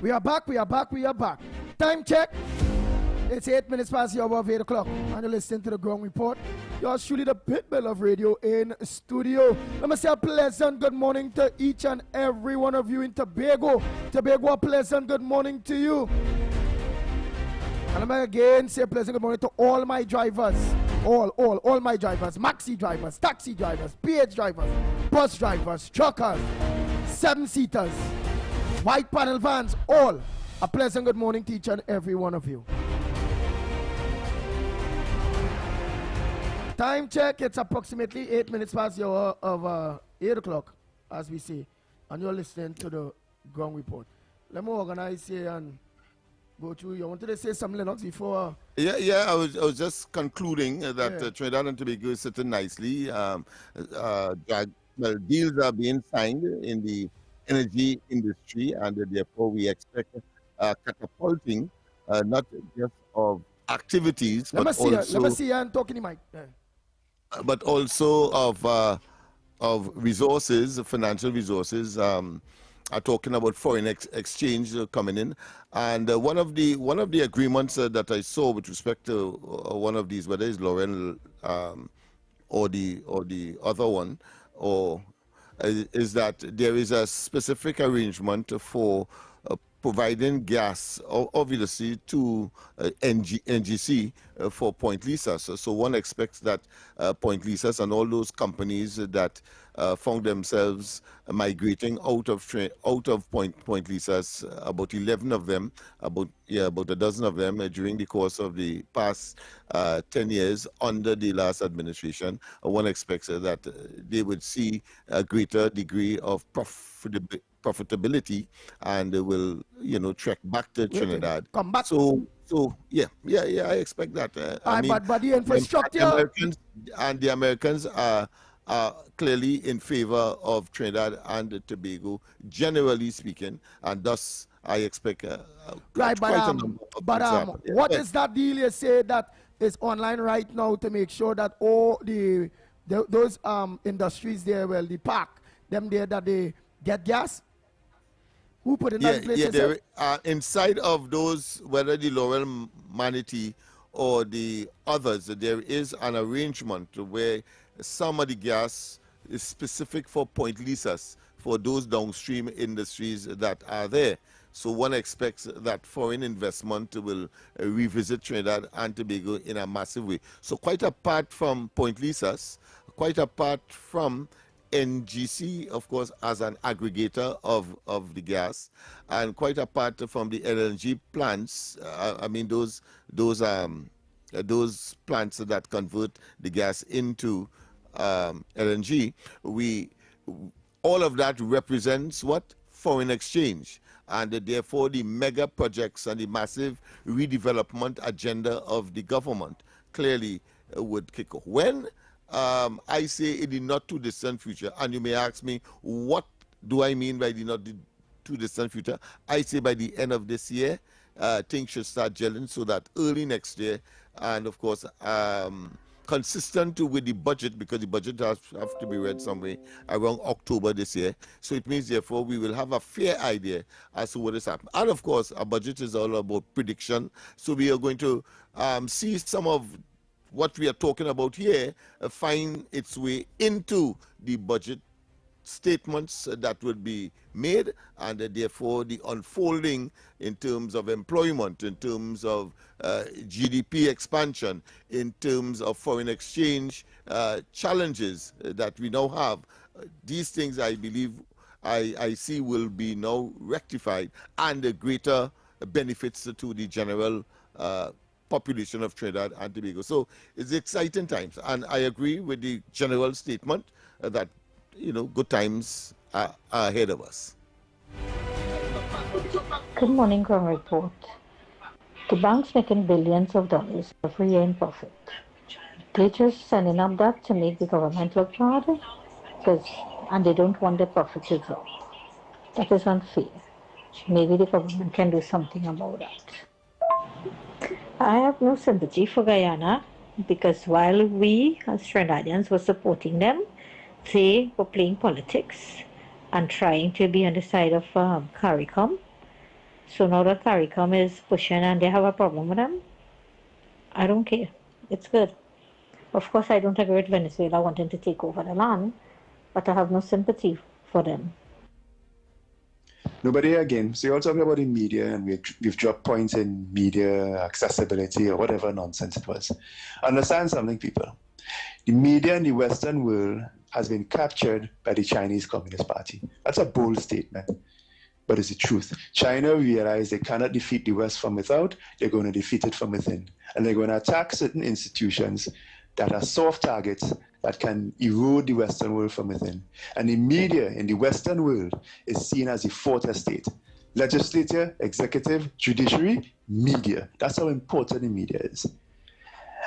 We are back. Time check. It's 8 minutes past the hour of 8 o'clock. And you're listening to the Ground Report. Yours truly, the Pitbull of Radio in studio. Let me say a pleasant good morning to each and every one of you in Tobago. Tobago, a pleasant good morning to you. And let me again say a pleasant good morning to all my drivers. All my drivers. Maxi drivers, taxi drivers, PH drivers, bus drivers, truckers, 7-seaters, white panel vans, all. A pleasant good morning to each and every one of you. Time check, it's approximately 8 minutes past the hour of 8 o'clock, as we say. And you're listening to the Ground Report. Let me organize here and go through. You wanted to say something, Lennox, before? Yeah. I was just concluding that Trinidad and Tobago is sitting nicely. Deals are being signed in the energy industry, and therefore we expect catapulting not just of activities, let but me also see you and talking to Mike. but also of resources, financial resources. Are talking about foreign exchange coming in, and one of the agreements that I saw with respect to one of these, whether it's Laurel or the other one, is that there is a specific arrangement for providing gas, obviously, to NGC for Point Lisa. So one expects that Point Lisas and all those companies that found themselves migrating out of Point Lisas, about 11 of them, about a dozen of them during the course of the past 10 years under the last administration. One expects that they would see a greater degree of profitability, and they will, trek back to Trinidad. Come back. So yeah, I expect that. But the infrastructure. The Americans are clearly in favor of Trinidad and Tobago, generally speaking, and thus I expect right. What Yeah. is that deal you say that is online right now to make sure that all the those industries there, well, the park, them there that they get gas? Who put in that place? Yeah, there, inside of those, whether the Laurel Manatee or the others, there is an arrangement where some of the gas is specific for Point Lisas, for those downstream industries that are there. So one expects that foreign investment will revisit Trinidad and Tobago in a massive way. So quite apart from Point Lisas, quite apart from NGC, of course, as an aggregator of the gas, and quite apart from the LNG plants, I mean those plants that convert the gas into LNG, all of that represents what? Foreign exchange. And therefore the mega projects and the massive redevelopment agenda of the government clearly would kick off. When I say in the not too distant future, and you may ask me, what do I mean by the not too distant future? I say by the end of this year, things should start gelling so that early next year, and of course, consistent with the budget, because the budget has to be read somewhere around October this year. So it means, therefore, we will have a fair idea as to what is happening. And of course, our budget is all about prediction. So we are going to see some of what we are talking about here find its way into the budget statements that would be made, and therefore the unfolding in terms of employment, in terms of GDP expansion, in terms of foreign exchange challenges that we now have. These things, I believe, I see will be now rectified, and the greater benefits to the general population of Trinidad and Tobago. So it's exciting times, and I agree with the general statement that, you know, good times are ahead of us. Good morning, Ground Report. The bank's making billions of dollars every year in profit. They're just sending up that to make the government look bad, and they don't want the profit to drop. That is unfair. Maybe the government can do something about that. I have no sympathy for Guyana, because while we as Trinidadians were supporting them, they were playing politics and trying to be on the side of CARICOM. So now that CARICOM is pushing and they have a problem with them, I don't care. It's good. Of course, I don't agree with Venezuela wanting to take over the land, but I have no sympathy for them. Nobody again. So you're all talking about the media, and we've dropped points in media accessibility or whatever nonsense it was. Understand something, people. The media in the Western world has been captured by the Chinese Communist Party. That's a bold statement, but it's the truth. China realized they cannot defeat the West from without, they're going to defeat it from within. And they're going to attack certain institutions that are soft targets that can erode the Western world from within. And the media in the Western world is seen as the fourth estate. Legislature, executive, judiciary, media. That's how important the media is.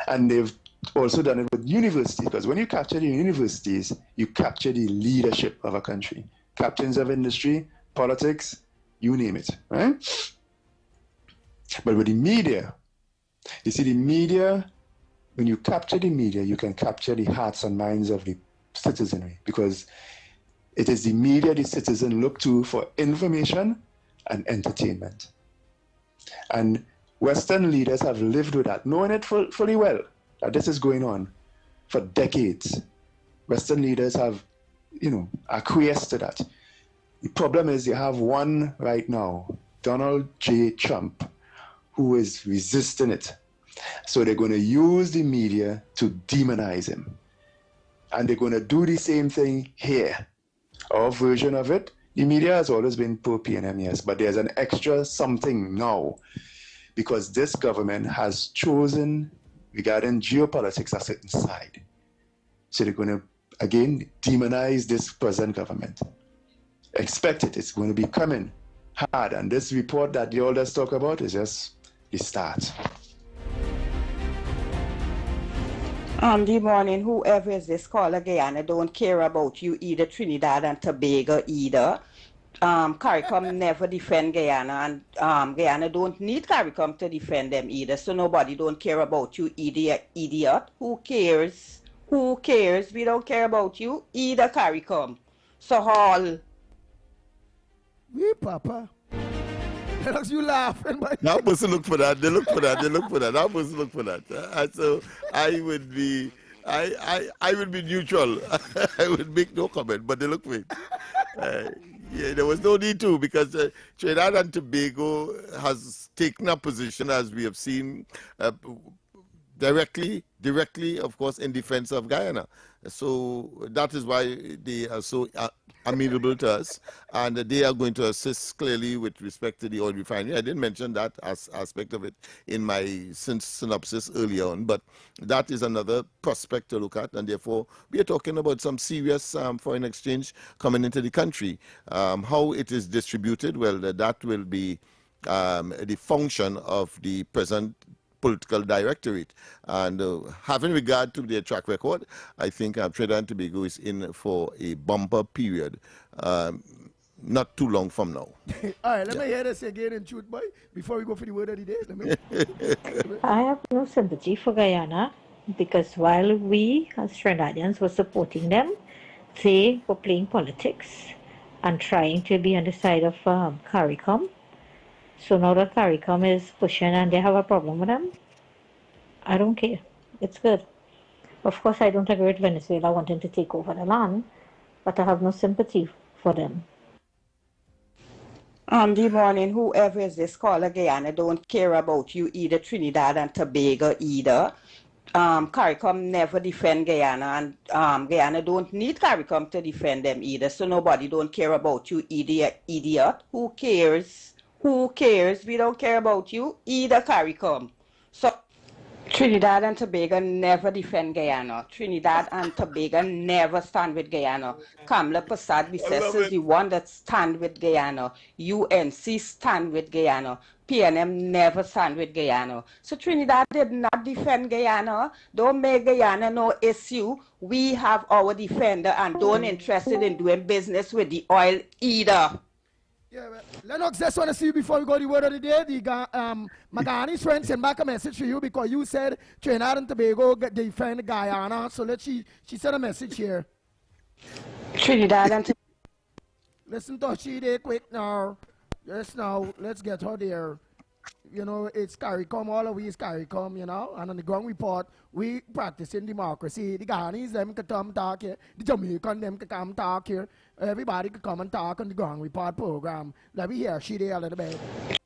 And they've also done it with universities, because when you capture the universities, you capture the leadership of a country. Captains of industry, politics, you name it, right? But with the media, you see the media, when you capture the media, you can capture the hearts and minds of the citizenry, because it is the media the citizen look to for information and entertainment. And Western leaders have lived with that, knowing it fully well, that this is going on for decades. Western leaders have, acquiesced to that. The problem is you have one right now, Donald J. Trump, who is resisting it. So they're going to use the media to demonize him. And they're going to do the same thing here. Our version of it, the media has always been pro-PNM, yes, but there's an extra something now, because this government has chosen, regarding geopolitics, a certain side. So they're going to, again, demonize this present government. Expect it. It's going to be coming hard. And this report that you all just talk about is just the start. Good morning. Whoever is this caller, Guyana, don't care about you either, Trinidad and Tobago either. CARICOM never defend Guyana, and Guyana don't need CARICOM to defend them either. So nobody don't care about you, idiot. Who cares who cares? We don't care about you. Either CARICOM. So all. We, Papa. Lennox, you laughing, but that person look for that. They look for that. They look for that. That person look for that. And so I would be, I would be neutral. I would make no comment, but they look for it. Yeah, there was no need to, because Trinidad and Tobago has taken a position, as we have seen, directly, of course, in defense of Guyana. So that is why they are so amenable to us, and they are going to assist clearly with respect to the oil refinery. I didn't mention that as aspect of it in my synopsis earlier on, but that is another prospect to look at, and therefore we are talking about some serious foreign exchange coming into the country. How it is distributed, well, that will be the function of the present political directorate, and having regard to their track record, I think Trinidad and Tobago is in for a bumper period, not too long from now. All right, let me hear this again in truth, boy, before we go for the word of the day. I have no sympathy for Guyana, because while we as Trinidadians were supporting them, they were playing politics and trying to be on the side of CARICOM. So now that CARICOM is pushing and they have a problem with them, I don't care. It's good. Of course, I don't agree with Venezuela wanting to take over the land, but I have no sympathy for them. Good morning. Whoever is this caller, Guyana, don't care about you either, Trinidad and Tobago either. CARICOM never defend Guyana, and Guyana don't need CARICOM to defend them either. So nobody don't care about you, idiot. Who cares? Who cares? We don't care about you. Either CARICOM. So Trinidad and Tobago never defend Guyana. Trinidad and Tobago never stand with Guyana. Kamla Persad-Bissess is the one that stand with Guyana. UNC stand with Guyana. PNM never stand with Guyana. So Trinidad did not defend Guyana. Don't make Guyana no issue. We have our defender and don't interested in doing business with the oil either. Yeah, well, Lennox, just want to see you before we go to the word of the day. Magani's friend sent back a message for you because you said Trinidad and Tobago defend Guyana. So she sent a message here. Trinidad and Tobago. Listen to she there quick now. Yes, now, let's get her there. You know, it's CARICOM, all of we is CARICOM, you know, and on the ground report, we practice in democracy. The Ghanaians, them can come talk here. The Jamaican, them can come talk here. Everybody can come and talk on the ground report program. Let me hear she there a little bit.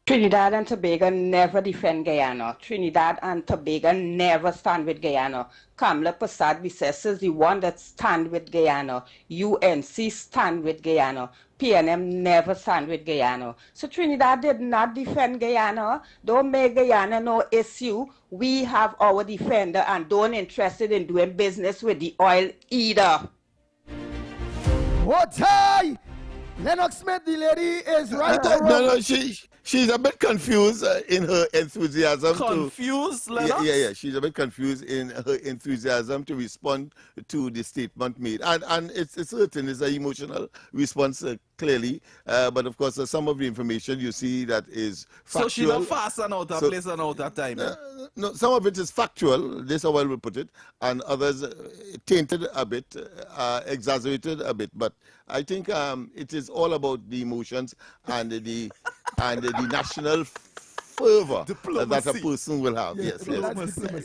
Trinidad and Tobago never defend Guyana. Trinidad and Tobago never stand with Guyana. Kamla Persad-Bissess is the one that stand with Guyana. UNC stand with Guyana. PNM never stand with Guyana. So Trinidad did not defend Guyana. Don't make Guyana no issue. We have our defender and don't interested in doing business with the oil either. What hey? Lennox Smith, the lady is right or wrong? No, she's a bit confused in her enthusiasm. Confused, Lennox? Yeah. She's a bit confused in her enthusiasm to respond to the statement made. And it's certain, it's an emotional response, clearly. But of course, some of the information you see that is factual. So she's not fast and out of place and out of time. No, some of it is factual, this is how I will put it, and others tainted a bit, exaggerated a bit. But I think it is all about the emotions and the national fervor that a person will have. Yes.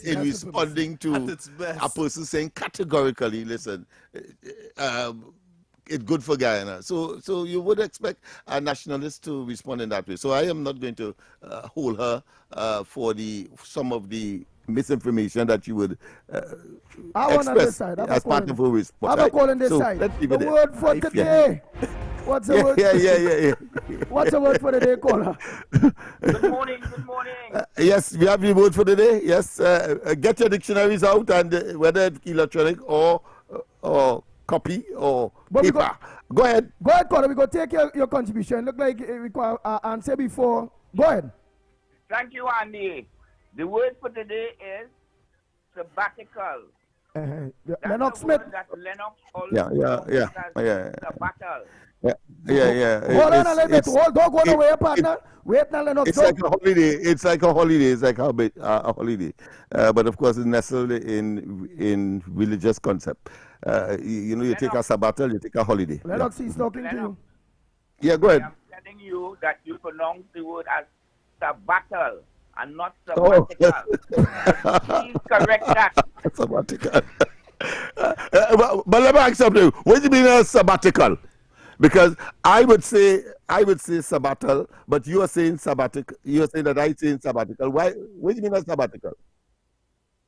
In responding to a person saying categorically, listen, it's good for Guyana. So you would expect a nationalist to respond in that way. So I am not going to hold her for some of the misinformation that you would express as part of her response. I'm calling this side. The word for today. What's the word? Yeah. What's the word for the day, caller? Good morning. Yes, we have the word for the day. Yes, get your dictionaries out, and whether it's electronic or copy or paper. Go ahead. Go ahead, caller. We go take your contribution. Look like we require answer before. Go ahead. Thank you, Andy. The word for today is sabbatical. Lennox Smith. That Lennox Yeah. sabbatical. Yeah. Hold on a little bit. Don't go away, partner. Wait now, Lennox. It's like a holiday. It's like a holiday. It's like a holiday. But of course, it's nestled in religious concept. You know, you take a sabbatical, you take a holiday. Lennox, he's talking to you. Yeah, go ahead. I'm telling you that you pronounce the word as sabbatical and not sabbatical. Please correct that. Sabbatical. But let me ask something. What do you mean a sabbatical? Because I would say sabbatical, but you are saying sabbatical. You are saying that I'm saying sabbatical. Why? What do you mean a sabbatical?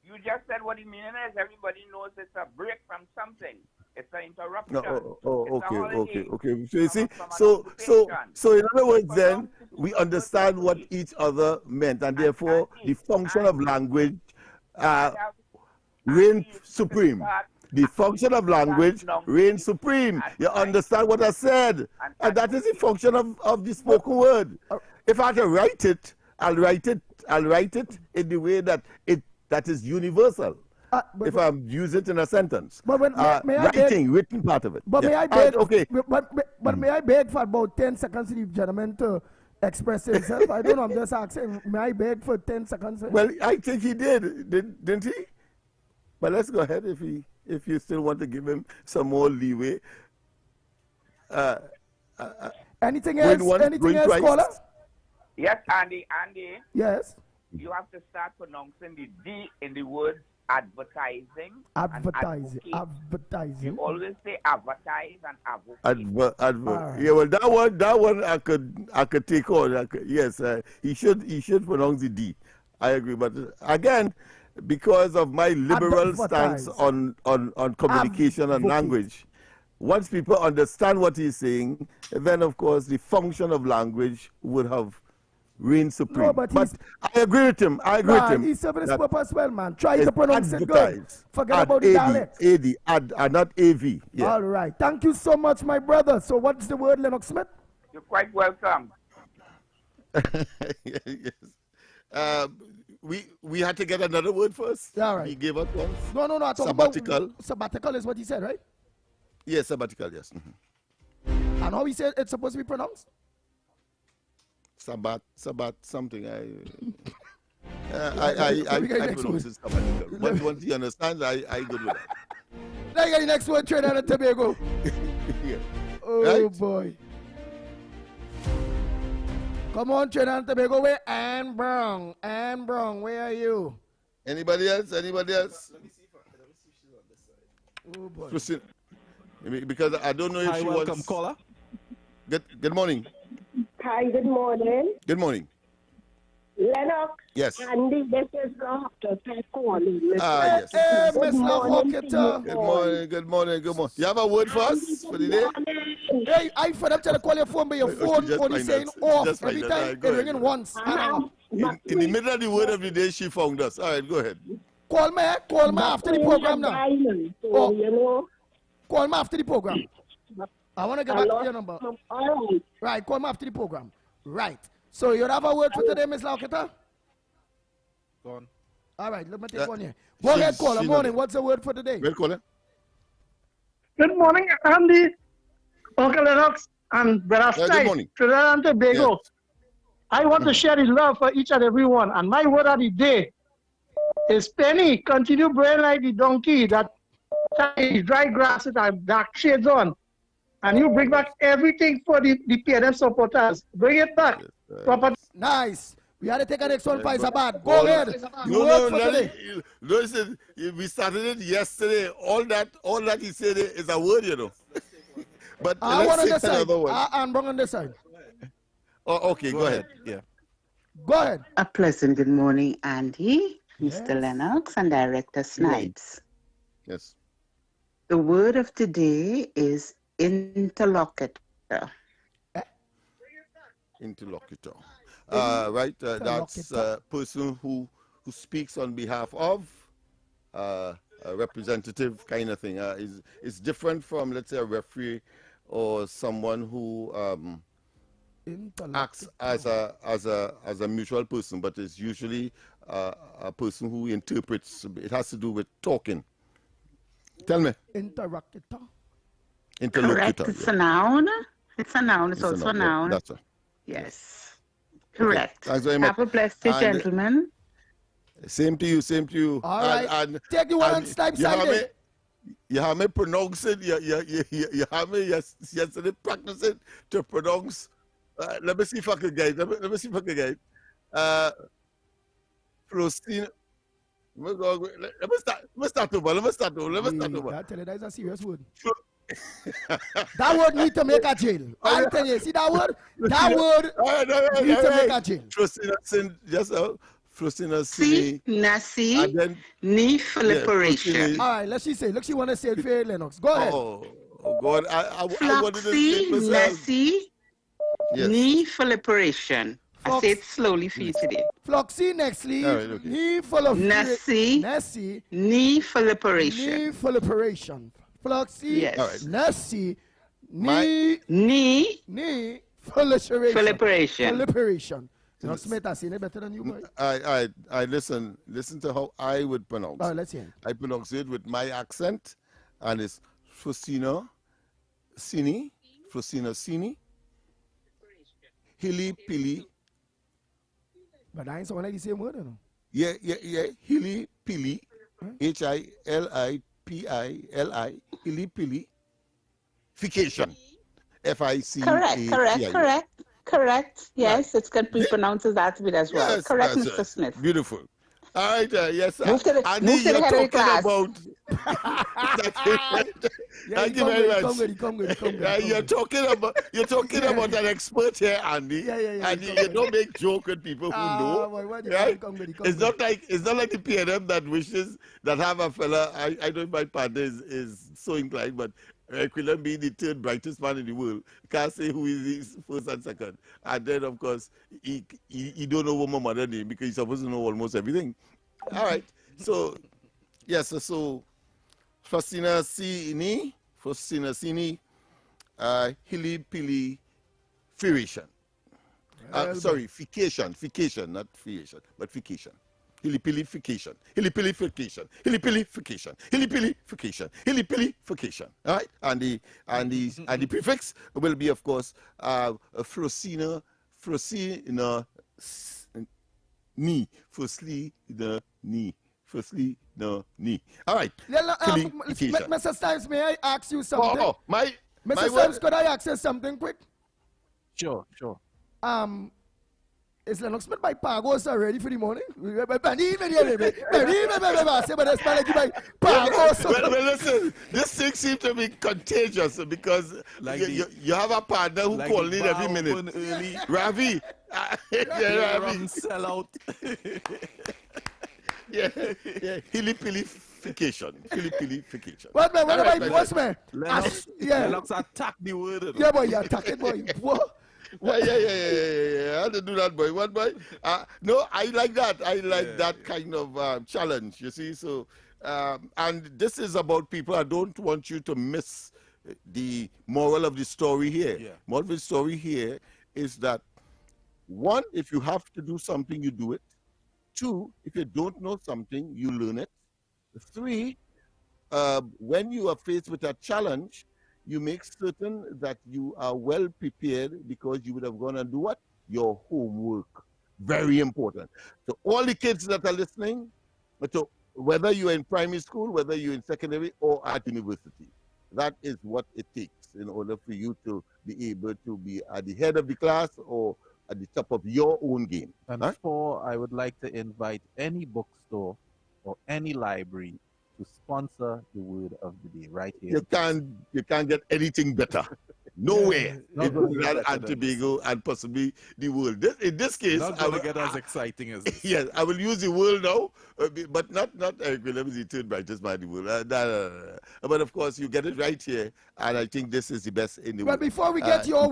You just said what the meaning is. Everybody knows it's a break from something. It's an interruption. Okay. So you see, so in other words, then we understand what each other meant, and therefore the function of language reigns supreme. The function of language reigns supreme. You understand what I said? And that is the function of the spoken word. If I had to write it, I'll write it in the way that is universal. If I'm using it in a sentence. But written part of it. But yeah. may I beg? Okay. But may I beg for about 10 seconds for the gentleman to express himself? I don't know. I'm just asking. May I beg for 10 seconds? Well, I think he didn't he? But let's go ahead if you still want to give him some more leeway. Anything else? Anything else, caller? Yes, Andy. Yes. You have to start pronouncing the D in the word advertising. Advertising. You always say advertise and advocate. Yeah, well, that one I could take on. Yes, he should pronounce the D. I agree, but again, because of my liberal stance on communication and language, once people understand what he's saying, then of course the function of language would have reign supreme. No, but I agree with him. He's serving his purpose well, man. Try to pronounce it good. Forget about the dialect. Not AV. Yeah. All right. Thank you so much, my brother. So what's the word, Lennox Smith? You're quite welcome. Yes. We had to get another word first. Yeah, all right. He gave us one. No. Sabbatical. Sabbatical is what he said, right? Yes, sabbatical, yes. And how he said it's supposed to be pronounced? Sabbat, something. I pronounce it sabbatical. Once he understands, I go with that. Let's get the next one, Trinidad and Tobago. Yeah. Oh, right? Boy. Come on, Trinidad and Tobago. Where Anne Brown? Anne Brown, where are you? Anybody else? Let me see if she's on this side. Oh, boy. Christine, because I don't know if she welcome, was... caller. Good morning. Hi, good morning. Good morning. Lennox. Yes. Andy, this is Dr. calling. Yes. Hey, Miss Walker. Good morning. You have a word for us for the day? Hey, I for them to call your phone, but your phone only saying off every time. It's ringing once. In the middle of the word of the day, she found us. All right, go ahead. Call me after the program now. Call me after the program. I want to get back to your number. All right. Right, call me after the program. Right. So you have a word for today, Miss Lauketa? Go on. All right, let me take one here. Go ahead, caller. Morning. What's the word for today? Well, caller. Good morning, Andy, Uncle Lennox, and Brother Good morning. Trinidad and Tobago. Yes. I want to share his love for each and every one. And my word of the day is Penny. Continue braying like the donkey that dry grass with our dark shades on. And you bring back everything for the PNM supporters. Bring it back. Nice. We had to take an next one, Paisabad. Go ahead. Listen, we started it yesterday. All that he said is a word, you know. But let's take another one. I'm wrong on this side. Oh, okay, go ahead. Yeah. Go ahead. A pleasant good morning, Andy, Mr. Lennox, and Director Snipes. Yes. The word of today is interlocutor. Interlocutor. Right. That's a person who speaks on behalf of a representative kind of thing. It's different from, let's say, a referee or someone who acts as a mutual person, but it's usually a person who interprets. It has to do with talking. Tell me. Interlocutor. Correct. It's a noun. It's a noun. It's also a noun. That's right. Yes. Correct. Thanks very much. Have a blessed day, gentlemen. Same to you, same to you. All right. Take the one on Snipe side. You have me pronounce it. You have me yesterday practicing to pronounce. Let me see if I can get it. Let me see if I can get it. Frostina. Let me start over. I tell you, that is a serious word. That word need to make a jail. I tell you, see that word? That word need to make a jail. Frostina, just Frostina, see, Nasi, ni proliferation. All right, let's see. Let's see what I say for Lennox. Go ahead. Oh God, I wanted to say myself. Nasi, ni proliferation. I say it slowly for you today. Floxy, nextly, ni full of Nessie, ni proliferation. Ni proliferation. Floxy, yes. Nessie, ni proliferation. Proliferation. Now, Smith, I seen it better than you, boy. I listen to how I would pronounce. Oh, let's hear. I pronounce it with my accent, and it's Frostina Sini, Hilly Pilly. But I ain't sound like the same word, no? Yeah. Hilly Pilly, HILIPILI, Hilly Pilly, Fication, FICA. Correct. Yes, it can be pronounced as that bit as well. Yes, correct, Mr. Smith. Beautiful. All right, yes. Move to the head of the class. Thank you very much. Come good. You're talking about an expert here, Andy. Yeah. And you don't make joke with people who know. Boy, right? It's not like the PNM that wishes that have a fella. I know my partner is so inclined, but Quillen being the third brightest man in the world, can't say who is first and second. And then, of course, he don't know what my mother name because he's supposed to know almost everything. All right. So, yes, so Frostina Sini, Hilly Pilly, Fication. Sorry, Fication, not Fiation, but Fication. Hilipilification. All right, and the prefix will be, of course, Frosina, ni, firstly the ni. All right. Mr. Stiles, may I ask you something? Mr. Stiles, could I ask you something quick? Sure. Is Lennox Smith by Pagos ready for the morning? Well, listen, this thing seems to be contagious because you have a partner who calls in every minute. Ravi. Ravi. Sell out. Yeah. Hilipilification. What man? What's man? Lennox attack the word. Yeah, boy, you attack it, boy. What? Yeah. How to do that, boy? What, boy? No, I like that. I like that kind of challenge, you see. So, and this is about people. I don't want you to miss the moral of the story here. Yeah. Moral of the story here is that, one, if you have to do something, you do it. Two, if you don't know something, you learn it. Three, when you are faced with a challenge, you make certain that you are well prepared because you would have gone and do what? Your homework. Very important. So all the kids that are listening, so whether you're in primary school, whether you're in secondary or at university, that is what it takes in order for you to be able to be at the head of the class or at the top of your own game. And four, I would like to invite any bookstore or any library to sponsor the word of the day right here. You can't get anything better. Nowhere in Trinidad and Tobago and possibly the world. In this case, not going to get as exciting as this. Yes, I will use the world now, but not Eric Williams, the third brightest man in the world. But of course, you get it right here, and I think this is the best in the world. But before we get your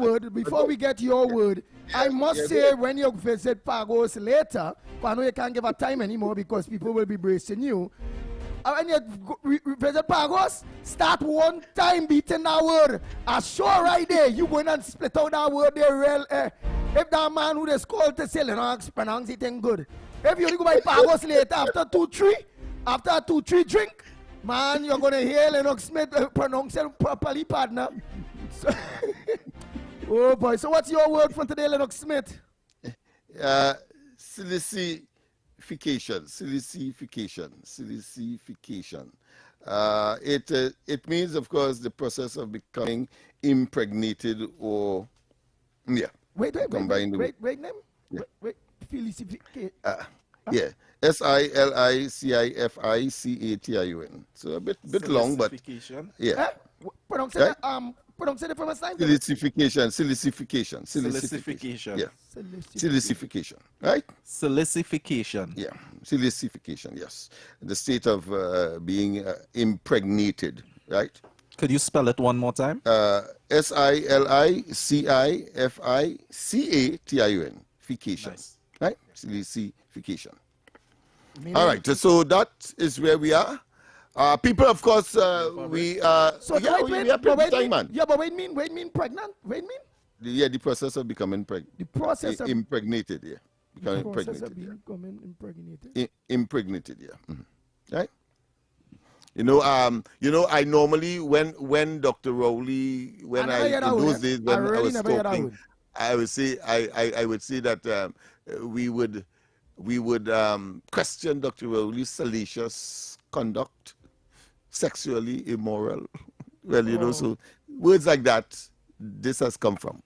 word, I must say when you visit Pagos later, I know you can't give a time anymore because people will be bracing you. When you visit Pagos, start one time beating that word. I sure right there, you going and split out that word there real. If that man who is called to say, Lennox, pronounce it in good. If you go by Pagos later, after 2-3 drink, man, you're going to hear Lennox Smith pronounce it properly, partner. So, oh boy, so what's your word for today, Lennox Smith? Silicification. It means, of course, the process of becoming impregnated or Wait, combined name? Wait, Silicification. Yeah, SILICIFICATION. So a bit long, but yeah. Pronounce Right? Pronounce it from a sign. Silicification. Yeah. Silicification. Right? Silicification. Yeah. Silicification, yes. The state of being impregnated, right? Could you spell it one more time? SILICIFICATION. Fication. Nice. Right? Silicification. All right, so that is where we are. People, of course, we are time, man. Yeah, but wait mean pregnant? Yeah, the process of becoming pregnant. The process of impregnated, yeah. Becoming the process impregnated. of becoming impregnated. Impregnated, yeah. Mm-hmm. Right? I normally when Dr. Rowley, in those days when I was talking, I would say I would say that we would question Dr. Rowley's salacious conduct, sexually immoral. Well, so words like that, this has come from.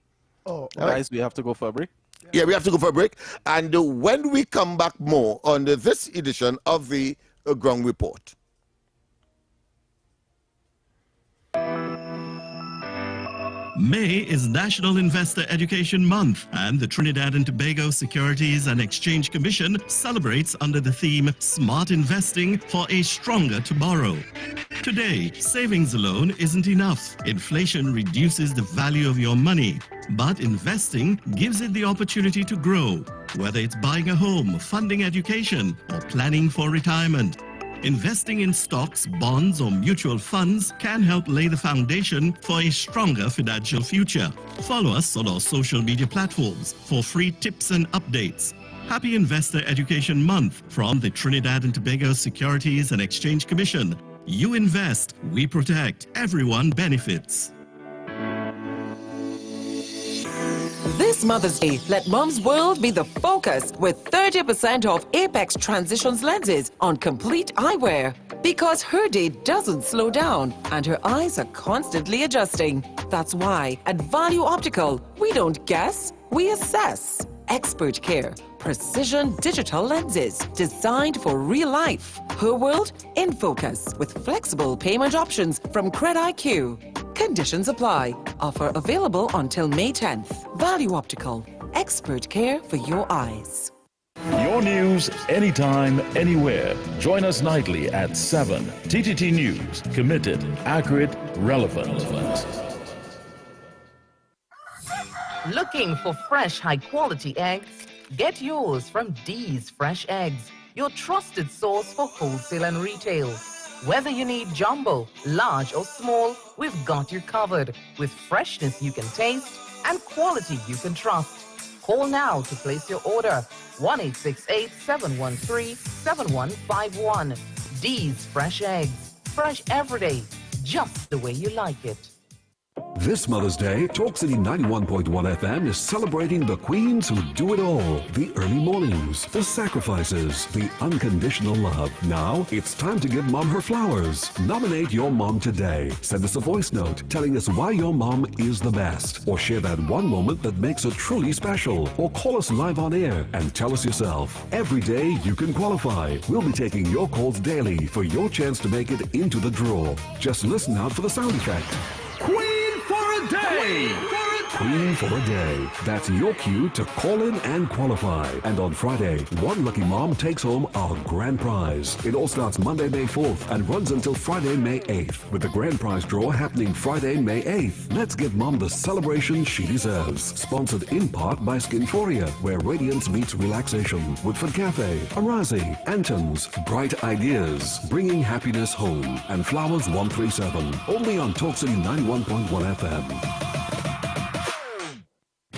Guys, we have to go for a break. Yeah, we have to go for a break. And when we come back more on this edition of the Ground Report. May is National Investor Education Month, and the Trinidad and Tobago Securities and Exchange Commission celebrates under the theme Smart Investing for a Stronger Tomorrow. Today, savings alone isn't enough. Inflation reduces the value of your money, but investing gives it the opportunity to grow, whether it's buying a home, funding education, or planning for retirement. Investing in stocks, bonds, or mutual funds can help lay the foundation for a stronger financial future. Follow us on our social media platforms for free tips and updates. Happy Investor Education Month from the Trinidad and Tobago Securities and Exchange Commission. You invest, we protect, everyone benefits. This Mother's Day, let Mom's World be the focus with 30% off Apex Transitions lenses on complete eyewear. Because her day doesn't slow down and her eyes are constantly adjusting. That's why at Value Optical, we don't guess, we assess. Expert care, precision digital lenses designed for real life. Her world in focus with flexible payment options from CredIQ. Conditions apply. Offer available until May 10th. Value Optical. Expert care for your eyes. Your news, anytime, anywhere. Join us nightly at 7. TTT News. Committed, accurate, relevant. Looking for fresh, high-quality eggs? Get yours from D's Fresh Eggs, your trusted source for wholesale and retail. Whether you need jumbo, large or small, we've got you covered with freshness you can taste and quality you can trust. Call now to place your order. 1-868-713-7151. D's Fresh Eggs. Fresh every day, just the way you like it. This Mother's Day, Talk City 91.1 FM is celebrating the queens who do it all. The early mornings, the sacrifices, the unconditional love. Now, it's time to give Mom her flowers. Nominate your mom today. Send us a voice note telling us why your mom is the best. Or share that one moment that makes her truly special. Or call us live on air and tell us yourself. Every day you can qualify. We'll be taking your calls daily for your chance to make it into the draw. Just listen out for the sound effect. Queen for a day! Queen for a day. That's your cue to call in and qualify. And on Friday, one lucky mom takes home our grand prize. It all starts Monday, May 4th and runs until Friday, May 8th, with the grand prize draw happening Friday, May 8th. Let's give Mom the celebration she deserves. Sponsored in part by Skinforia, where radiance meets relaxation. Woodford Cafe, Arazi, Anton's, Bright Ideas, bringing happiness home. And Flowers 137, only on Talk City 91.1 FM.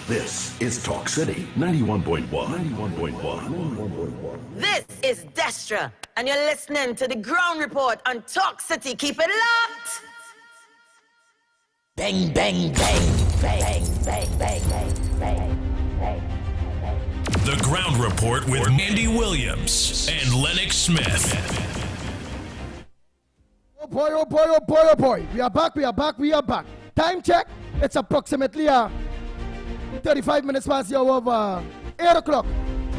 This is Talk City 91.1. This is Destra, and you're listening to the Ground Report on Talk City. Keep it locked. Bang, bang, bang, bang, bang, bang, bang, bang, bang. The Ground Report with Andy Williams and Lennox Smith. Oh boy, oh boy, oh boy, oh boy. We are back, we are back, we are back. Time check. It's approximately 35 minutes past the hour of 8 o'clock.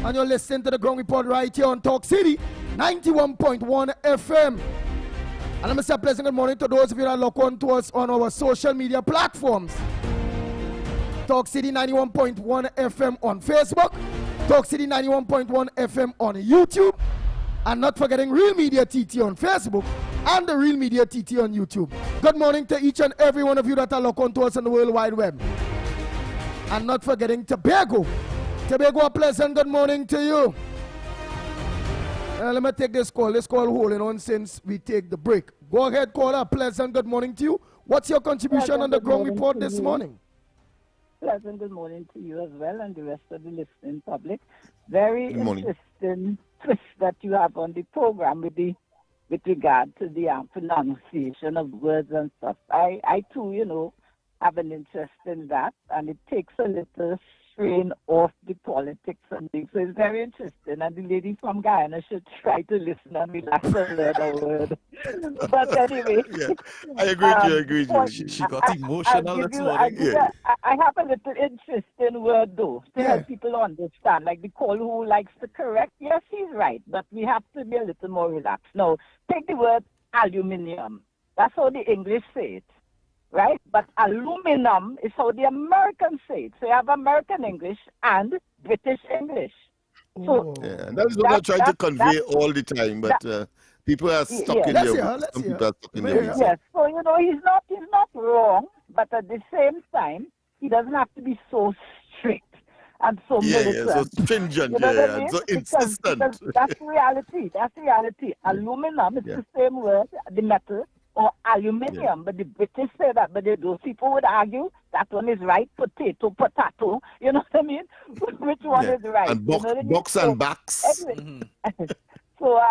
And you're listening to the Ground Report right here on Talk City 91.1 FM. And I'm going to say a pleasant good morning to those of you that look on to us on our social media platforms. Talk City 91.1 FM on Facebook. Talk City 91.1 FM on YouTube. And not forgetting Real Media TT on Facebook and the Real Media TT on YouTube. Good morning to each and every one of you that are locked on to us on the World Wide Web. And not forgetting Tobago. Tobago, a pleasant good morning to you. Let me take this call. This call holding on since we take the break. Go ahead, caller. Pleasant good morning to you. What's your contribution on the Ground Report this morning? Pleasant good morning to you as well and the rest of the listening public. Very interesting twist that you have on the program with regard to the pronunciation of words and stuff. I too, have an interest in that, and it takes a little strain off the politics and things. So it's very interesting, and the lady from Guyana should try to listen and relax and learn a word. But anyway, I agree with you. She got emotional this morning. I have a little interesting word though to help people understand. Like the caller who likes to correct, yes, he's right, but we have to be a little more relaxed. Now, take the word aluminium. That's how the English say it. Right? But aluminum is how the Americans say it. So you have American English and British English. So and that is what I try to convey all the time, but people are stuck in their ways. Some people are stuck in their ways. Yes, so he's not wrong, but at the same time, he doesn't have to be so strict and so militant. So stringent, and so insistent. Because that's reality. That's reality. Aluminum is the same word, the metal, or aluminium, but the British say that, but those people would argue that one is right, potato, you know what I mean? Which one is right? And box and backs. Anyway. So,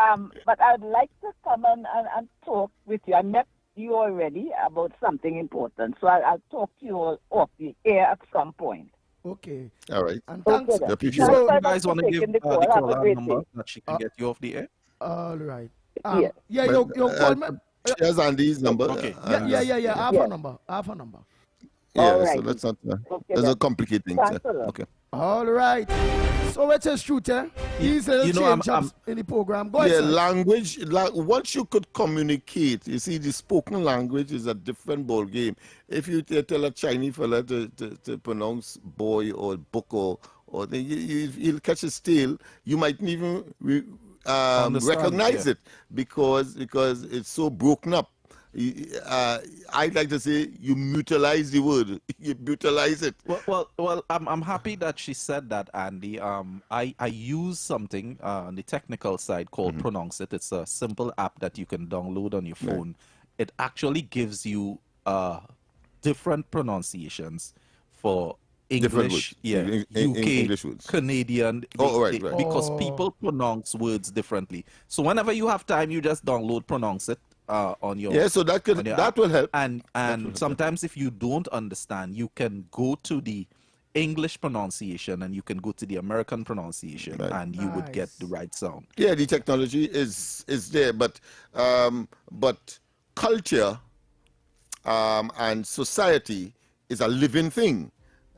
but I'd like to come and talk with you. I met you already about something important, so I'll talk to you all off the air at some point. Okay. All right. And thanks. Okay, So you guys want to give the caller number that she can get you off the air? All right. Your call me. Here's Andy's number. Okay. Yeah. I have a number. Yeah, so let's not. There's a complicated thing. Okay. All right. So let's just shoot, These little change-ups in the program. Go ahead, language. Once you could communicate, you see, the spoken language is a different ball game. If you tell a Chinese fella to pronounce boy or book or he'll catch his tail. You might even recognize it because it's so broken up. I'd like to say you mutilize the word. You brutalize it. Well. I'm happy that she said that, Andy. I use something on the technical side called Pronounce It. It's a simple app that you can download on your phone. Right. It actually gives you different pronunciations for English, UK, English words. Canadian, right. Because people pronounce words differently. So whenever you have time, you just download Pronounce It on your so that will help. And sometimes if you don't understand, you can go to the English pronunciation and you can go to the American pronunciation, and you would get the right sound. Yeah, the technology is there, but culture and society is a living thing.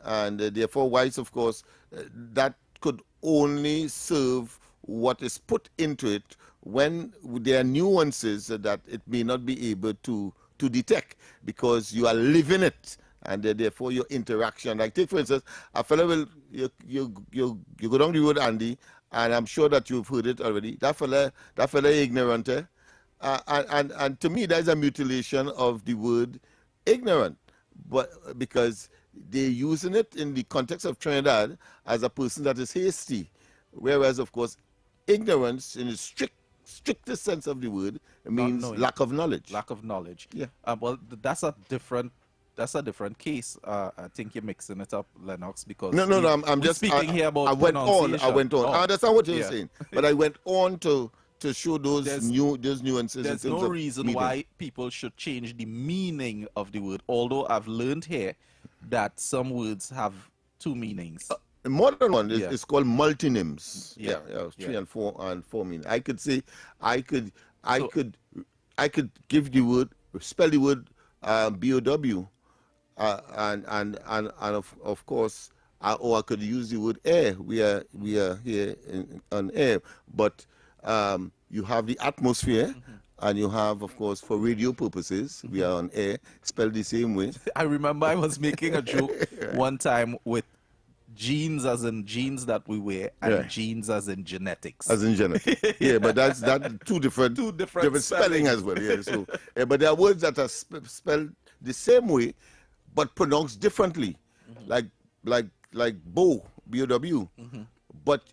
And therefore, wise, of course, that could only serve what is put into it when there are nuances that it may not be able to detect because you are living it, and therefore your interaction. Like take for instance, a fellow will you go down the road, Andy, and I'm sure that you've heard it already. That fella ignorant, and to me that is a mutilation of the word ignorant, but because they're using it in the context of Trinidad as a person that is hasty, whereas of course ignorance in the strictest sense of the word means lack of knowledge. Lack of knowledge. Yeah. Well, that's a different case. I think you're mixing it up, Lennox, because no. I'm just speaking here about I went on. I understand what you're saying, but I went on to show those nuances. There's no reason why people should change the meaning of the word. Although I've learned here that some words have two meanings. More than one. It's called multonyms. Yeah. 3 and 4 and 4 mean. I could say, I could give the word, spell the word BOW, and of course, or I could use the word air. We are here on air, but you have the atmosphere. And you have, of course, for radio purposes, we are on air, spelled the same way. I remember I was making a joke one time with genes as in genes that we wear and genes as in genetics. As in genetics. Yeah, but that's two different spelling as well. Yeah, so, but there are words that are spelled the same way, but pronounced differently, like bow, B-O-W. But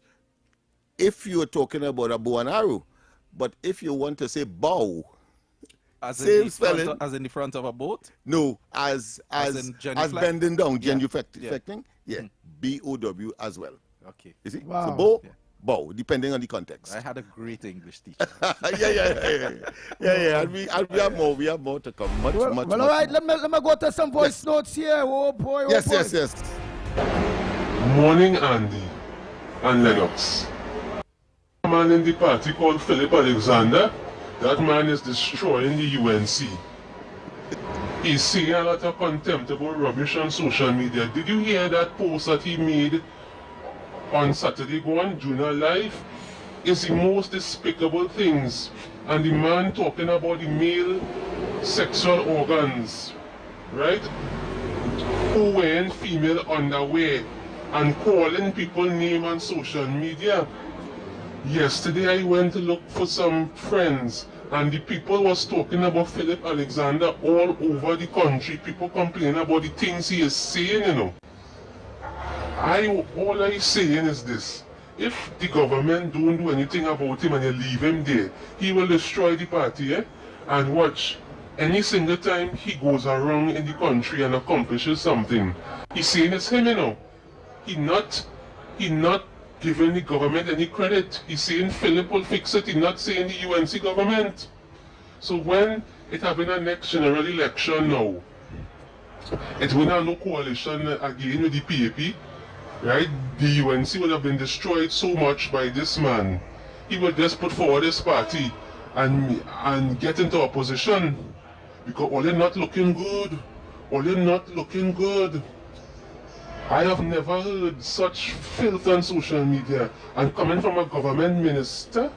if you are talking about a bow and arrow, but if you want to say bow, same spelling. As in the front of a boat? No, as bending down, genuflecting. Yeah, B-O-W as well. Okay. You see? Wow. So bow, bow, depending on the context. I had a great English teacher. Yeah. And we have more to come. Much. All right. Let me go to some voice notes here. Oh boy. Yes. Morning, Andy and Lennox. A man in the party called Philip Alexander. That man is destroying the UNC. He's saying a lot of contemptible rubbish on social media. Did you hear that post that he made on Saturday going Junior Life? It's the most despicable things. And the man talking about the male sexual organs, right? Who wearing female underwear and calling people names on social media. Yesterday I went to look for some friends and the people was talking about Philip Alexander all over the country. People complaining about the things he is saying, you know. All I saying is this. If the government don't do anything about him and you leave him there, he will destroy the party, And watch, any single time he goes around in the country and accomplishes something, he's saying it's him, you know. He not giving the government any credit. He's saying Philip will fix it. He's not saying the UNC government. So when it having a next general election now, it will have no coalition again with the PAP, right? The UNC will have been destroyed so much by this man. He will just put forward his party and get into opposition because all they're not looking good. I have never heard such filth on social media. And coming from a government minister,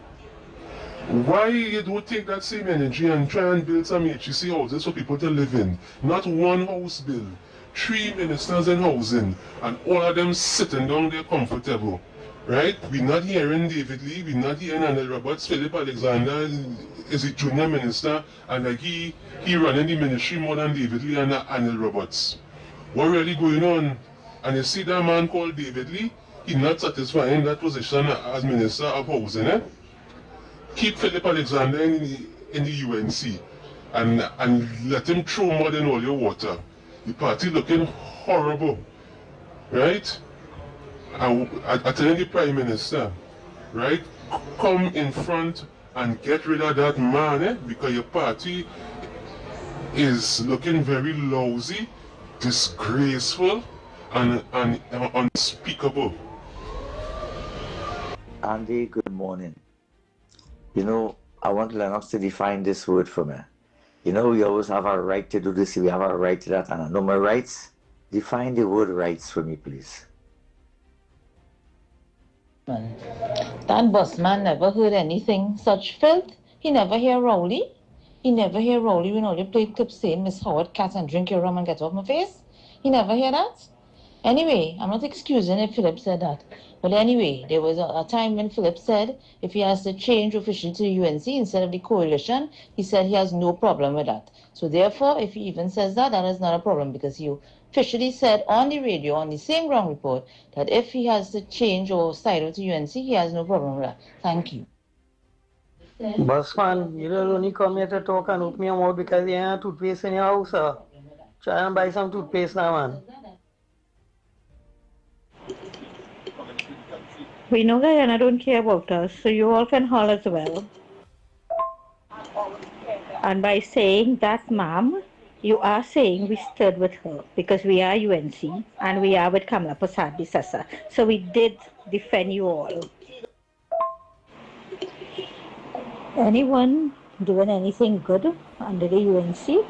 why you don't take that same energy and try and build some HEC houses for people to live in? Not one house bill, 3 ministers in housing, and all of them sitting down there comfortable. Right? We're not hearing David Lee, we're not hearing Anil Roberts. Philip Alexander is a junior minister, and like he running the ministry more than David Lee and Anil Roberts. What really going on? And you see that man called David Lee, he's not satisfying that position as Minister of Housing. Keep Philip Alexander in the UNC and let him throw mud in all your water. The party looking horrible, right? I tell the Prime Minister, right? Come in front and get rid of that man, because your party is looking very lousy, disgraceful, and unspeakable. Andy, good morning. You know, I want Lennox to define this word for me. You know, we always have our right to do this, we have our right to that, and I know my rights. Define the word rights for me, please. That busman never heard anything such filth. He never hear Rowley. He never hear Rowley when all you play clips saying, Miss Howard, cat and drink your rum and get off my face. He never hear that. Anyway, I'm not excusing if Philip said that. But anyway, there was a time when Philip said if he has to change officially to the UNC instead of the coalition, he said he has no problem with that. So therefore, if he even says that, that is not a problem because he officially said on the radio, on the same ground report, that if he has to change or side over to UNC, he has no problem with that. Thank you. Busman, you don't only come here to talk and open your mouth because you have toothpaste in your house, sir. Try and buy some toothpaste now, man. We know Guyana don't care about us, so you all can holler as well. And by saying that, ma'am, you are saying we stood with her because we are UNC and we are with Kamala Prasad Bisasa. So we did defend you all. Anyone doing anything good under the UNC,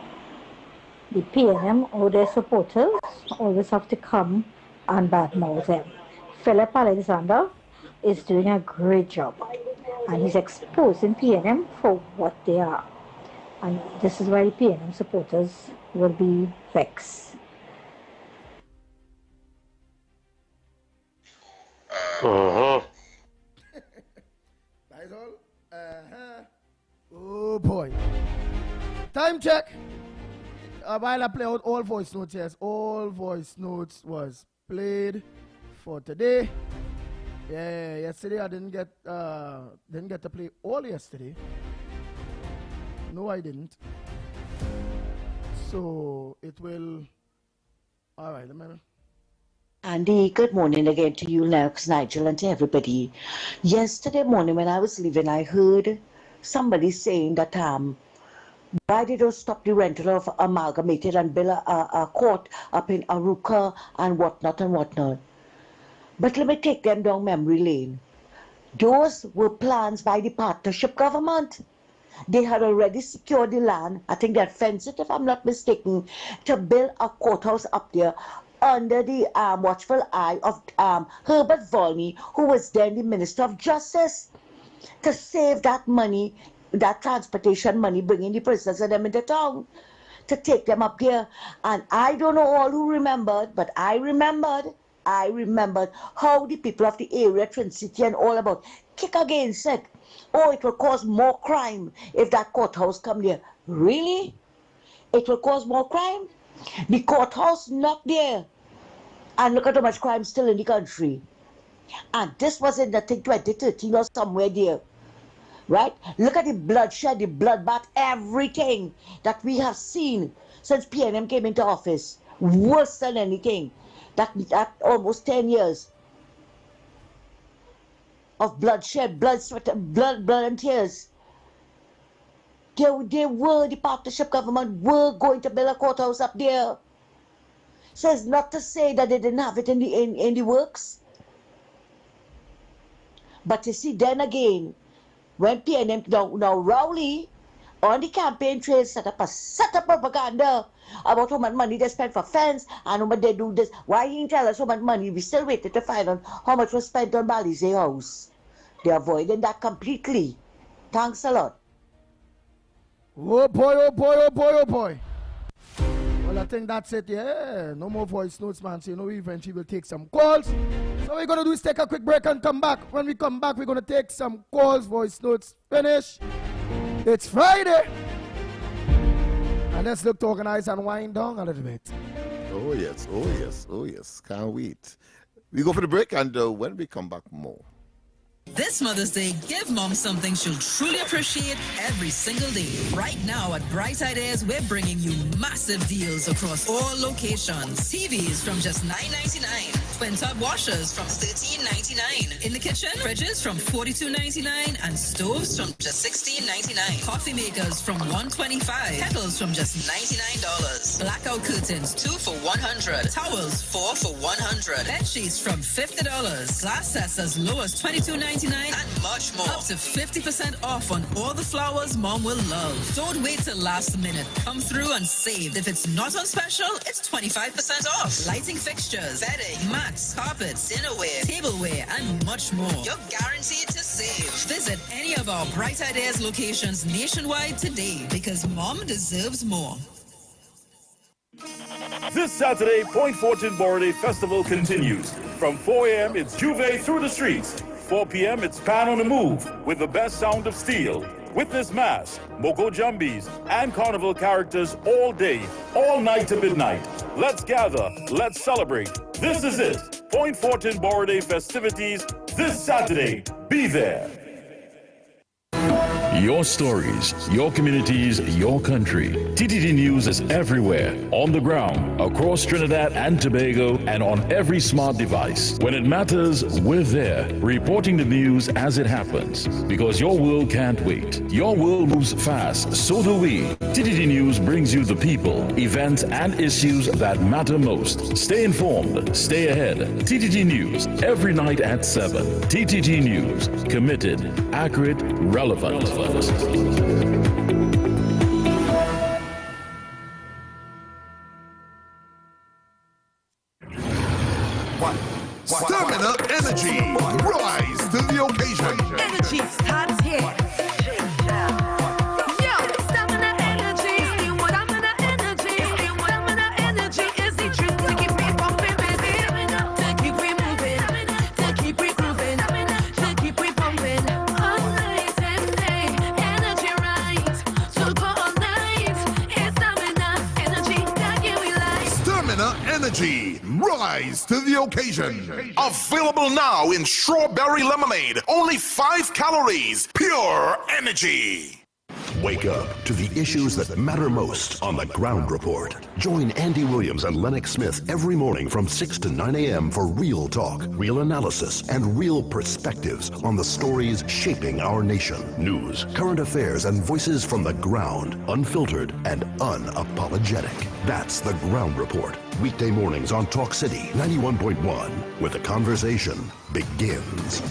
the PNM or their supporters always have to come and badmouth them. Philip Alexander is doing a great job and he's exposing PNM for what they are. And this is why PNM supporters will be vexed. That's all. Oh boy. Time check. While I play out all voice notes, yes, all voice notes was played for today. Yeah, yesterday I didn't get to play all yesterday. No, I didn't. So it will. All right, Andy, good morning again to you, Lennox, Nigel, and to everybody. Yesterday morning when I was leaving, I heard somebody saying that why they don't stop the rental of Amalgamated and build a court up in Aruka and whatnot. But let me take them down memory lane. Those were plans by the partnership government. They had already secured the land, I think they had fenced it if I'm not mistaken, to build a courthouse up there under the watchful eye of Herbert Volney, who was then the Minister of Justice, to save that money, that transportation money, bringing the prisoners and them into town, to take them up there. And I don't know all who remembered, but I remembered how the people of the area, Twin City and all about, kick against it. Oh, it will cause more crime if that courthouse come there. Really? It will cause more crime? The courthouse not there. And look at how much crime still in the country. And this was in, I think, 2013 or somewhere there. Right? Look at the bloodshed, the bloodbath, everything that we have seen since PNM came into office. Worse than anything. That almost 10 years of bloodshed, blood, sweat, blood and tears. The partnership government were going to build a courthouse up there. So it's not to say that they didn't have it in the works. But you see, then again, when PNM, now Rowley, on the campaign trail, set up propaganda about how much money they spent for fence and how much they do this. Why he didn't tell us how much money? We still waited to find out how much was spent on Balize House. They're avoiding that completely. Thanks a lot. Oh boy, oh boy, oh boy, oh boy. Well, I think that's it, yeah. No more voice notes, man. So, we eventually will take some calls. So, what we're going to do is take a quick break and come back. When we come back, we're going to take some calls, voice notes, finish. It's Friday. And let's look to organize and wind down a little bit. Oh, yes, oh, yes, oh, yes. Can't wait. We go for the break, and when we come back, more. This Mother's Day, give Mom something she'll truly appreciate every single day. Right now at Bright Ideas, we're bringing you massive deals across all locations. TVs from just $9.99. Twin-tub washers from $13.99. In the kitchen, fridges from $42.99 and stoves from just $16.99. Coffee makers from $125. Kettles from just $99. Blackout curtains, 2 for $100. Towels, 4 for $100. Bed sheets from $50. Glass sets as low as $22.99 and much more. Up to 50% off on all the flowers Mom will love. Don't wait till last minute. Come through and save. If it's not on special, it's 25% off. Lighting fixtures, bedding, mats, carpets, dinnerware, tableware, and much more. You're guaranteed to save. Visit any of our Bright Ideas locations nationwide today because Mom deserves more. This Saturday, Point Fortune Borrowday Festival continues. From 4 a.m., it's Juve through the streets. 4 p.m., it's Pan on the Move with the best sound of steel. Witness Mass, Moko Jumbies, and Carnival characters all day, all night to midnight. Let's gather, let's celebrate. This is it. Point Fortune Borrowday festivities this Saturday. Be there. your stories, your communities, your country. TTT News is everywhere, on the ground, across Trinidad and Tobago, and on every smart device. When it matters, we're there, reporting the news as it happens. Because your world can't wait. Your world moves fast, so do we. TTT News brings you the people, events, and issues that matter most. Stay informed, stay ahead. TTT News, every night at 7. TTT News, committed, accurate, relevant. Stirring up energy. Rise to the occasion. Energy starts here. Yo, stamina energy. Still what I'm gonna energy. Still what I'm gonna energy is the truth to keep me pumping, baby. To keep me moving. To keep me grooving. To keep me pumping. All night and day. Energy right. So go all night. It's stamina energy that give me life. Stamina energy. Rise to the occasion. Available now in strawberry lemonade. Only 5 calories. Pure energy. Wake up to the issues that matter most on the Ground Report. Join Andy Williams and Lennox Smith every morning from 6 to 9 a.m. for real talk, real analysis, and real perspectives on the stories shaping our nation. News, current affairs, and voices from the ground, unfiltered and unapologetic. That's the Ground Report. Weekday mornings on Talk City 91.1, where the conversation begins.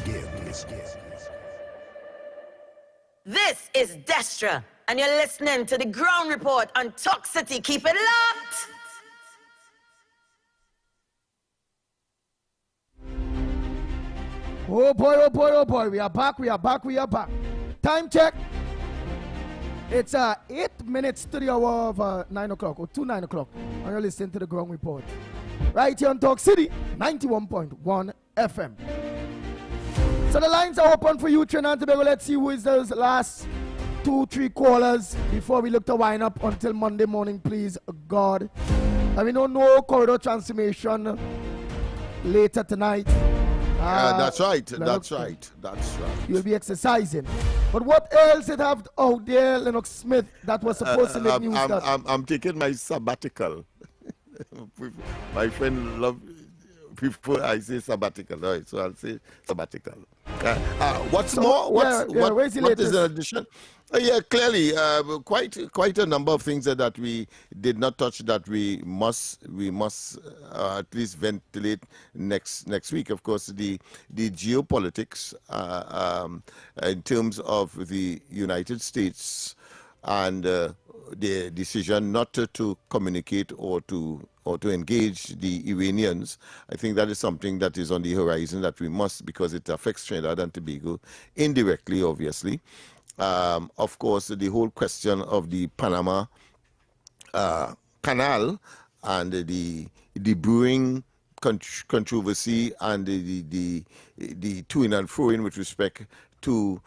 This is Destra, and you're listening to the Ground Report on Talk City. Keep it locked. Oh boy, oh boy, oh boy. We are back, we are back, we are back. Time check. It's 8 minutes to the hour of 9 o'clock, or to 9 o'clock. And you're listening to the Ground Report. Right here on Talk City, 91.1 FM. So the lines are open for you, Trinidad and Tobago. Let's see who is those last 2-3 callers before we look to wind up until Monday morning, please, God. And we know no corridor transformation later tonight. That's right. That's right. You'll be exercising. But what else it have out there, Lennox Smith, that was supposed to make news? I'm taking my sabbatical. My friend love before I say sabbatical, right? So I'll say sabbatical. What's more? What is the addition? Yeah, clearly, quite a number of things that we did not touch that we must at least ventilate next week. Of course, the geopolitics in terms of the United States and the decision not to communicate or to engage the Iranians. I think that is something that is on the horizon that we must, because it affects Trinidad and Tobago indirectly, obviously. Of course, the whole question of the Panama Canal and the brewing controversy and the to-in and fro-in with respect to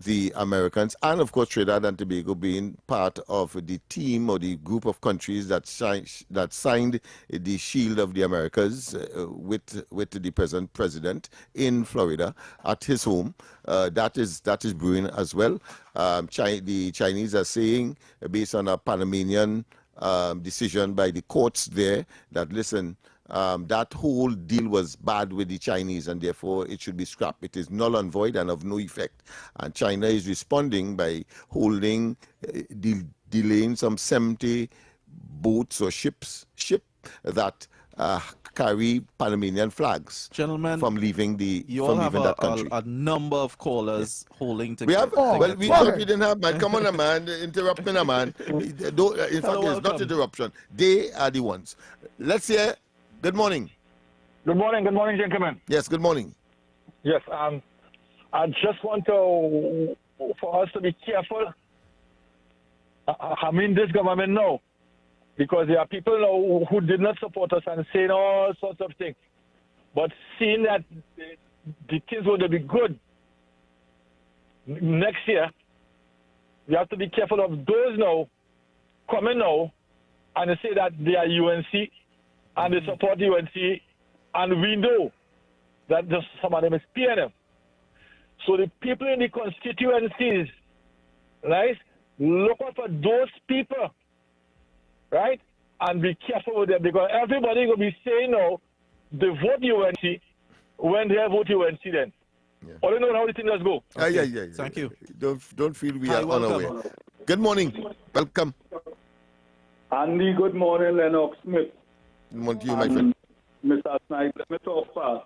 the Americans, and of course Trinidad and Tobago being part of the team or the group of countries that signed the Shield of the Americas with the present president in Florida at his home. That is brewing as well. The Chinese are saying, based on a Panamanian decision by the courts there, that listen, that whole deal was bad with the Chinese and therefore it should be scrapped. It is null and void and of no effect. And China is responding by delaying some 70 boats or ship that carry Panamanian flags, gentlemen, from leaving that country. A number of callers holding together. We didn't have, man. Come on, man. Interrupt me, man. In fact, it's not interruption. They are the ones. Let's hear. Good morning. Good morning, gentlemen. Yes, good morning. Yes, I just want for us to be careful. I mean, this government now, because there are people now who did not support us and saying all sorts of things. But seeing that the things going to be good next year, we have to be careful of those now coming now and say that they are UNC and they support UNC, and we know that some of them is PNM. So the people in the constituencies right? Look out for those people, right? And be careful with them because everybody going to be saying now, they vote UNC when they vote UNC then. Yeah. I don't know how the thing does go. Okay. Yeah. Thank you. Don't feel we Hi, are welcome. unaware. Good morning. Welcome. Andy, good morning, Lennox Smith. Good morning to you, my friend. Mr. Snipe, let me talk fast.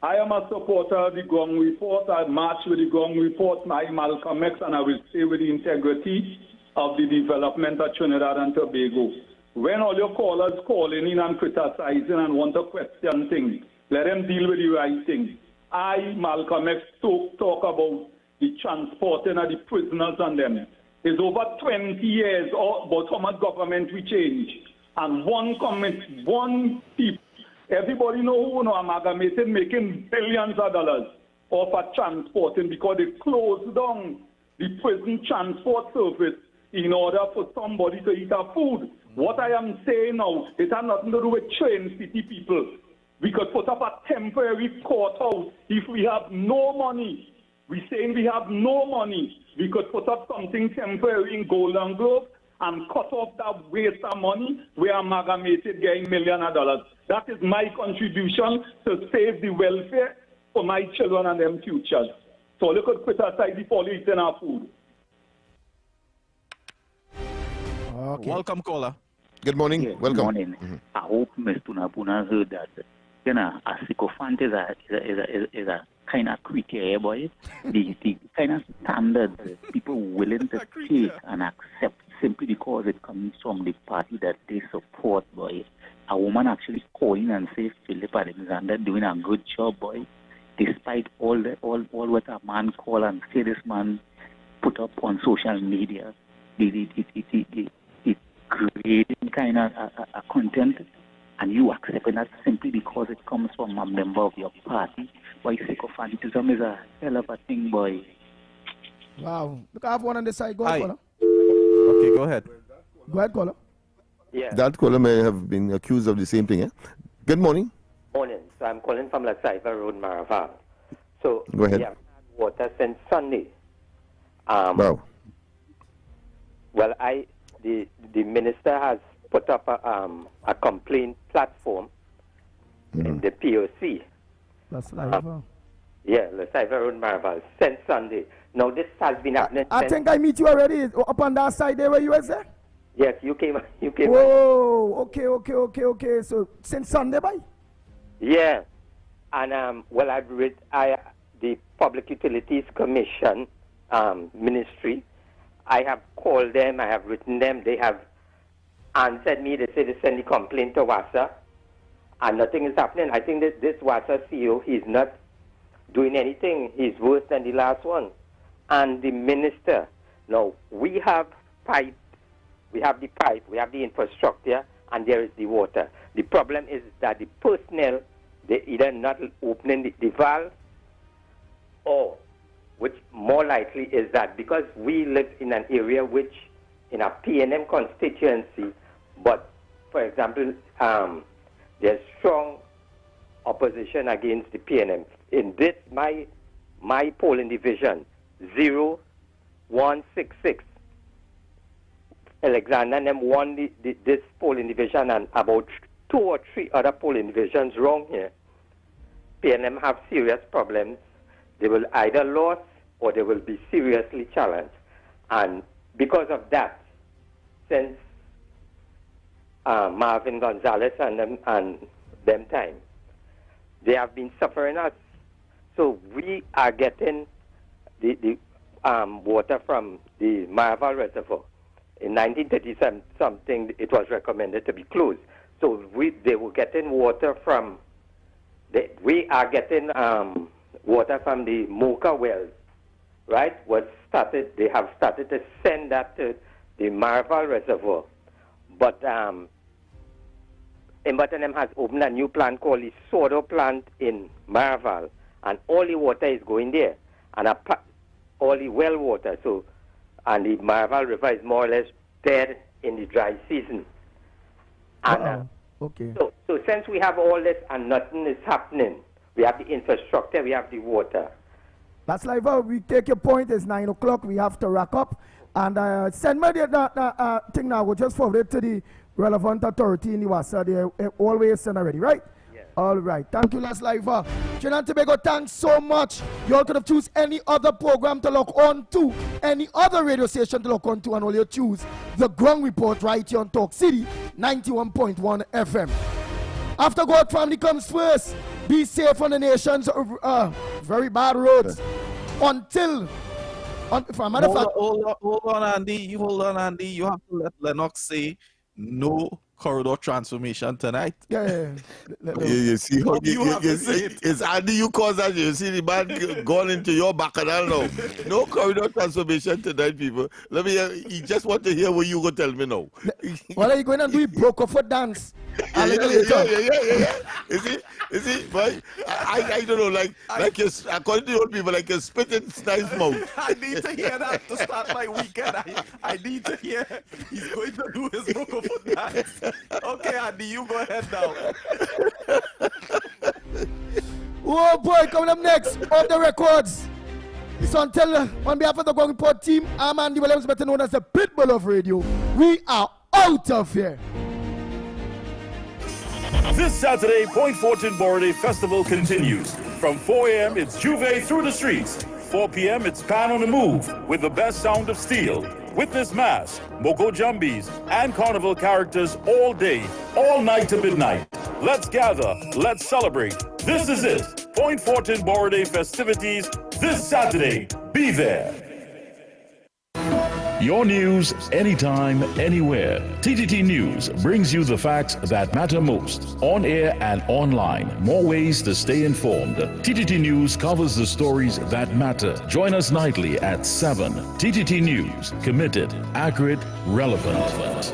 I am a supporter of the Gong Report. I march with the Gong Report, my Malcolm X, and I will stay with the integrity of the development of Trinidad and Tobago. When all your callers calling in and criticizing and want to question things, let them deal with the right thing. I, Malcolm X, talk about the transporting of the prisoners and them. It's over 20 years, but how much government we change. And one people, everybody know who amalgamated making billions of dollars off of transporting because they closed down the prison transport service in order for somebody to eat our food. What I am saying now, it has nothing to do with train city people. We could put up a temporary courthouse if we have no money. We're saying we have no money. We could put up something temporary in Golden Grove and cut off that waste of money we amalgamated getting millions of dollars. That is my contribution to save the welfare for my children and them futures. So look at criticize the police and our food. Okay. Welcome, caller. Good morning. Yeah, Welcome. Good morning. I hope Ms. Tunapuna heard that. You know, a sycophant is a kind of criteria, boy. The kind of standard people willing to take and accept simply because it comes from the party that they support, boy. A woman actually calling and say Philip Alexander doing a good job, boy. Despite all what a man call and say this man put up on social media, it creating kind of a content, and you accepting that simply because it comes from a member of your party. Boy, sycophantism is a hell of a thing, boy. Wow. Look, I have one on the side. Go ahead, caller. Okay, go ahead. Go ahead, caller. Yeah. That caller may have been accused of the same thing, eh? Good morning. Morning. So I'm calling from La Cipher Road, Maraval. So Go ahead. we have had water since Sunday. Wow. Well, the minister has put up a complaint platform in the POC. That's live. Yeah, La Cipher Road, Maraval, since Sunday. Now this has been happening. I think I meet you already up on that side there where you was there. Yes, you came. Whoa, okay. So since Sunday, bye. Yeah, and well, I've read the Public Utilities Commission ministry. I have called them. I have written them. They have answered me. They say they send the complaint to WASA, and nothing is happening. I think that this WASA CEO, he's not doing anything. He's worse than the last one. And the minister. Now we have pipe. We have the pipe, we have the infrastructure, and there is the water. The problem is that the personnel, they either not opening the valve, or, which more likely is that because we live in an area which, in a PNM constituency, but, for example, there's strong opposition against the PNM. In this, my polling division, 0166, Alexander and them won this polling division, and about 2 or 3 other polling divisions wrong here. PNM have serious problems. They will either lose or they will be seriously challenged. And because of that, since Marvin Gonzalez and them time, they have been suffering us. So we are getting the water from the Maraval Reservoir. In 1937 something, it was recommended to be closed. So they were getting water from, we are getting water from the Mocha wells, right? They have started to send that to the Maraval Reservoir. But Embarton has opened a new plant called the Soda plant in Maraval, and all the water is going there, and all the well water. So, and the Maraval River is more or less dead in the dry season. And, okay. So since we have all this and nothing is happening, we have the infrastructure, we have the water. That's live. We take your point. It's 9 o'clock. We have to wrap up. And send me the thing now. We'll just forward it to the relevant authority in the WhatsApp. They always send already, right? All right. Thank you, Last Lifer. Trinidad and Tobago, thanks so much. You all could have choose any other program to look on to, any other radio station to look on to, and all you choose the Ground Report right here on Talk City 91.1 FM. After God family comes first, be safe on the nation's very bad roads. Until, for a matter of fact, hold on, Andy. Hold on, Andy. You have to let Lennox say no corridor transformation tonight. Yeah. You see how it's Andy you cause that. You see the man gone into your bacchanal now. No corridor transformation tonight, people. Let me he just want to hear what you go tell me now. What are you going to do? Broke off a dance. Yeah. You see, but I don't know, like you, according to old people, like a spitting nice mouth. I need to hear that to start my weekend. I need to hear he's going to do his broken foot dance. Okay, Andy, you go ahead now. Oh boy, coming up next, off the records. So until, on behalf of the Ground Report team, I'm Andy Williams, better known as the Pitbull of Radio. We are out of here. This Saturday, Point Fortune Border Festival continues. From 4 a.m., it's Juve through the streets. 4 p.m., it's Pan on the Move with the best sound of steel. Witness mass, Moko Jumbies, and carnival characters all day, all night to midnight. Let's gather, let's celebrate. This is it. Point Fortune Border festivities this Saturday. Be there. Your news, anytime, anywhere. TTT News brings you the facts that matter most. On air and online. More ways to stay informed. TTT News covers the stories that matter. Join us nightly at 7. TTT News. Committed, accurate, relevant.